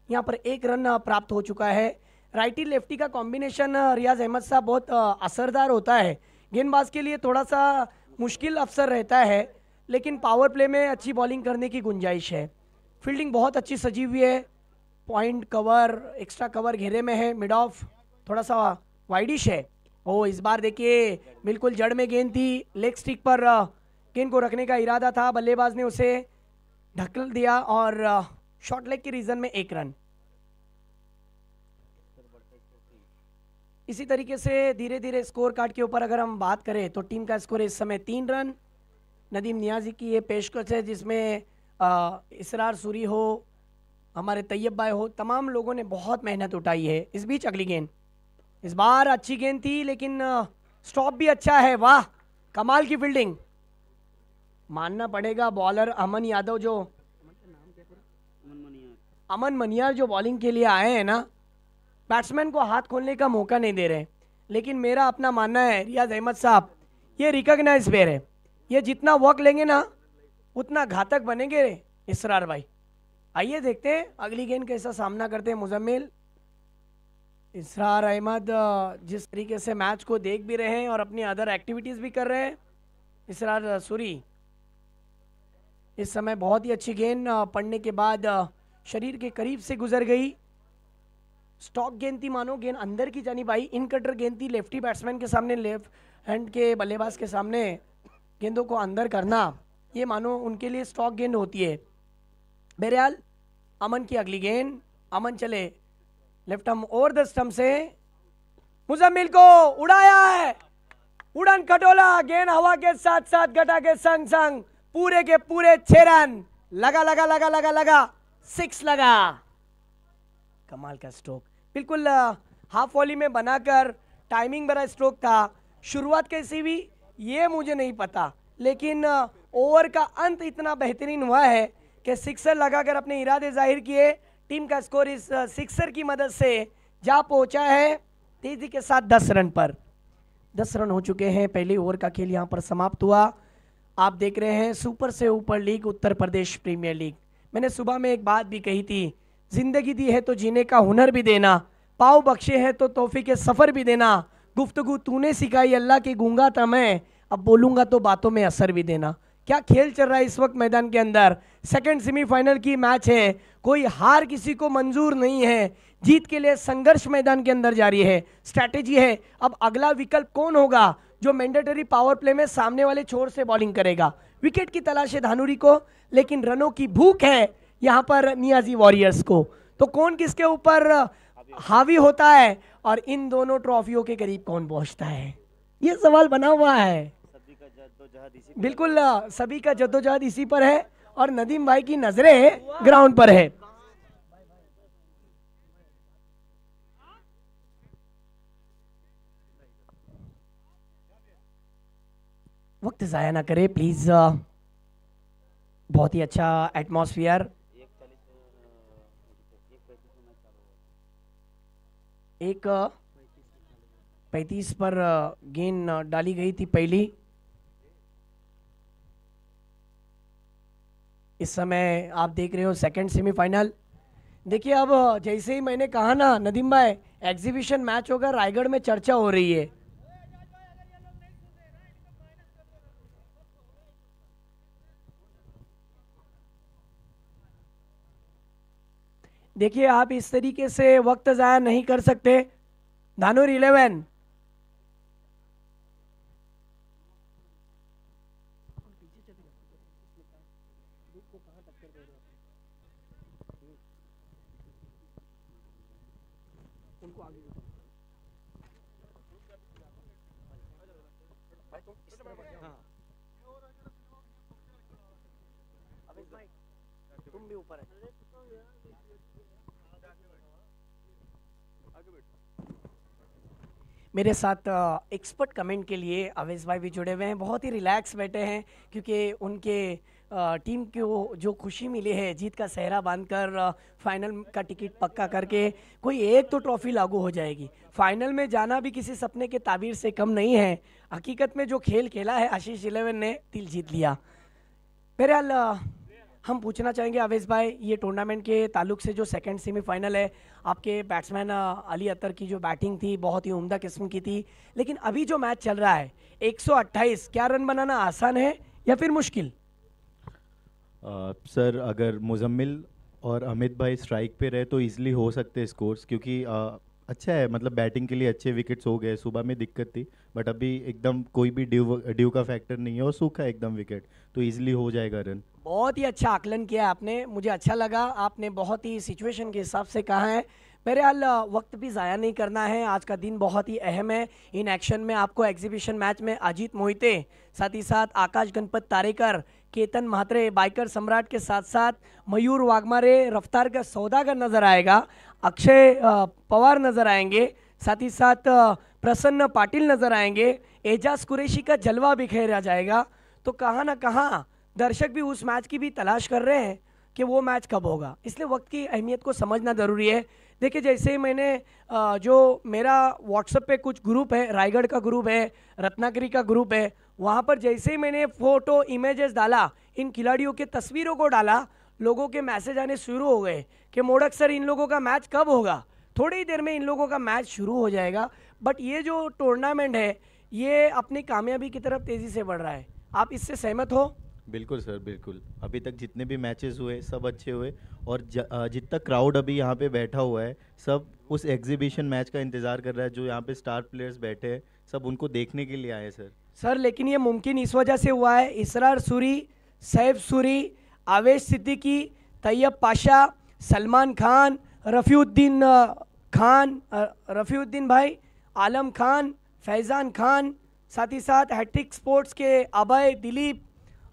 यहाँ पर 1 रन प्राप्त हो चुका है। राइटी लेफ्टी का कॉम्बिनेशन रियाज अहमद साहब बहुत असरदार होता है। गेंदबाज के लिए थोड़ा सा मुश्किल अवसर रहता है, लेकिन पावर प्ले में अच्छी बॉलिंग करने की गुंजाइश है। फील्डिंग बहुत अच्छी सजी हुई है। पॉइंट कवर, एक्स्ट्रा कवर घेरे में है। मिड ऑफ थोड़ा सा वाइडिश है। इस बार देखिए बिल्कुल जड़ में गेंद थी। लेग स्टिक पर गेंद को रखने का इरादा था, बल्लेबाज ने उसे ढकल दिया और शॉर्ट लेग के रीजन में 1 रन। इसी तरीके से धीरे धीरे स्कोर कार्ड के ऊपर अगर हम बात करें तो टीम का स्कोर इस समय 3 रन। नदीम नियाजी की ये पेशकश है, जिसमें इसरार सूरी हो, हमारे तैयब भाई हो, तमाम लोगों ने बहुत मेहनत उठाई है। इस बीच अगली गेंद, इस बार अच्छी गेंद थी, लेकिन स्टॉप भी अच्छा है। वाह, कमाल की फील्डिंग मानना पड़ेगा। बॉलर अमन यादव, जो अमन मनियार जो बॉलिंग के लिए आए हैं ना, बैट्समैन को हाथ खोलने का मौका नहीं दे रहे। लेकिन मेरा अपना मानना है, रियाज अहमद साहब ये रिकॉग्नाइज प्लेयर है। ये जितना वक्त लेंगे ना उतना घातक बनेंगे इसरार भाई। आइए देखते हैं अगली गेंद कैसा सामना करते हैं मुजम्मिल। इसरार अहमद जिस तरीके से मैच को देख भी रहे हैं और अपनी अदर एक्टिविटीज़ भी कर रहे हैं। इसरार सूरी इस समय बहुत ही अच्छी गेंद पड़ने के बाद शरीर के करीब से गुजर गई। स्टॉक गेंद थी, मानो गेंद अंदर की जानी भाई। इन कटर गेंद थी, लेफ्टी बैट्समैन के सामने, लेफ्ट हैंड के बल्लेबाज के सामने गेंदों को अंदर करना, ये मानो उनके लिए स्टॉक गेंद होती है। बहरहाल अमन की अगली गेंद, अमन चले left arm over the stump से, मुजम्मिल को उड़ाया है, उड़न खटोला, गेंद हवा के साथ साथ घटा के संग संग पूरे के पूरे 6 रन। लगा लगा लगा लगा लगा 6 लगा। कमाल का स्ट्रोक, बिल्कुल हाफ वॉली में बनाकर टाइमिंग भरा स्ट्रोक था। शुरुआत कैसी हुई ये मुझे नहीं पता, लेकिन ओवर का अंत इतना बेहतरीन हुआ है कि सिक्सर लगाकर अपने इरादे जाहिर किए। टीम का स्कोर इस सिक्सर की मदद से जा पहुंचा है तेजी के साथ 10 रन पर। 10 रन हो चुके हैं। पहले ओवर का खेल यहां पर समाप्त हुआ। आप देख रहे हैं सुपर से ऊपर league, Uttar Pradesh premiere league. मैंने सुबह में एक बात भी कही थी, जिंदगी दी है तो जीने का हुनर भी देना, पाँव बख्शे हैं तो तौफीक के सफ़र भी देना, गुफ्तगू तूने सिखाई अल्लाह की गूंगा था मैं, अब बोलूंगा तो बातों में असर भी देना। क्या खेल चल रहा है इस वक्त मैदान के अंदर। सेकंड सेमीफाइनल की मैच है, कोई हार किसी को मंजूर नहीं है, जीत के लिए संघर्ष मैदान के अंदर जारी है। स्ट्रैटेजी है, अब अगला विकल्प कौन होगा जो मैंडेटरी पावर प्ले में सामने वाले छोर से बॉलिंग करेगा। विकेट की तलाश है धानुरी को, लेकिन रनों की भूख है यहाँ पर नियाजी वॉरियर्स को। तो कौन किसके ऊपर हावी होता है और इन दोनों ट्रॉफियों के करीब कौन पहुंचता है, ये सवाल बना हुआ है। बिल्कुल सभी का जद्दोजहद इसी पर है और नदीम भाई की नजरें ग्राउंड पर है। वक्त जाया ना करे प्लीज। बहुत ही अच्छा एटमॉस्फेयर। 1:35 पर गेंद डाली गई थी पहली। इस समय आप देख रहे हो सेकंड सेमीफाइनल। देखिए अब जैसे ही मैंने कहा ना नदीम भाई, एग्जीबिशन मैच होगा, रायगढ़ में चर्चा हो रही है। देखिए आप इस तरीके से वक्त जाया नहीं कर सकते। धानुर 11 तुम भी ऊपर है। मेरे साथ एक्सपर्ट कमेंट के लिए अवेश भाई भी जुड़े हुए हैं। बहुत ही रिलैक्स बैठे हैं क्योंकि उनके टीम को जो खुशी मिली है जीत का सेहरा बांधकर फाइनल का टिकट पक्का करके कोई एक तो ट्रॉफी लागू हो जाएगी। फाइनल में जाना भी किसी सपने के ताबीर से कम नहीं है। हकीकत में जो खेल खेला है आशीष 11 ने दिल जीत लिया। बहरहाल हम पूछना चाहेंगे अवेश भाई, ये टूर्नामेंट के ताल्लुक से जो सेकंड सेमीफाइनल है, आपके बैट्समैन अली अतर की जो बैटिंग थी बहुत ही उम्दा किस्म की थी, लेकिन अभी जो मैच चल रहा है 128, क्या रन बनाना आसान है या फिर मुश्किल? सर अगर मुजम्मिल और अमित भाई स्ट्राइक पे रहे तो इजीली हो सकते हैं स्कोर्स, क्योंकि अच्छा है, मतलब बैटिंग के लिए अच्छे विकेट्स हो गए। सुबह में दिक्कत थी बट अभी एकदम कोई भी ड्यू का फैक्टर नहीं है और सूखा एकदम विकेट, तो इजीली हो जाएगा रन। बहुत ही अच्छा आकलन किया आपने, मुझे अच्छा लगा। आपने बहुत ही सिचुएशन के हिसाब से कहा है। बहरहाल वक्त भी ज़ाया नहीं करना है, आज का दिन बहुत ही अहम है। इन एक्शन में आपको एग्जीबिशन मैच में अजीत मोहिते, साथ ही साथ आकाश गणपत तारेकर, केतन म्हात्रे बाइकर सम्राट के साथ साथ मयूर वाघमारे रफ्तार का सौदागर नजर आएगा, अक्षय पवार नजर आएंगे, साथ ही साथ प्रसन्न पाटिल नजर आएंगे, एजाज कुरैशी का जलवा बिखेर आ जाएगा। तो कहाँ ना कहाँ दर्शक भी उस मैच की भी तलाश कर रहे हैं कि वो मैच कब होगा, इसलिए वक्त की अहमियत को समझना ज़रूरी है। देखिए जैसे ही मैंने जो मेरा व्हाट्सएप पे कुछ ग्रुप है, रायगढ़ का ग्रुप है, रत्नागिरी का ग्रुप है, वहाँ पर जैसे ही मैंने फ़ोटो इमेजेस डाला, इन खिलाड़ियों के तस्वीरों को डाला, लोगों के मैसेज आने शुरू हो गए कि मोडक सर इन लोगों का मैच कब होगा, थोड़ी ही देर में इन लोगों का मैच शुरू हो जाएगा, बट ये जो टूर्नामेंट है ये अपनी कामयाबी की तरफ तेज़ी से बढ़ रहा है। आप इससे सहमत हो? बिल्कुल सर, बिल्कुल। अभी तक जितने भी मैचेस हुए सब अच्छे हुए, और जितना क्राउड अभी यहाँ पे बैठा हुआ है सब उस एग्जीबिशन मैच का इंतज़ार कर रहा है। जो यहाँ पे स्टार प्लेयर्स बैठे हैं सब उनको देखने के लिए आए हैं सर। सर लेकिन ये मुमकिन इस वजह से हुआ है, इसरार सूरी, सैफ सूरी, आवेश सिद्दीकी, तैयब पाशा, सलमान खान, रफ़ीउद्दीन भाई, आलम खान, फैज़ान खान, साथ ही साथ हैट्रिक स्पोर्ट्स के अभय, दिलीप,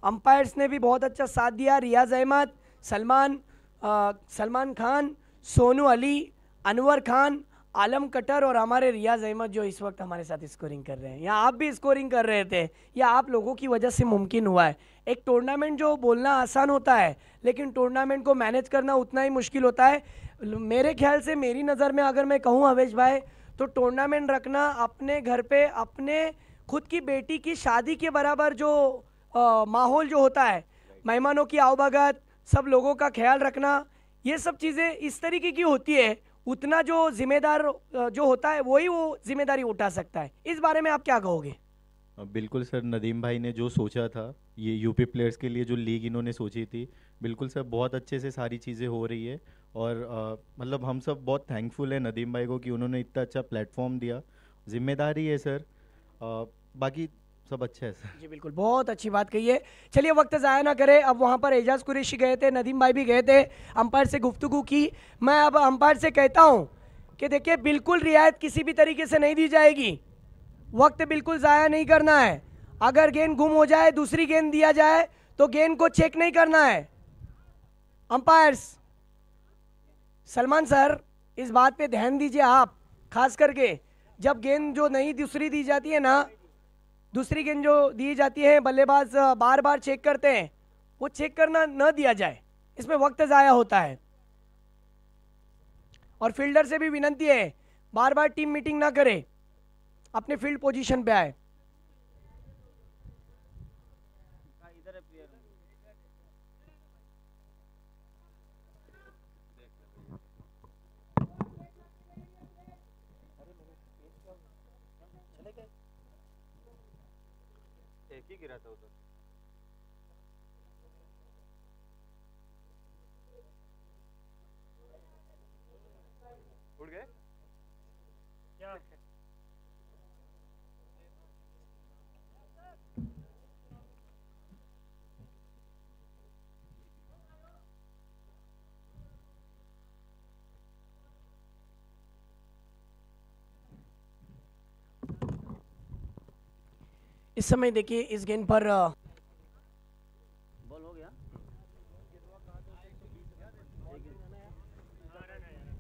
अंपायर्स ने भी बहुत अच्छा साथ दिया, रियाज अहमद, सलमान खान, सोनू अली, अनवर खान, आलम कटर और हमारे रियाज अहमद जो इस वक्त हमारे साथ स्कोरिंग कर रहे हैं। या आप भी स्कोरिंग कर रहे थे, या आप लोगों की वजह से मुमकिन हुआ है। एक टूर्नामेंट जो बोलना आसान होता है लेकिन टूर्नामेंट को मैनेज करना उतना ही मुश्किल होता है। मेरे ख्याल से, मेरी नज़र में अगर मैं कहूँ अवेश भाई, तो टूर्नामेंट रखना अपने घर पे अपने खुद की बेटी की शादी के बराबर जो माहौल जो होता है, मेहमानों की आवभगत, सब लोगों का ख्याल रखना, ये सब चीज़ें इस तरीके की होती है, उतना जो जिम्मेदार जो होता है वही वो जिम्मेदारी उठा सकता है। इस बारे में आप क्या कहोगे? बिल्कुल सर, नदीम भाई ने जो सोचा था, ये यूपी प्लेयर्स के लिए जो लीग इन्होंने सोची थी, बिल्कुल सर बहुत अच्छे से सारी चीज़ें हो रही है। और मतलब हम सब बहुत थैंकफुल हैं नदीम भाई को कि उन्होंने इतना अच्छा प्लेटफॉर्म दिया। जिम्मेदारी है सर, बाकी सब अच्छा है सर। जी बिल्कुल, बहुत अच्छी बात कही है। चलिए वक्त ज़ाया ना करें, अब वहाँ पर एजाज कुरैशी गए थे, नदीम भाई भी गए थे, अंपायर से गुफ्तगू की। मैं अब अंपायर से कहता हूँ कि देखिए बिल्कुल रियायत किसी भी तरीके से नहीं दी जाएगी, वक्त बिल्कुल ज़ाया नहीं करना है। अगर गेंद गुम हो जाए, दूसरी गेंद दिया जाए तो गेंद को चेक नहीं करना है। अंपायर्स, सलमान सर इस बात पे ध्यान दीजिए आप, खास करके जब गेंद जो नहीं दूसरी दी जाती है ना, दूसरी गेंद जो दी जाती है बल्लेबाज बार बार चेक करते हैं, वो चेक करना न दिया जाए, इसमें वक्त ज़ाया होता है। और फील्डर से भी विनती है बार बार टीम मीटिंग ना करे, अपने फील्ड पोजीशन पे आए। एक ही गिरा था उधर। उड़ गए क्या? इस समय देखिए इस गेंद पर बॉल हो गया,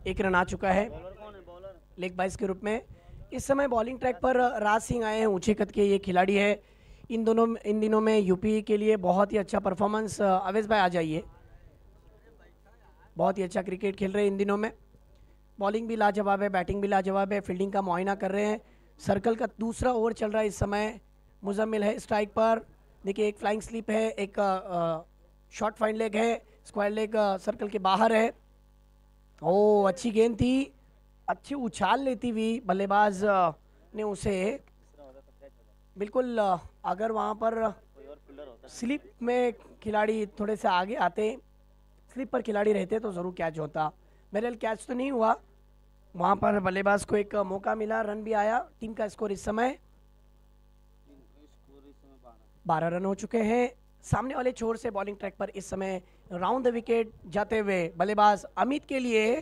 एक रन आ चुका है बॉलर कौन है? बॉलर लेग बाइस के रूप में। इस समय बॉलिंग ट्रैक पर राज सिंह आए हैं, ऊंचे कद के ये खिलाड़ी है। इन दिनों में यूपी के लिए बहुत ही अच्छा परफॉर्मेंस, अवेश भाई आ जाइए, बहुत ही अच्छा क्रिकेट खेल रहे हैं इन दिनों में। बॉलिंग भी लाजवाब है, बैटिंग भी लाजवाब है, फील्डिंग का मुआयना कर रहे हैं। सर्कल का दूसरा ओवर चल रहा है इस समय, मुजम्मिल है स्ट्राइक पर। देखिए एक फ्लाइंग स्लिप है, एक शॉर्ट फाइन लेग है, स्क्वायर लेग सर्कल के बाहर है। ओ अच्छी गेंद थी, अच्छी उछाल लेती हुई बल्लेबाज ने उसे बिल्कुल, अगर वहाँ पर स्लिप में खिलाड़ी थोड़े से आगे आते, स्लिप पर खिलाड़ी रहते तो ज़रूर कैच होता। बहरहाल कैच तो नहीं हुआ, वहाँ पर बल्लेबाज को एक मौका मिला, रन भी आया। टीम का स्कोर इस समय 12 रन हो चुके हैं। सामने वाले छोर से बॉलिंग ट्रैक पर इस समय राउंड द विकेट जाते हुए बल्लेबाज अमित के लिए।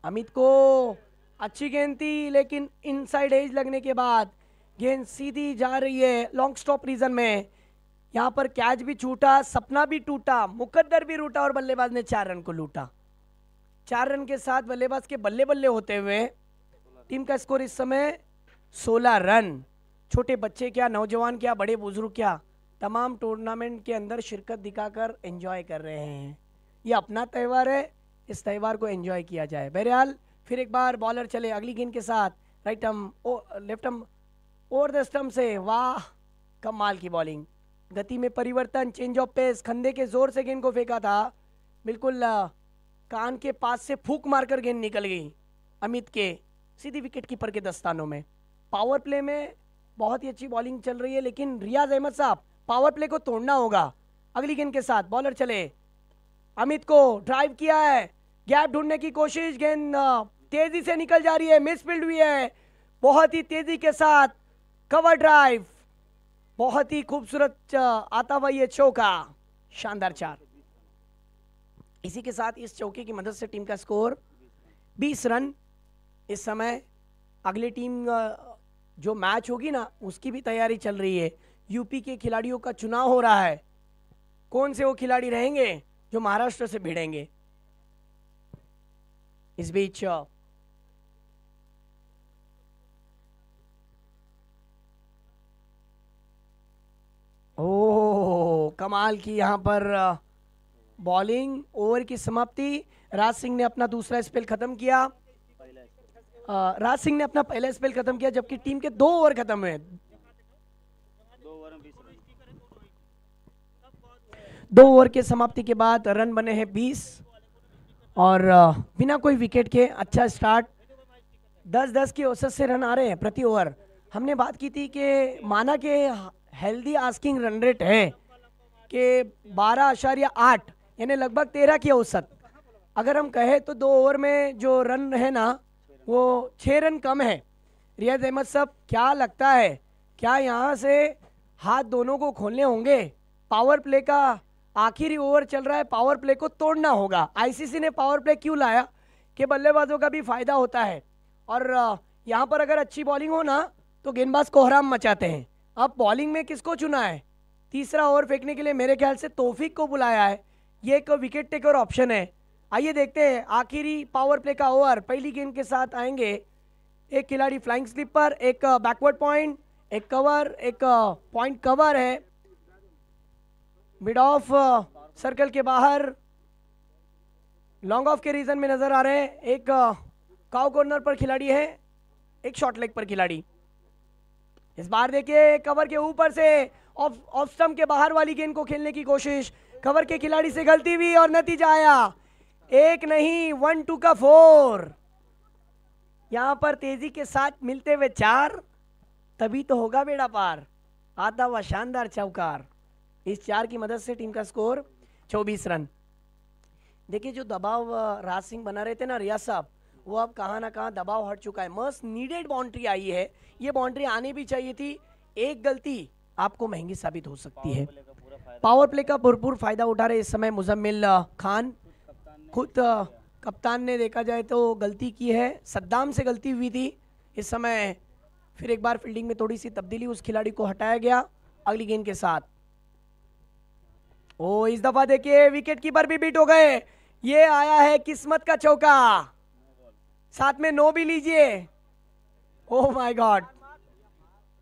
अमित को अच्छी गेंद थी लेकिन इनसाइड एज लगने के बाद गेंद सीधी जा रही है लॉन्ग स्टॉप रीजन में। यहाँ पर कैच भी छूटा, सपना भी टूटा, मुकद्दर भी रूटा और बल्लेबाज ने 4 रन को लूटा। 4 रन के साथ बल्लेबाज के बल्ले बल्ले होते हुए टीम का स्कोर इस समय 16 रन। छोटे बच्चे क्या, नौजवान क्या, बड़े बुजुर्ग क्या, तमाम टूर्नामेंट के अंदर शिरकत दिखाकर एंजॉय कर रहे हैं। ये अपना त्यौहार है, इस त्यौहार को एंजॉय किया जाए। बहरहाल फिर एक बार बॉलर चले अगली गेंद के साथ, राइट हम लेफ्ट हम ओवर द स्टंप से। वाह कमाल की बॉलिंग, गति में परिवर्तन, चेंज ऑफ पेस, खंदे के जोर से गेंद को फेंका था, बिल्कुल कान के पास से फूंक मारकर गेंद निकल गई। अमित के सीधी विकेट कीपर के दस्तानों में। पावर प्ले में बहुत ही अच्छी बॉलिंग चल रही है, लेकिन रियाज अहमद साहब पावर प्ले को तोड़ना होगा। अगली गेंद के साथ बॉलर चले, अमित को ड्राइव किया है, गैप ढूंढने की कोशिश, गेंद तेजी से निकल जा रही है, मिसफील्ड हुई है, बहुत ही तेजी के साथ कवर ड्राइव, बहुत ही खूबसूरत आता हुआ ये चौका, शानदार 4। इसी के साथ इस चौके की मदद से टीम का स्कोर 20 रन। इस समय अगली टीम जो मैच होगी ना उसकी भी तैयारी चल रही है। यूपी के खिलाड़ियों का चुनाव हो रहा है, कौन से वो खिलाड़ी रहेंगे जो महाराष्ट्र से भिड़ेंगे। इस बीच ओह कमाल की यहां पर बॉलिंग। ओवर की समाप्ति, राज सिंह ने अपना दूसरा स्पेल खत्म किया। राज सिंह ने अपना पहला स्पेल खत्म किया, जबकि टीम के 2 ओवर खत्म हुए। 2 ओवर के समाप्ति के बाद रन बने हैं 20 और बिना कोई विकेट के अच्छा स्टार्ट। 10-10 की औसत से रन आ रहे हैं प्रति ओवर। हमने बात की थी कि माना के हेल्दी आस्किंग रन रेट है कि 12.8 यानी लगभग 13 की औसत। अगर हम कहें तो 2 ओवर में जो रन है ना वो 6 रन कम है। रियाज अहमद साहब क्या लगता है, क्या यहाँ से हाथ दोनों को खोलने होंगे? पावर प्ले का आखिरी ओवर चल रहा है, पावर प्ले को तोड़ना होगा। आईसीसी ने पावर प्ले क्यों लाया कि बल्लेबाजों का भी फायदा होता है और यहाँ पर अगर अच्छी बॉलिंग हो ना तो गेंदबाज कोहराम मचाते हैं। अब बॉलिंग में किसको चुना है? तीसरा ओवर फेंकने के लिए मेरे ख्याल से तौफीक को बुलाया है। ये एक विकेट टेकर ऑप्शन है। आइए देखते हैं आखिरी पावर प्ले का ओवर। पहली गेंद के साथ आएंगे एक खिलाड़ी फ्लाइंग स्लिप पर, एक बैकवर्ड पॉइंट, एक कवर, एक पॉइंट कवर है मिड ऑफ सर्कल के बाहर, लॉन्ग ऑफ के रीजन में नजर आ रहे हैं। एक काउ कॉर्नर पर खिलाड़ी है, एक शॉर्ट लेग पर खिलाड़ी। इस बार देखिए कवर के ऊपर से ऑफ स्टंप के बाहर वाली गेंद को खेलने की कोशिश, कवर के खिलाड़ी से गलती हुई और नतीजा आया 1 नहीं 1-2 का 4। यहां पर तेजी के साथ मिलते हुए 4, तभी तो होगा बेड़ा पार। आता हुआ शानदार चौकार, इस 4 की मदद से टीम का स्कोर 24 रन। देखिए जो दबाव राज सिंह बना रहे थे ना रियाज साहब, वो अब कहाँ ना कहाँ दबाव हट चुका है। मस्ट नीडेड बाउंड्री आई है, ये बाउंड्री आनी भी चाहिए थी। एक गलती आपको महंगी साबित हो सकती है। पावर प्ले का भरपूर फायदा उठा रहे इस समय मुजम्मिल खान। खुद कप्तान ने देखा जाए तो गलती की है, सद्दाम से गलती हुई थी। इस समय फिर एक बार फील्डिंग में थोड़ी सी तब्दीली, उस खिलाड़ी को हटाया गया। अगली गेंद के साथ ओ इस दफा देखिए विकेट कीपर भी बीट हो गए। ये आया है किस्मत का चौका, साथ में नो भी लीजिए। ओह माय गॉड,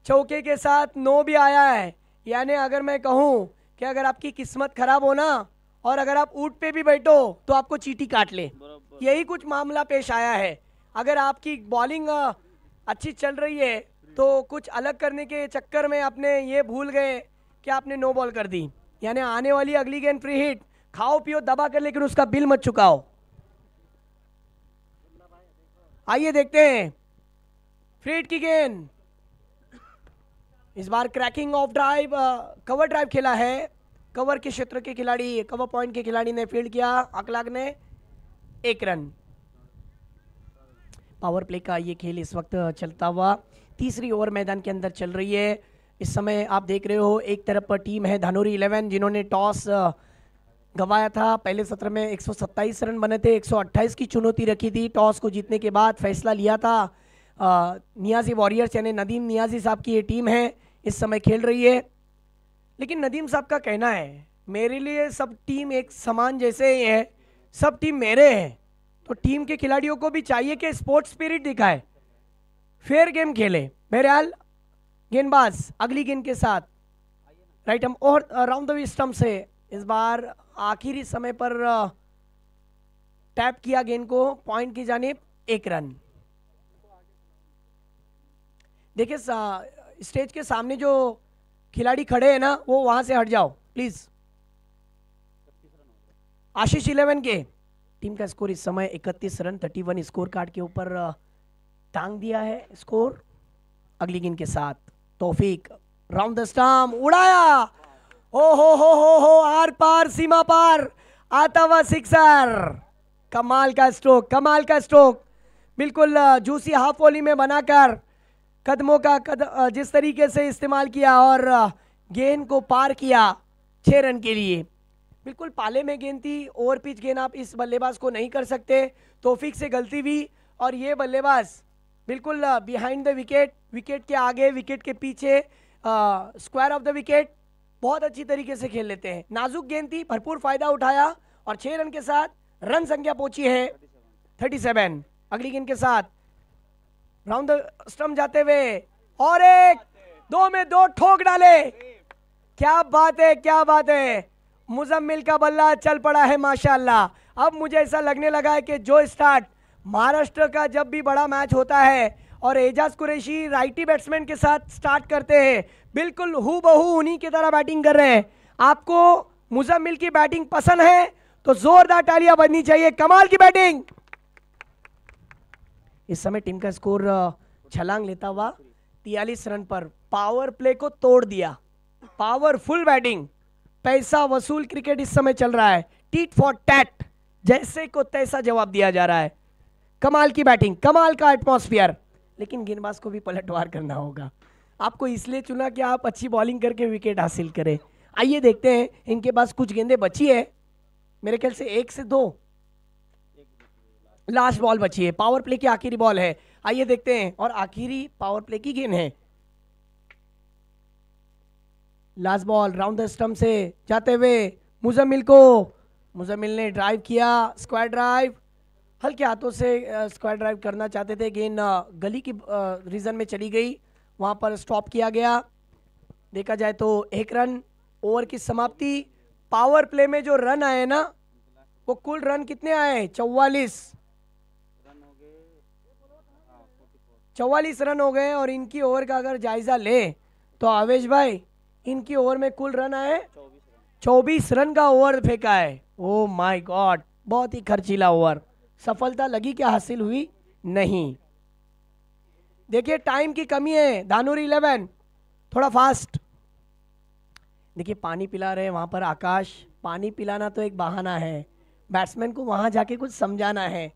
चौके के साथ नो भी आया है। यानी अगर मैं कहूं कि अगर आपकी किस्मत खराब हो ना और अगर आप ऊंट पे भी बैठो तो आपको चींटी काट ले, यही कुछ मामला पेश आया है। अगर आपकी बॉलिंग अच्छी चल रही है तो कुछ अलग करने के चक्कर में आपने ये भूल गए कि आपने नो बॉल कर दी। यानी आने वाली अगली गेंद फ्री हिट, खाओ पियो दबा कर, लेकिन उसका बिल मत चुकाओ। आइए देखते हैं फ्री हिट की गेंद। इस बार cracking off drive, cover drive खेला है। कवर के क्षेत्र के खिलाड़ी, कवर पॉइंट के खिलाड़ी ने फील्ड किया, अकलाग ने 1 रन। पावर प्ले का ये खेल इस वक्त चलता हुआ तीसरी ओवर मैदान के अंदर चल रही है। इस समय आप देख रहे हो एक तरफ पर टीम है धानोरी 11 जिन्होंने टॉस गंवाया था। पहले सत्र में 127 रन बने थे, 128 की चुनौती रखी थी। टॉस को जीतने के बाद फैसला लिया था। नियाजी वॉरियर्स यानी नदीम नियाजी साहब की ये टीम है, इस समय खेल रही है। लेकिन नदीम साहब का कहना है मेरे लिए सब टीम एक समान जैसे ही है, सब टीम मेरे हैं। तो टीम के खिलाड़ियों को भी चाहिए कि स्पोर्ट्स स्पिरिट दिखाए, फेयर गेम खेले। बहरहाल गेंदबाज अगली गेंद के साथ राइट हम और राउंड द स्टंप से इस बार आखिरी समय पर टैप किया गेंद को, पॉइंट की जानिब 1 रन। देखिए स्टेज के सामने जो खिलाड़ी खड़े हैं ना वो वहां से हट जाओ प्लीज। आशीष 11 के टीम का स्कोर इस समय 31 रन 31 स्कोर कार्ड के ऊपर टांग दिया है स्कोर। अगली गेंद के साथ तौफीक राउंड द स्टंप उड़ाया, ओ हो आर पार सीमा पार आता हुआ सिक्सर। कमाल का स्ट्रोक, कमाल का स्ट्रोक, बिल्कुल जूसी हाफ वॉली में बनाकर कदमों का जिस तरीके से इस्तेमाल किया और गेंद को पार किया 6 रन के लिए। बिल्कुल पाले में गेंद थी, ओवर पिच गेंद आप इस बल्लेबाज को नहीं कर सकते। तौफीक से गलती हुई और ये बल्लेबाज बिल्कुल बिहाइंड द विकेट, विकेट के आगे विकेट के पीछे स्क्वायर ऑफ द विकेट बहुत अच्छी तरीके से खेल लेते हैं। नाजुक गेंद थी, भरपूर फायदा उठाया और 6 रन के साथ रन संख्या पहुंची है 37। अगली गेंद के साथ राउंड द स्टंप जाते हुए और एक 2 में 2 ठोक डाले। क्या बात है, क्या बात है, मुजम्मिल का बल्ला चल पड़ा है माशाल्लाह। अब मुझे ऐसा लगने लगा है कि जो स्टार्ट महाराष्ट्र का जब भी बड़ा मैच होता है और एजाज कुरैशी राइटी बैट्समैन के साथ स्टार्ट करते हैं, बिल्कुल हूबहू उन्हीं की तरह बैटिंग कर रहे हैं। आपको मुजम्मिल की बैटिंग पसंद है तो जोरदार तालियां बजनी चाहिए, कमाल की बैटिंग। इस समय टीम का स्कोर छलांग लेता हुआ 43 रन पर पावर प्ले को तोड़ दिया। पावरफुल बैटिंग, पैसा वसूल क्रिकेट इस समय चल रहा है, टीट फॉर टैट, जैसे को तैसा जवाब दिया जा रहा है। कमाल की बैटिंग, कमाल का एटमॉस्फेयर, लेकिन गेंदबाज को भी पलटवार करना होगा। आपको इसलिए चुना कि आप अच्छी बॉलिंग करके विकेट हासिल करें। आइए देखते हैं, इनके पास कुछ गेंदें बची है, मेरे ख्याल से 1 से 2 लास्ट बॉल बची है, पावर प्ले की आखिरी बॉल है। आइए देखते हैं, और आखिरी पावर प्ले की गेंद है। Last ball round the stump से जाते हुए मुजम्मिल ने ड्राइव किया, स्क्वायर ड्राइव, हल्के हाथों से स्क्वायर ड्राइव करना चाहते थे, गेंद गली की रीजन में चली गई, वहां पर स्टॉप किया गया। देखा जाए तो 1 रन, ओवर की समाप्ति। पावर प्ले में जो रन आए ना, वो कुल रन कितने आए? 44 रन हो गए। और इनकी ओवर का अगर जायजा ले तो आवेश भाई, इनकी ओवर में कुल रन आए 24 रन का ओवर फेंका है। ओ माय गॉड, बहुत ही खर्चीला ओवर। सफलता लगी क्या हासिल हुई? नहीं। देखिए टाइम की कमी है, धानुरी 11 थोड़ा फास्ट। देखिए पानी पिला रहे वहां पर आकाश, पानी पिलाना तो एक बहाना है, बैट्समैन को वहां जाके कुछ समझाना है।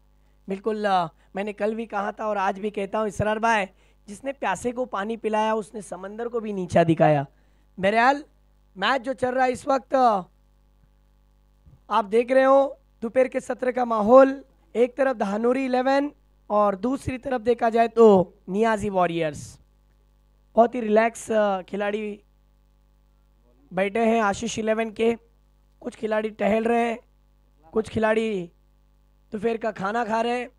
बिल्कुल मैंने कल भी कहा था और आज भी कहता हूँ, इसरार भाई, जिसने प्यासे को पानी पिलाया उसने समंदर को भी नीचा दिखाया। बहरहाल मैच जो चल रहा है इस वक्त आप देख रहे हो, दोपहर के सत्र का माहौल, एक तरफ धानुरी 11 और दूसरी तरफ देखा जाए तो नियाजी वॉरियर्स। बहुत ही रिलैक्स खिलाड़ी बैठे हैं आशीष 11 के, कुछ खिलाड़ी टहल रहे हैं, कुछ खिलाड़ी दोपहर का खाना खा रहे हैं।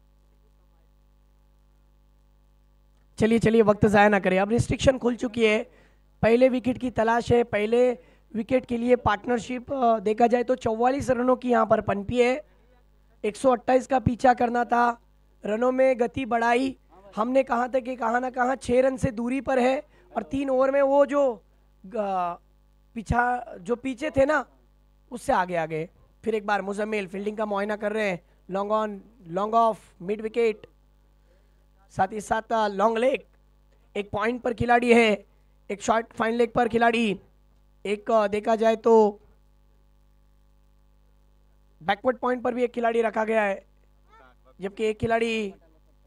चलिए वक्त ज़ाया ना करें, अब रिस्ट्रिक्शन खुल चुकी है, पहले विकेट की तलाश है। पहले विकेट के लिए पार्टनरशिप देखा जाए तो 44 रनों की यहाँ पर पनपी है, 128 का पीछा करना था, रनों में गति बढ़ाई। हमने कहा था कि कहाँ ना कहाँ 6 रन से दूरी पर है और 3 ओवर में वो जो पीछे थे ना उससे आगे आ गए। फिर एक बार मुजम्मिल फील्डिंग का मुआयना कर रहे हैं, long on long off mid wicket, साथ ही साथ लॉन्ग लेग, एक पॉइंट पर खिलाड़ी है, एक शॉर्ट फाइन लेग पर खिलाड़ी, एक देखा जाए तो बैकवर्ड पॉइंट पर भी एक खिलाड़ी रखा गया है, जबकि एक खिलाड़ी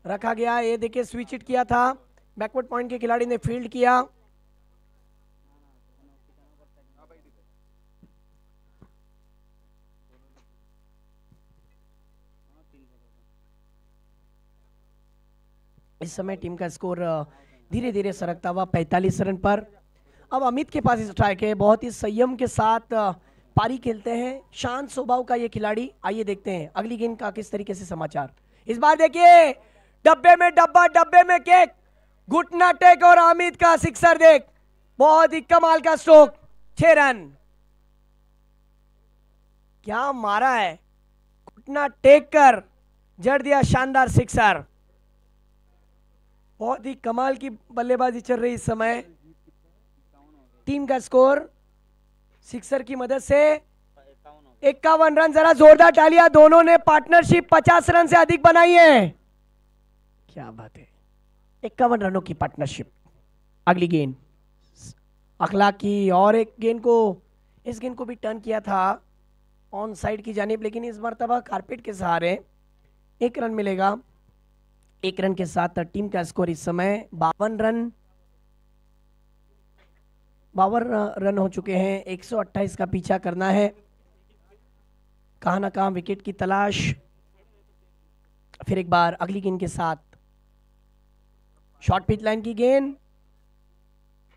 रखा गया है। ये देखिए स्विच इट किया था, बैकवर्ड पॉइंट के खिलाड़ी ने फील्ड किया। इस समय टीम का स्कोर धीरे धीरे सरकता हुआ 45 रन पर। अब अमित के पास स्ट्राइक है, बहुत ही संयम के साथ पारी खेलते हैं, शांत स्वभाव का ये खिलाड़ी। आइए देखते हैं अगली गेंद का किस तरीके से समाचार। इस बार देखिए डब्बे में डब्बा, डब्बे में केक, घुटना टेक और अमित का सिक्सर देख, बहुत ही कमाल का स्ट्रोक, 6 रन। क्या मारा है, घुटना टेक कर जड़ दिया शानदार सिक्सर। बहुत ही कमाल की बल्लेबाजी चल रही इस समय। टीम का स्कोर सिक्सर की मदद से 51 रन, जरा जोरदार तालियां, दोनों ने पार्टनरशिप 50 रन से अधिक बनाई है। क्या बात है, 51 रनों की पार्टनरशिप। अगली गेंद अखलाक की, और एक गेंद को, इस गेंद को भी टर्न किया था ऑन साइड की जानिब, लेकिन इस मरतबा कारपेट के सहारे 1 रन मिलेगा। 1 रन के साथ टीम का स्कोर इस समय 52 रन, 52 रन हो चुके हैं। 128 का पीछा करना है, कहाँ ना कहाँ विकेट की तलाश। फिर एक बार अगली गेंद के साथ शॉर्ट पिच लाइन की गेंद,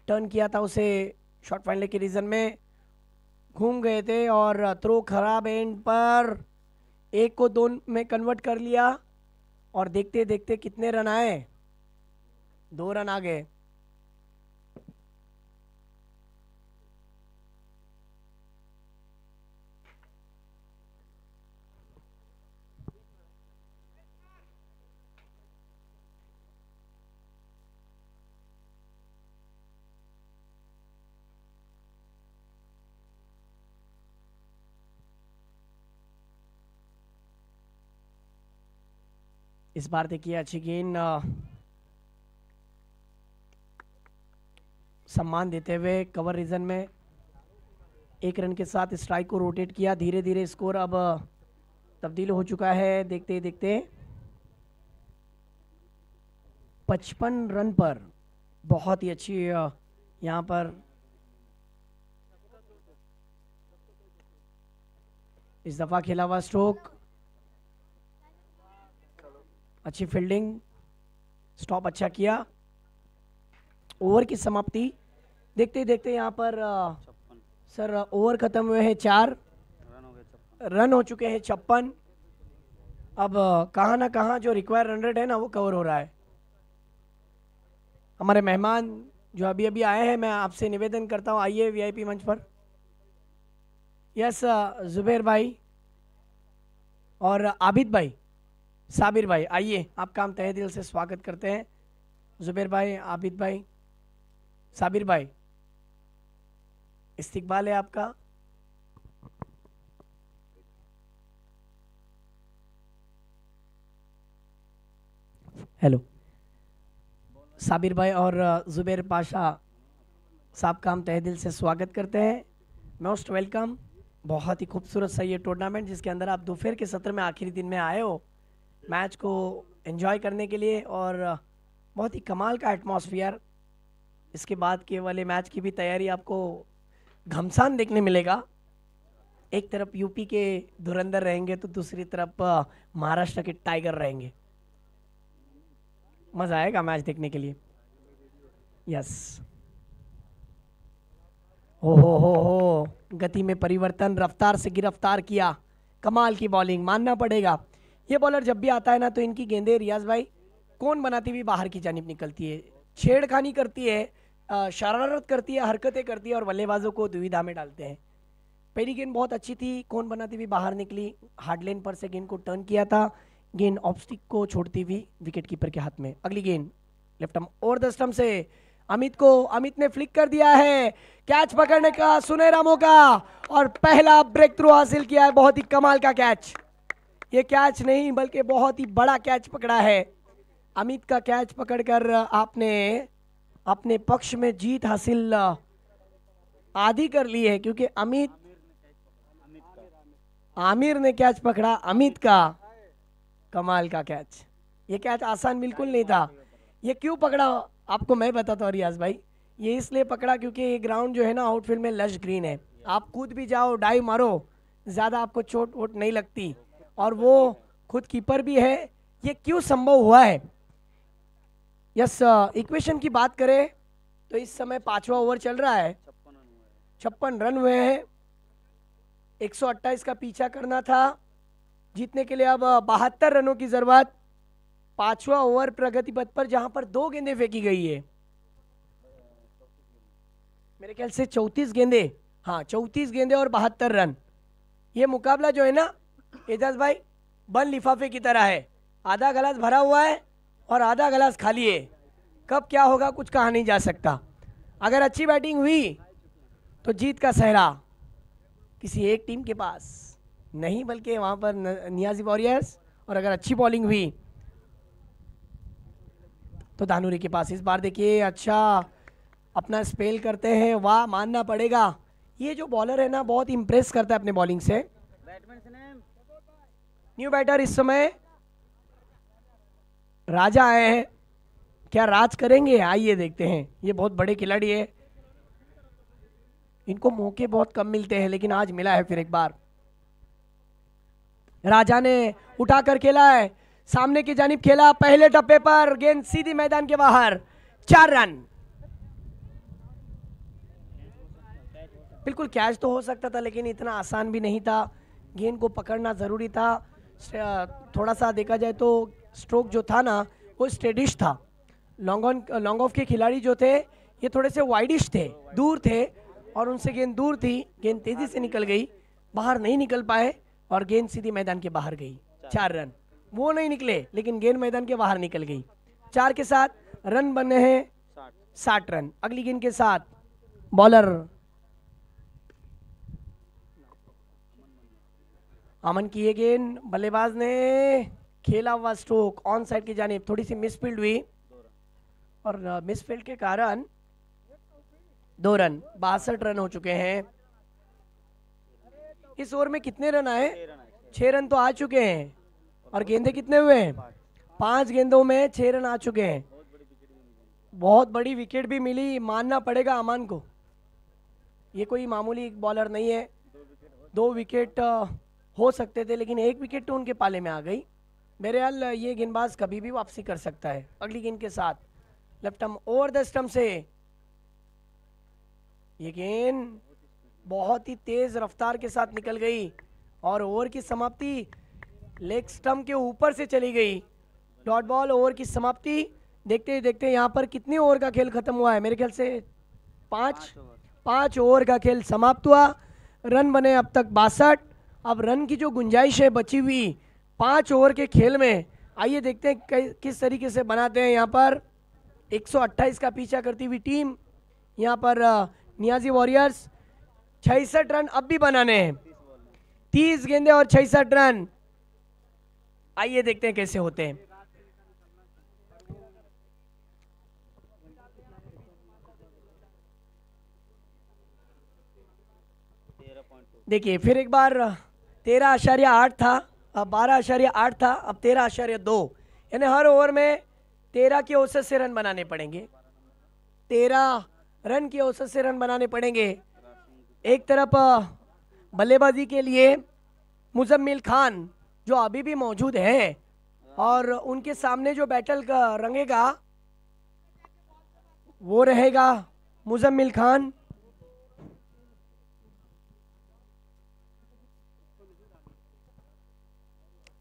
टर्न किया था उसे शॉर्ट फाइनल के रीजन में, घूम गए थे और थ्रो खराब एंड पर 1 को 2 में कन्वर्ट कर लिया, और देखते देखते कितने रन आए, 2 रन आ गए। इस बार देखिए अच्छी गेंद, सम्मान देते हुए कवर रीजन में 1 रन के साथ स्ट्राइक को रोटेट किया। धीरे धीरे स्कोर अब तब्दील हो चुका है, देखते देखते 55 रन पर। बहुत ही अच्छी यहाँ पर इस दफा खेला हुआ स्ट्रोक, अच्छी फील्डिंग, स्टॉप अच्छा किया। ओवर की समाप्ति देखते देखते यहाँ पर सर ओवर खत्म हुए हैं, 4 रन हो चुके हैं 56। अब कहाँ ना कहाँ जो रिक्वायर रन रेट है ना वो कवर हो रहा है। हमारे मेहमान जो अभी अभी आए हैं, मैं आपसे निवेदन करता हूँ आइए वीआईपी मंच पर। यस जुबैर भाई और आबिद भाई, साबिर भाई, आइए, आपका हम तहे दिल से स्वागत करते हैं। जुबैर भाई, आबिद भाई, साबिर भाई, इस्तिकबाल है आपका। हेलो साबिर भाई और जुबैर पाशा साहब का हम तहे दिल से स्वागत करते हैं। Most welcome. बहुत ही खूबसूरत सा ये टूर्नामेंट जिसके अंदर आप दोपहर के सत्र में आखिरी दिन में आए हो मैच को एंजॉय करने के लिए, और बहुत ही कमाल का एटमॉस्फेयर। इसके बाद के वाले मैच की भी तैयारी आपको घमसान देखने मिलेगा। एक तरफ यूपी के धुरंधर रहेंगे तो दूसरी तरफ महाराष्ट्र के टाइगर रहेंगे। मज़ा आएगा मैच देखने के लिए। यस, हो गति में परिवर्तन, रफ्तार से गिरफ्तार किया, कमाल की बॉलिंग मानना पड़ेगा। ये बॉलर जब भी आता है ना तो इनकी गेंदें रियाज भाई कौन बनाती हुई बाहर की जानिब निकलती है, छेड़खानी करती है, शरारत करती है, हरकतें करती है और बल्लेबाजों को दुविधा में डालते हैं। पहली गेंद बहुत अच्छी थी, कौन बनाती हुई बाहर निकली, हार्ड लेन पर से गेंद को टर्न किया था, गेंद ऑफ स्टिक को छोड़ती हुई विकेट कीपर के हाथ में। अगली गेंद left arm over the stump से अमित ने फ्लिक कर दिया है, कैच पकड़ने का सुनहरा मौका और पहला ब्रेक थ्रू हासिल किया है। बहुत ही कमाल का कैच, ये कैच नहीं बल्कि बहुत ही बड़ा कैच पकड़ा है। अमित का कैच पकड़कर आपने अपने पक्ष में जीत हासिल आधी कर ली है, क्योंकि आमिर ने कैच पकड़ा अमित का। कमाल का कैच, ये कैच आसान बिल्कुल नहीं था। ये क्यों पकड़ा आपको मैं बताता हूँ रियाज भाई, ये इसलिए पकड़ा क्योंकि ये ग्राउंड जो है ना आउटफील्ड में लश ग्रीन है, आप कूद भी जाओ, डाइव मारो, ज़्यादा आपको चोट वोट नहीं लगती, और वो खुद कीपर भी है। ये क्यों संभव हुआ है? यस, इक्वेशन की बात करें तो इस समय 5वां ओवर चल रहा है, 56 रन हुए हैं, 128 का पीछा करना था जीतने के लिए। अब 72 रनों की जरूरत। 5वां ओवर प्रगति पथ पर जहां पर 2 गेंदें फेंकी गई है, मेरे ख्याल से 34 गेंदें, हाँ 34 गेंदें और 72 रन। ये मुकाबला जो है ना एजाज भाई बंद लिफाफे की तरह है, आधा गिलास भरा हुआ है और आधा गिलास खाली है। कब क्या होगा कुछ कहा नहीं जा सकता। अगर अच्छी बैटिंग हुई तो जीत का सहरा किसी एक टीम के पास, नहीं, बल्कि वहां पर नियाजी वॉरियर्स, और अगर अच्छी बॉलिंग हुई तो धानुरी के पास। इस बार देखिए अच्छा अपना स्पेल करते हैं, वाह मानना पड़ेगा। ये जो बॉलर है ना बहुत इंप्रेस करता है अपने बॉलिंग से। न्यू बैटर इस समय राजा आए हैं, क्या राज करेंगे आइए देखते हैं। ये बहुत बड़े खिलाड़ी है, इनको मौके बहुत कम मिलते हैं, लेकिन आज मिला है फिर एक बार। राजा ने उठाकर खेला है, सामने की जानिब खेला, पहले टप्पे पर गेंद सीधी मैदान के बाहर, 4 रन। बिल्कुल कैच तो हो सकता था, लेकिन इतना आसान भी नहीं था। गेंद को पकड़ना जरूरी था। थोड़ा सा देखा जाए तो स्ट्रोक जो था ना वो स्टेडिश था। लॉन्ग ऑफ के खिलाड़ी जो थे ये थोड़े से वाइडिश थे, दूर थे, और उनसे गेंद दूर थी। गेंद तेजी से निकल गई, बाहर नहीं निकल पाए और गेंद सीधी मैदान के बाहर गई। 4 रन, वो नहीं निकले लेकिन गेंद मैदान के बाहर निकल गई। 4 के साथ रन बने हैं 60 रन। अगली गेंद के साथ बॉलर अमन की ये गेंद, बल्लेबाज ने खेला हुआ स्ट्रोक ऑन साइड की जानिब, थोड़ी सी मिसफील्ड हुई और मिसफील्ड के कारण 2 रन। 62 रन हो चुके हैं। इस ओवर में कितने रन आए? 6 रन तो आ चुके हैं। और गेंदे कितने हुए हैं? 5 गेंदों में 6 रन आ चुके हैं। बहुत बड़ी विकेट भी मिली, मानना पड़ेगा अमान को। ये कोई मामूली बॉलर नहीं है। 2 विकेट हो सकते थे लेकिन 1 विकेट तो उनके पाले में आ गई। बहरहाल ये गेंदबाज कभी भी वापसी कर सकता है। अगली गेंद के साथ left arm over the stump से ये गेंद बहुत ही तेज रफ्तार के साथ निकल गई और ओवर की समाप्ति लेग स्टंप के ऊपर से चली गई। डॉट बॉल, ओवर की समाप्ति। देखते ही देखते यहाँ पर कितने ओवर का खेल खत्म हुआ है? मेरे ख्याल से 5 ओवर का खेल समाप्त हुआ। रन बने अब तक 62। अब रन की जो गुंजाइश है बची हुई 5 ओवर के खेल में, आइए देखते हैं किस तरीके से बनाते हैं। यहाँ पर 128 का पीछा करती हुई टीम, यहाँ पर नियाजी वॉरियर्स 66 रन अब भी बनाने हैं। 30 गेंदे और 66 रन। आइए देखते हैं कैसे होते हैं। देखिए फिर एक बार 13.8 था, अब 12.8 था, अब 13.2, यानी हर ओवर में 13 के औसत से रन बनाने पड़ेंगे। 13 रन की औसत से रन बनाने पड़ेंगे। एक तरफ बल्लेबाजी के लिए मुजम्मिल खान जो अभी भी मौजूद है और उनके सामने जो बैटल का रंगेगा वो रहेगा मुजम्मिल खान।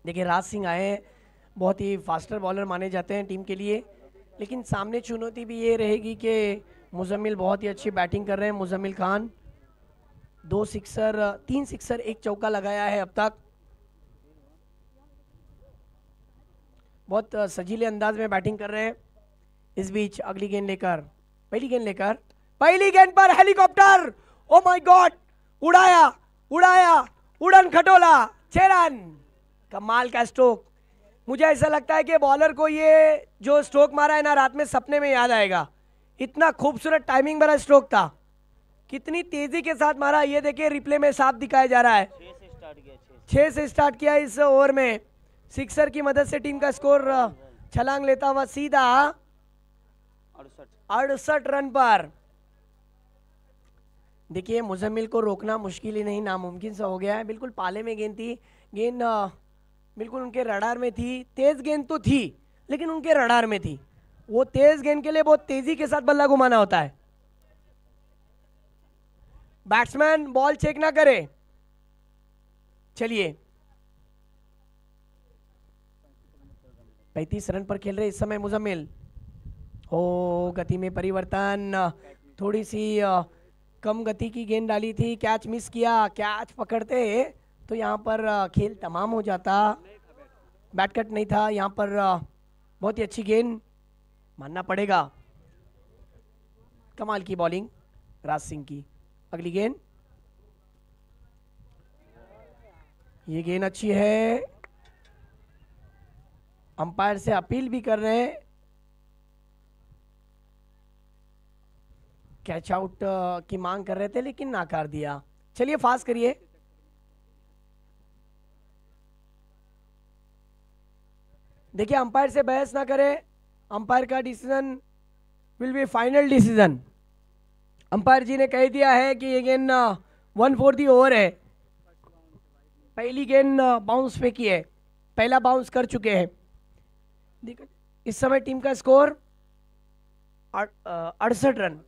देखिए राज सिंह आए हैं, बहुत ही फास्टर बॉलर माने जाते हैं टीम के लिए, लेकिन सामने चुनौती भी ये रहेगी कि मुजम्मिल बहुत ही अच्छी बैटिंग कर रहे हैं। मुजम्मिल खान 3 सिक्सर 1 चौका लगाया है अब तक। बहुत सजीले अंदाज में बैटिंग कर रहे हैं। इस बीच अगली गेंद लेकर पहली गेंद पर हेलीकॉप्टर, ओ माय गॉड, उड़ाया उड़न खटोला, 6 रन। कमाल का स्ट्रोक। मुझे ऐसा लगता है कि बॉलर को ये जो स्ट्रोक मारा है ना रात में सपने में याद आएगा। इतना खूबसूरत टाइमिंग भरा स्ट्रोक था, कितनी तेजी के साथ मारा ये देखिए रिप्ले में साफ दिखाया जा रहा है। 6 से स्टार्ट किया इस ओवर में। सिक्सर की मदद से टीम का स्कोर छलांग लेता हुआ सीधा 68 रन पर। देखिए मुजम्मिल को रोकना मुश्किल ही नहीं, नामुमकिन सा हो गया है। बिल्कुल पाले में गेंद थी, गेंद बिल्कुल उनके रडार में थी। तेज गेंद तो थी लेकिन उनके रडार में थी। वो तेज गेंद के लिए बहुत तेजी के साथ बल्ला घुमाना होता है। बैट्समैन बॉल चेक ना करे। चलिए 35 रन पर खेल रहे इस समय मुजम्मिल। हो गति में परिवर्तन, थोड़ी सी कम गति की गेंद डाली थी, कैच मिस किया। कैच पकड़ते तो यहाँ पर खेल तमाम हो जाता। बैट कट नहीं था यहाँ पर। बहुत ही अच्छी गेंद मानना पड़ेगा। कमाल की बॉलिंग राज सिंह की। अगली गेंद ये गेंद अच्छी है, अंपायर से अपील भी कर रहे हैं, कैच आउट की मांग कर रहे थे लेकिन नाकार दिया। चलिए फास्ट करिए। देखिए अंपायर से बहस ना करें, अंपायर का decision will be final decision. Umpire ji ने कह दिया है कि ये गेंद 1/4 ओवर है। पहली गेंद बाउंस पे की है, पहला बाउंस कर चुके हैं। देखो इस समय टीम का स्कोर 68 रन,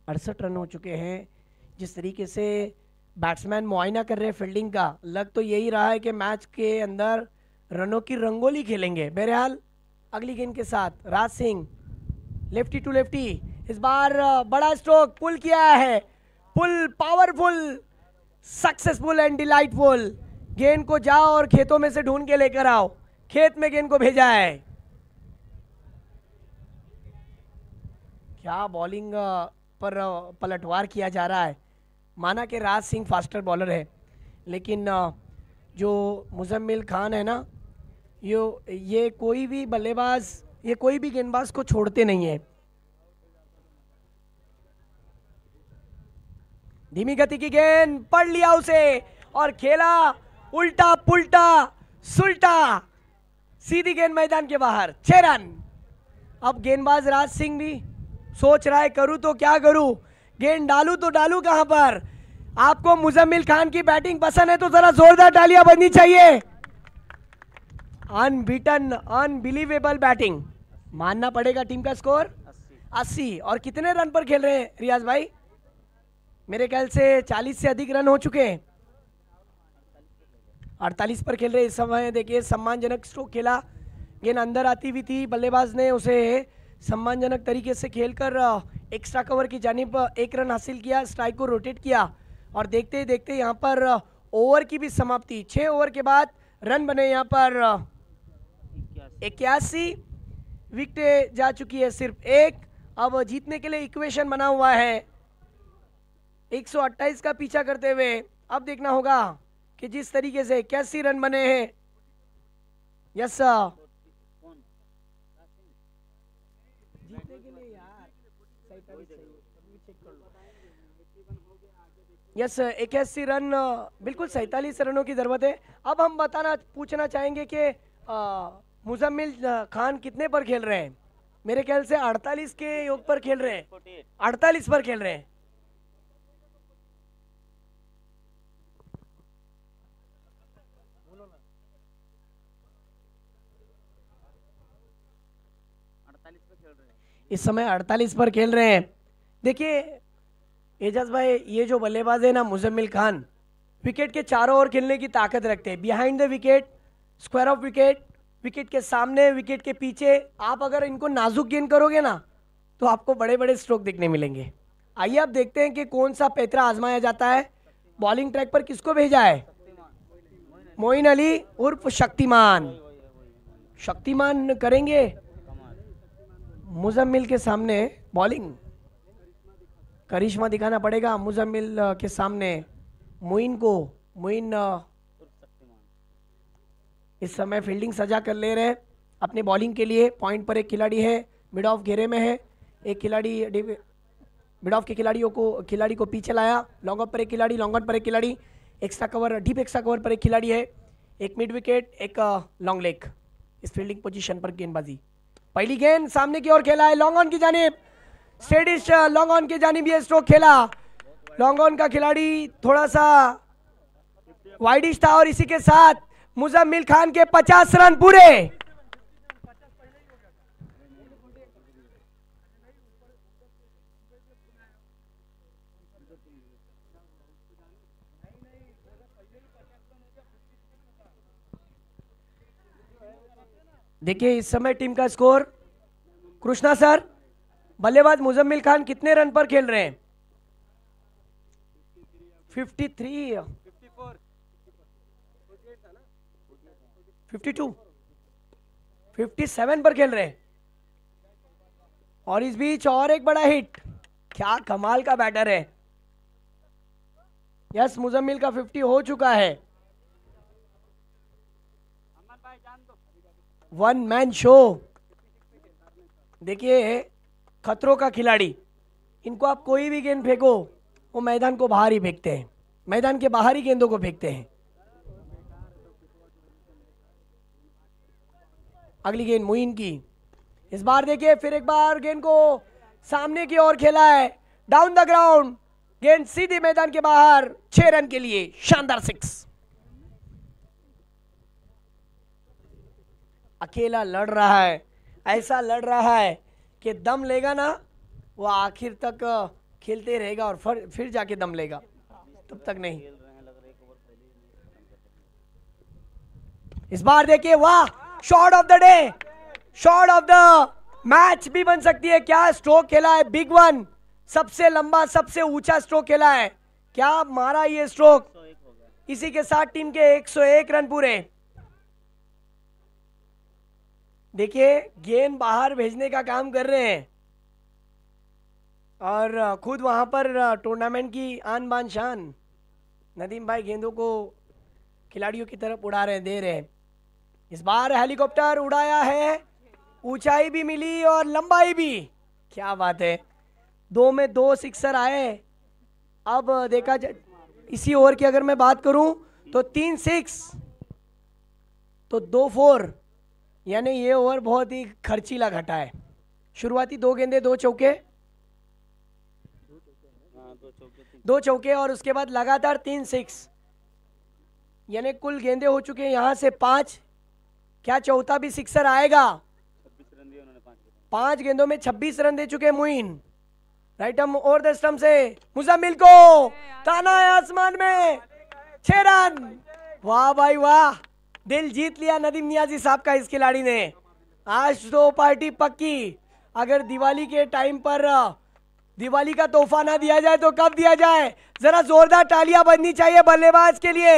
68 रन हो चुके हैं। जिस तरीके से बैट्समैन मुआयना कर रहे हैं फील्डिंग का, लग तो यही रहा है कि मैच के अंदर रनों की रंगोली खेलेंगे। बहरहाल अगली गेंद के साथ Raj Singh, lefty to lefty, इस बार बड़ा स्ट्रोक पुल किया है, पुल पावरफुल, सक्सेसफुल एंड डिलाइटफुल। गेंद को जाओ और खेतों में से ढूंढ के लेकर आओ, खेत में गेंद को भेजा है। क्या बॉलिंग पर पलटवार किया जा रहा है। माना कि राज सिंह फास्टर बॉलर है, लेकिन जो मुजम्मिल खान है ना, ये कोई भी बल्लेबाज, ये कोई भी गेंदबाज को छोड़ते नहीं है। धीमी गति की गेंद, पढ़ लिया उसे और खेला उल्टा पुल्टा सुल्टा, सीधी गेंद मैदान के बाहर, 6 रन। अब गेंदबाज राज सिंह भी सोच रहा है करूं तो क्या करूं, गेंद डालूं तो डालूं कहां पर। आपको मुजम्मिल खान की बैटिंग पसंद है तो जरा जोरदार तालियां बजनी चाहिए। Unbeaten, unbelievable batting. मानना पड़ेगा टीम का स्कोर 80। और कितने रन पर खेल रहे हैं रियाज भाई? मेरे ख्याल से 40 से अधिक रन हो चुके हैं। 48 पर खेल रहे इस समय। देखिए सम्मानजनक स्ट्रोक खेला, गेंद अंदर आती हुई थी, बल्लेबाज ने उसे सम्मानजनक तरीके से खेलकर एक्स्ट्रा कवर की जानिब 1 रन हासिल किया, स्ट्राइक को रोटेट किया। और देखते ही देखते यहाँ पर ओवर की भी समाप्ति। 6 ओवर के बाद रन बने यहाँ पर 81, विकेटें जा चुकी है सिर्फ 1। अब जीतने के लिए इक्वेशन बना हुआ है 128 का पीछा करते हुए। अब देखना होगा कि जिस तरीके से 81 रन बने हैं, यस जीतने के लिए यार 81 रन, बिल्कुल 47 रनों की जरूरत है। अब हम पूछना चाहेंगे कि मुजम्मिल खान कितने पर खेल रहे हैं? मेरे ख्याल से 48 के योग पर खेल रहे हैं, 48 पर खेल रहे हैं। इस समय 48 पर खेल रहे हैं। देखिए एजाज भाई, ये जो बल्लेबाज है ना मुजम्मिल खान, विकेट के चारों ओर खेलने की ताकत रखते हैं। Behind the wicket, square of wicket, wicket के सामने, विकेट के पीछे। आप अगर इनको नाजुक गेंद करोगे ना तो आपको बड़े बड़े स्ट्रोक देखने मिलेंगे। आइए अब देखते हैं कि कौन सा पैतरा आजमाया जाता है। बॉलिंग ट्रैक पर किसको भेजा है? मोइन अली उर्फ शक्तिमान। शक्तिमान करेंगे मुजम्मिल के सामने बॉलिंग। करिश्मा दिखाना पड़ेगा मुजम्मिल के सामने मोइन को। मोइन इस समय फील्डिंग सजा कर ले रहे हैं अपने बॉलिंग के लिए। पॉइंट पर एक खिलाड़ी है, मिड ऑफ घेरे में है। एक खिलाड़ी मिड ऑफ के खिलाड़ी को पीछे लाया। लॉन्ग ऑफ पर एक खिलाड़ी, लॉन्ग ऑन पर एक खिलाड़ी, extra cover, deep extra cover पर एक खिलाड़ी है। एक मिड विकेट, एक लॉन्ग लेग। इस फील्डिंग पोजीशन पर गेंदबाजी। पहली गेंद सामने की ओर खेला है, लॉन्ग ऑन की जानिब, स्टेडिश लॉन्ग ऑन की जानिब ये स्ट्रोक खेला। लॉन्ग ऑन का खिलाड़ी थोड़ा सा वाइडिश था और इसी के साथ मुजम्मिल खान के 50 रन पूरे। देखिए इस समय टीम का स्कोर, कृष्णा सर, बल्लेबाज मुजम्मिल खान कितने रन पर खेल रहे हैं? 53, 52, 57 पर खेल रहे हैं। और इस बीच और एक बड़ा हिट। क्या कमाल का बैटर है। यस, मुजम्मिल का 50 हो चुका है। One man show. देखिए खतरों का खिलाड़ी, इनको आप कोई भी गेंद फेंको वो मैदान को बाहर ही फेंकते हैं, मैदान के बाहर ही गेंदों को फेंकते हैं। अगली गेंद मुइन की। इस बार देखिए फिर एक बार गेंद को सामने की ओर खेला है, डाउन द ग्राउंड, गेंद सीधी मैदान के बाहर, 6 रन के लिए शानदार 6। अकेला लड़ रहा है, ऐसा लड़ रहा है कि दम लेगा ना वो आखिर तक खेलते रहेगा और फिर जाके दम लेगा, तब तक नहीं। इस बार देखिए वाह, shot of the day, shot of the match भी बन सकती है। क्या स्ट्रोक खेला है, बिग वन, सबसे लंबा सबसे ऊंचा स्ट्रोक खेला है, क्या मारा ये स्ट्रोक। इसी के साथ टीम के 101 रन पूरे। देखिए गेंद बाहर भेजने का काम कर रहे हैं और खुद वहां पर टूर्नामेंट की आन बान शान नदीम भाई गेंदों को खिलाड़ियों की तरफ उड़ा रहे, दे रहे हैं। इस बार हेलीकॉप्टर उड़ाया है, ऊंचाई भी मिली और लंबाई भी, क्या बात है। 2 में 2 सिक्सर आए। अब देखा जाए इसी ओवर की अगर मैं बात करूं तो 3 6 तो 2 4, यानी ये ओवर बहुत ही खर्चीला घटा है। शुरुआती 2 गेंदे 2 चौके, 2 चौके और उसके बाद लगातार 3 6, यानी कुल गेंदे हो चुके हैं यहां से 5। क्या चौथा भी सिक्सर आएगा? 5 गेंदों में 26 रन दे चुके Moin. Right arm over the stump से मुजम्मिल को ताना है आसमान में, 6 रन। वाह भाई वाह, दिल जीत लिया नदीम नियाजी साहब का इस खिलाड़ी ने। आज तो पार्टी पक्की। अगर दिवाली के टाइम पर दिवाली का तोहफा ना दिया जाए तो कब दिया जाए? जरा जोरदार तालियां बजनी चाहिए बल्लेबाज के लिए,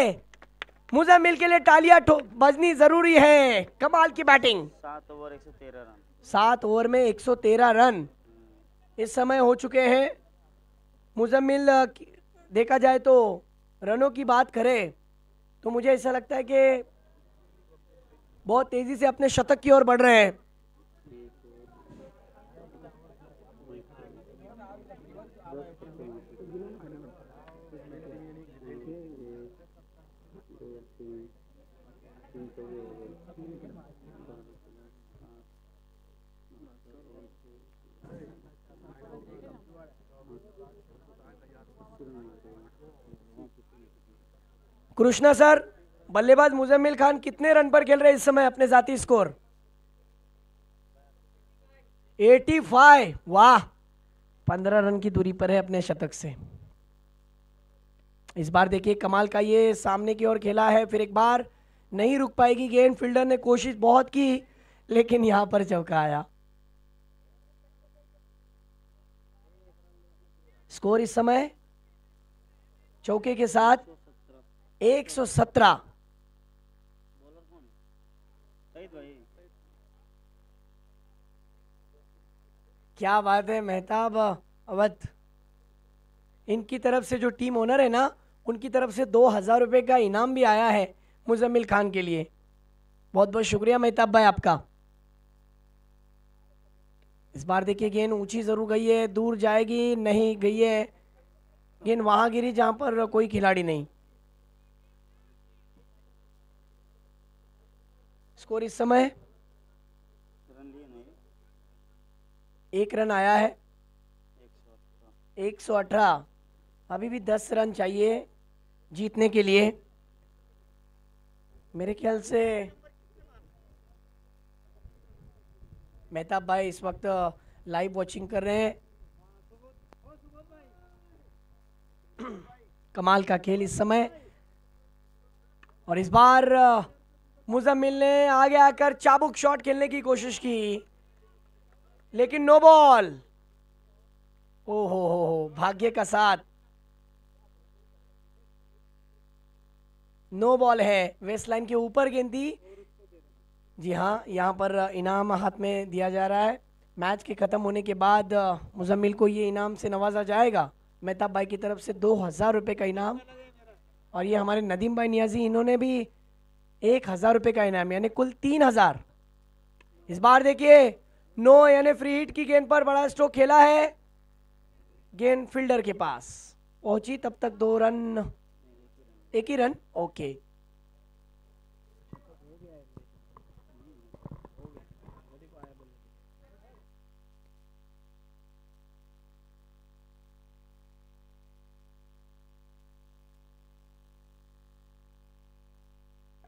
मुजम्मिल के लिए तालियां बजनी जरूरी है। कमाल की बैटिंग। 7 over 113 run. 7 ओवर में 113 रन इस समय हो चुके हैं। मुजम्मिल देखा जाए तो रनों की बात करें तो मुझे ऐसा लगता है कि बहुत तेजी से अपने शतक की ओर बढ़ रहे हैं। कृष्णा सर, बल्लेबाज मुजम्मिल खान कितने रन पर खेल रहे हैं इस समय अपने जाती स्कोर? 85। वाह, 15 रन की दूरी पर है अपने शतक से। इस बार देखिए कमाल का ये सामने की ओर खेला है, फिर एक बार नहीं रुक पाएगी गेंद। फील्डर ने कोशिश बहुत की लेकिन यहां पर चौका आया। स्कोर इस समय चौके के साथ 117। क्या बात है मेहताब अवध, इनकी तरफ से जो टीम ओनर है ना, उनकी तरफ से 2000 रुपए का इनाम भी आया है मुजम्मिल खान के लिए। बहुत बहुत शुक्रिया मेहताब भाई आपका। इस बार देखिए गेंद ऊंची जरूर गई है, दूर जाएगी नहीं गई है, गेंद वहां गिरी जहां पर कोई खिलाड़ी नहीं। स्कोर इस समय 1 रन आया है, 118। अभी भी 10 रन चाहिए जीतने के लिए। मेरे ख्याल से मेहताब भाई इस वक्त लाइव वॉचिंग कर रहे हैं। कमाल का खेल इस समय। और इस बार मुजम्मिल ने आगे आकर चाबुक शॉट खेलने की कोशिश की लेकिन नो बॉल। ओ हो, भाग्य का साथ नो बॉल है। वेस्ट लाइन के ऊपर गेंद थी। जी हाँ, यहाँ पर इनाम हाथ में दिया जा रहा है। मैच के ख़त्म होने के बाद मुजम्मिल को ये इनाम से नवाजा जाएगा। मेहताब भाई की तरफ से 2000 रुपए का इनाम और ये हमारे नदीम भाई नियाजी, इन्होंने भी 1,000 रुपये का इनाम, यानी कुल 3,000। इस बार देखिए 9 यानी फ्री हिट की गेंद पर बड़ा स्ट्रोक खेला है, गेंद फील्डर के पास पहुंची, तब तक 2 रन, एक ही रन, ओके।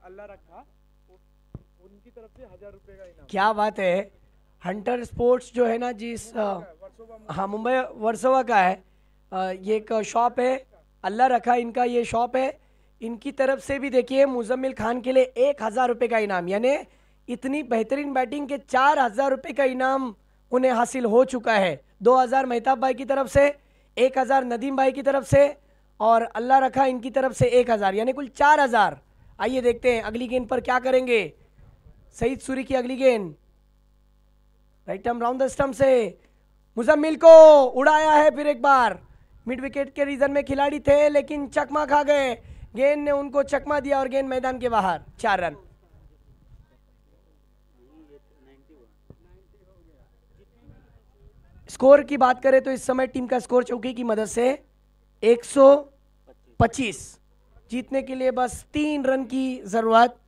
अल्लाह रखा, उनकी तरफ से 1,000 रुपए का इनाम। क्या बात है। हंटर स्पोर्ट्स जो है ना जिस हाँ मुंबई वर्सोवा का है, ये एक शॉप है, अल्लाह रखा इनका ये शॉप है। इनकी तरफ से भी देखिए मुजम्मिल खान के लिए 1,000 रुपये का इनाम, यानी इतनी बेहतरीन बैटिंग के 4,000 रुपये का इनाम उन्हें हासिल हो चुका है। 2,000 मेहताब भाई की तरफ से, 1,000 नदीम भाई की तरफ से और अल्लाह रखा इनकी तरफ से 1,000, यानी कुल 4,000। आइए देखते हैं अगली गेंद पर क्या करेंगे। सईद सूरी की अगली गेंद, right arm round the stump से मुजम्मिल को उड़ाया है फिर एक बार। मिड विकेट के रीजन में खिलाड़ी थे लेकिन चकमा खा गए, गेंद ने उनको चकमा दिया और गेंद मैदान के बाहर। 4 रन। स्कोर की बात करें तो इस समय टीम का स्कोर चौकी की मदद से 125। जीतने के लिए बस 3 रन की जरूरत।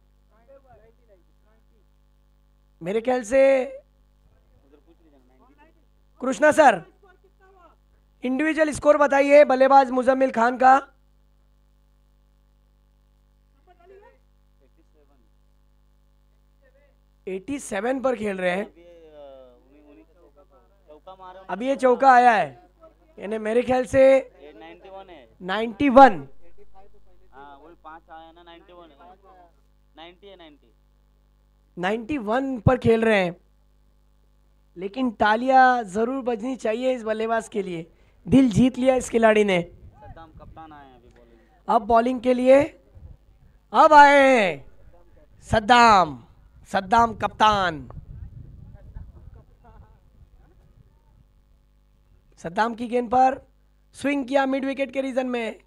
मेरे ख्याल से कृष्णा सर इंडिविजुअल स्कोर बताइए बल्लेबाज मुजम्मिल खान का। 87 पर खेल रहे हैं। अभी ये चौका आया है, यानी मेरे ख्याल से 91 91 पर खेल रहे हैं, लेकिन तालियां जरूर बजनी चाहिए इस बल्लेबाज के लिए। दिल जीत लिया इस खिलाड़ी ने। सद्दाम कप्तान आए हैं अभी बॉलिंग। अब बॉलिंग के लिए अब आए हैं सद्दाम कप्तान। सद्दाम की गेंद पर स्विंग किया मिड विकेट के रीजन में,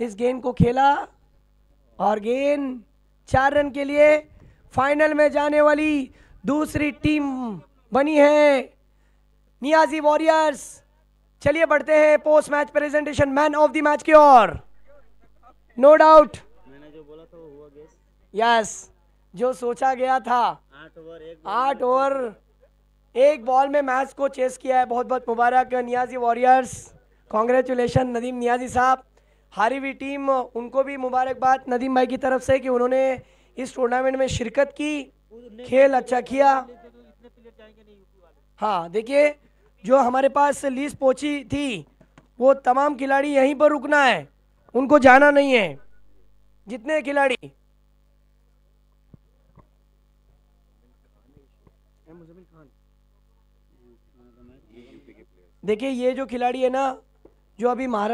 इस गेंद को खेला और गेंद 4 रन के लिए फाइनल में जाने वाली दूसरी टीम बनी है नियाजी वॉरियर्स। चलिए बढ़ते हैं post match presentation man of the match की ओर। नो डाउट मैंने जो बोला था वो हुआ गेस। यस, जो सोचा गया था 8 ओवर 1 बॉल में मैच को चेस किया है। बहुत बहुत मुबारक नियाजी वॉरियर्स, कॉन्ग्रेचुलेशन नदीम नियाजी साहब। हारी हुई टीम उनको भी मुबारकबाद नदीम भाई की तरफ से कि उन्होंने इस टूर्नामेंट में शिरकत की, खेल अच्छा किया। हाँ देखिए जो हमारे पास लीज पहुंची थी वो तमाम खिलाड़ी यहीं पर रुकना है, उनको जाना नहीं है। जितने खिलाड़ी देखिए, ये जो खिलाड़ी है ना जो अभी महाराष्ट्र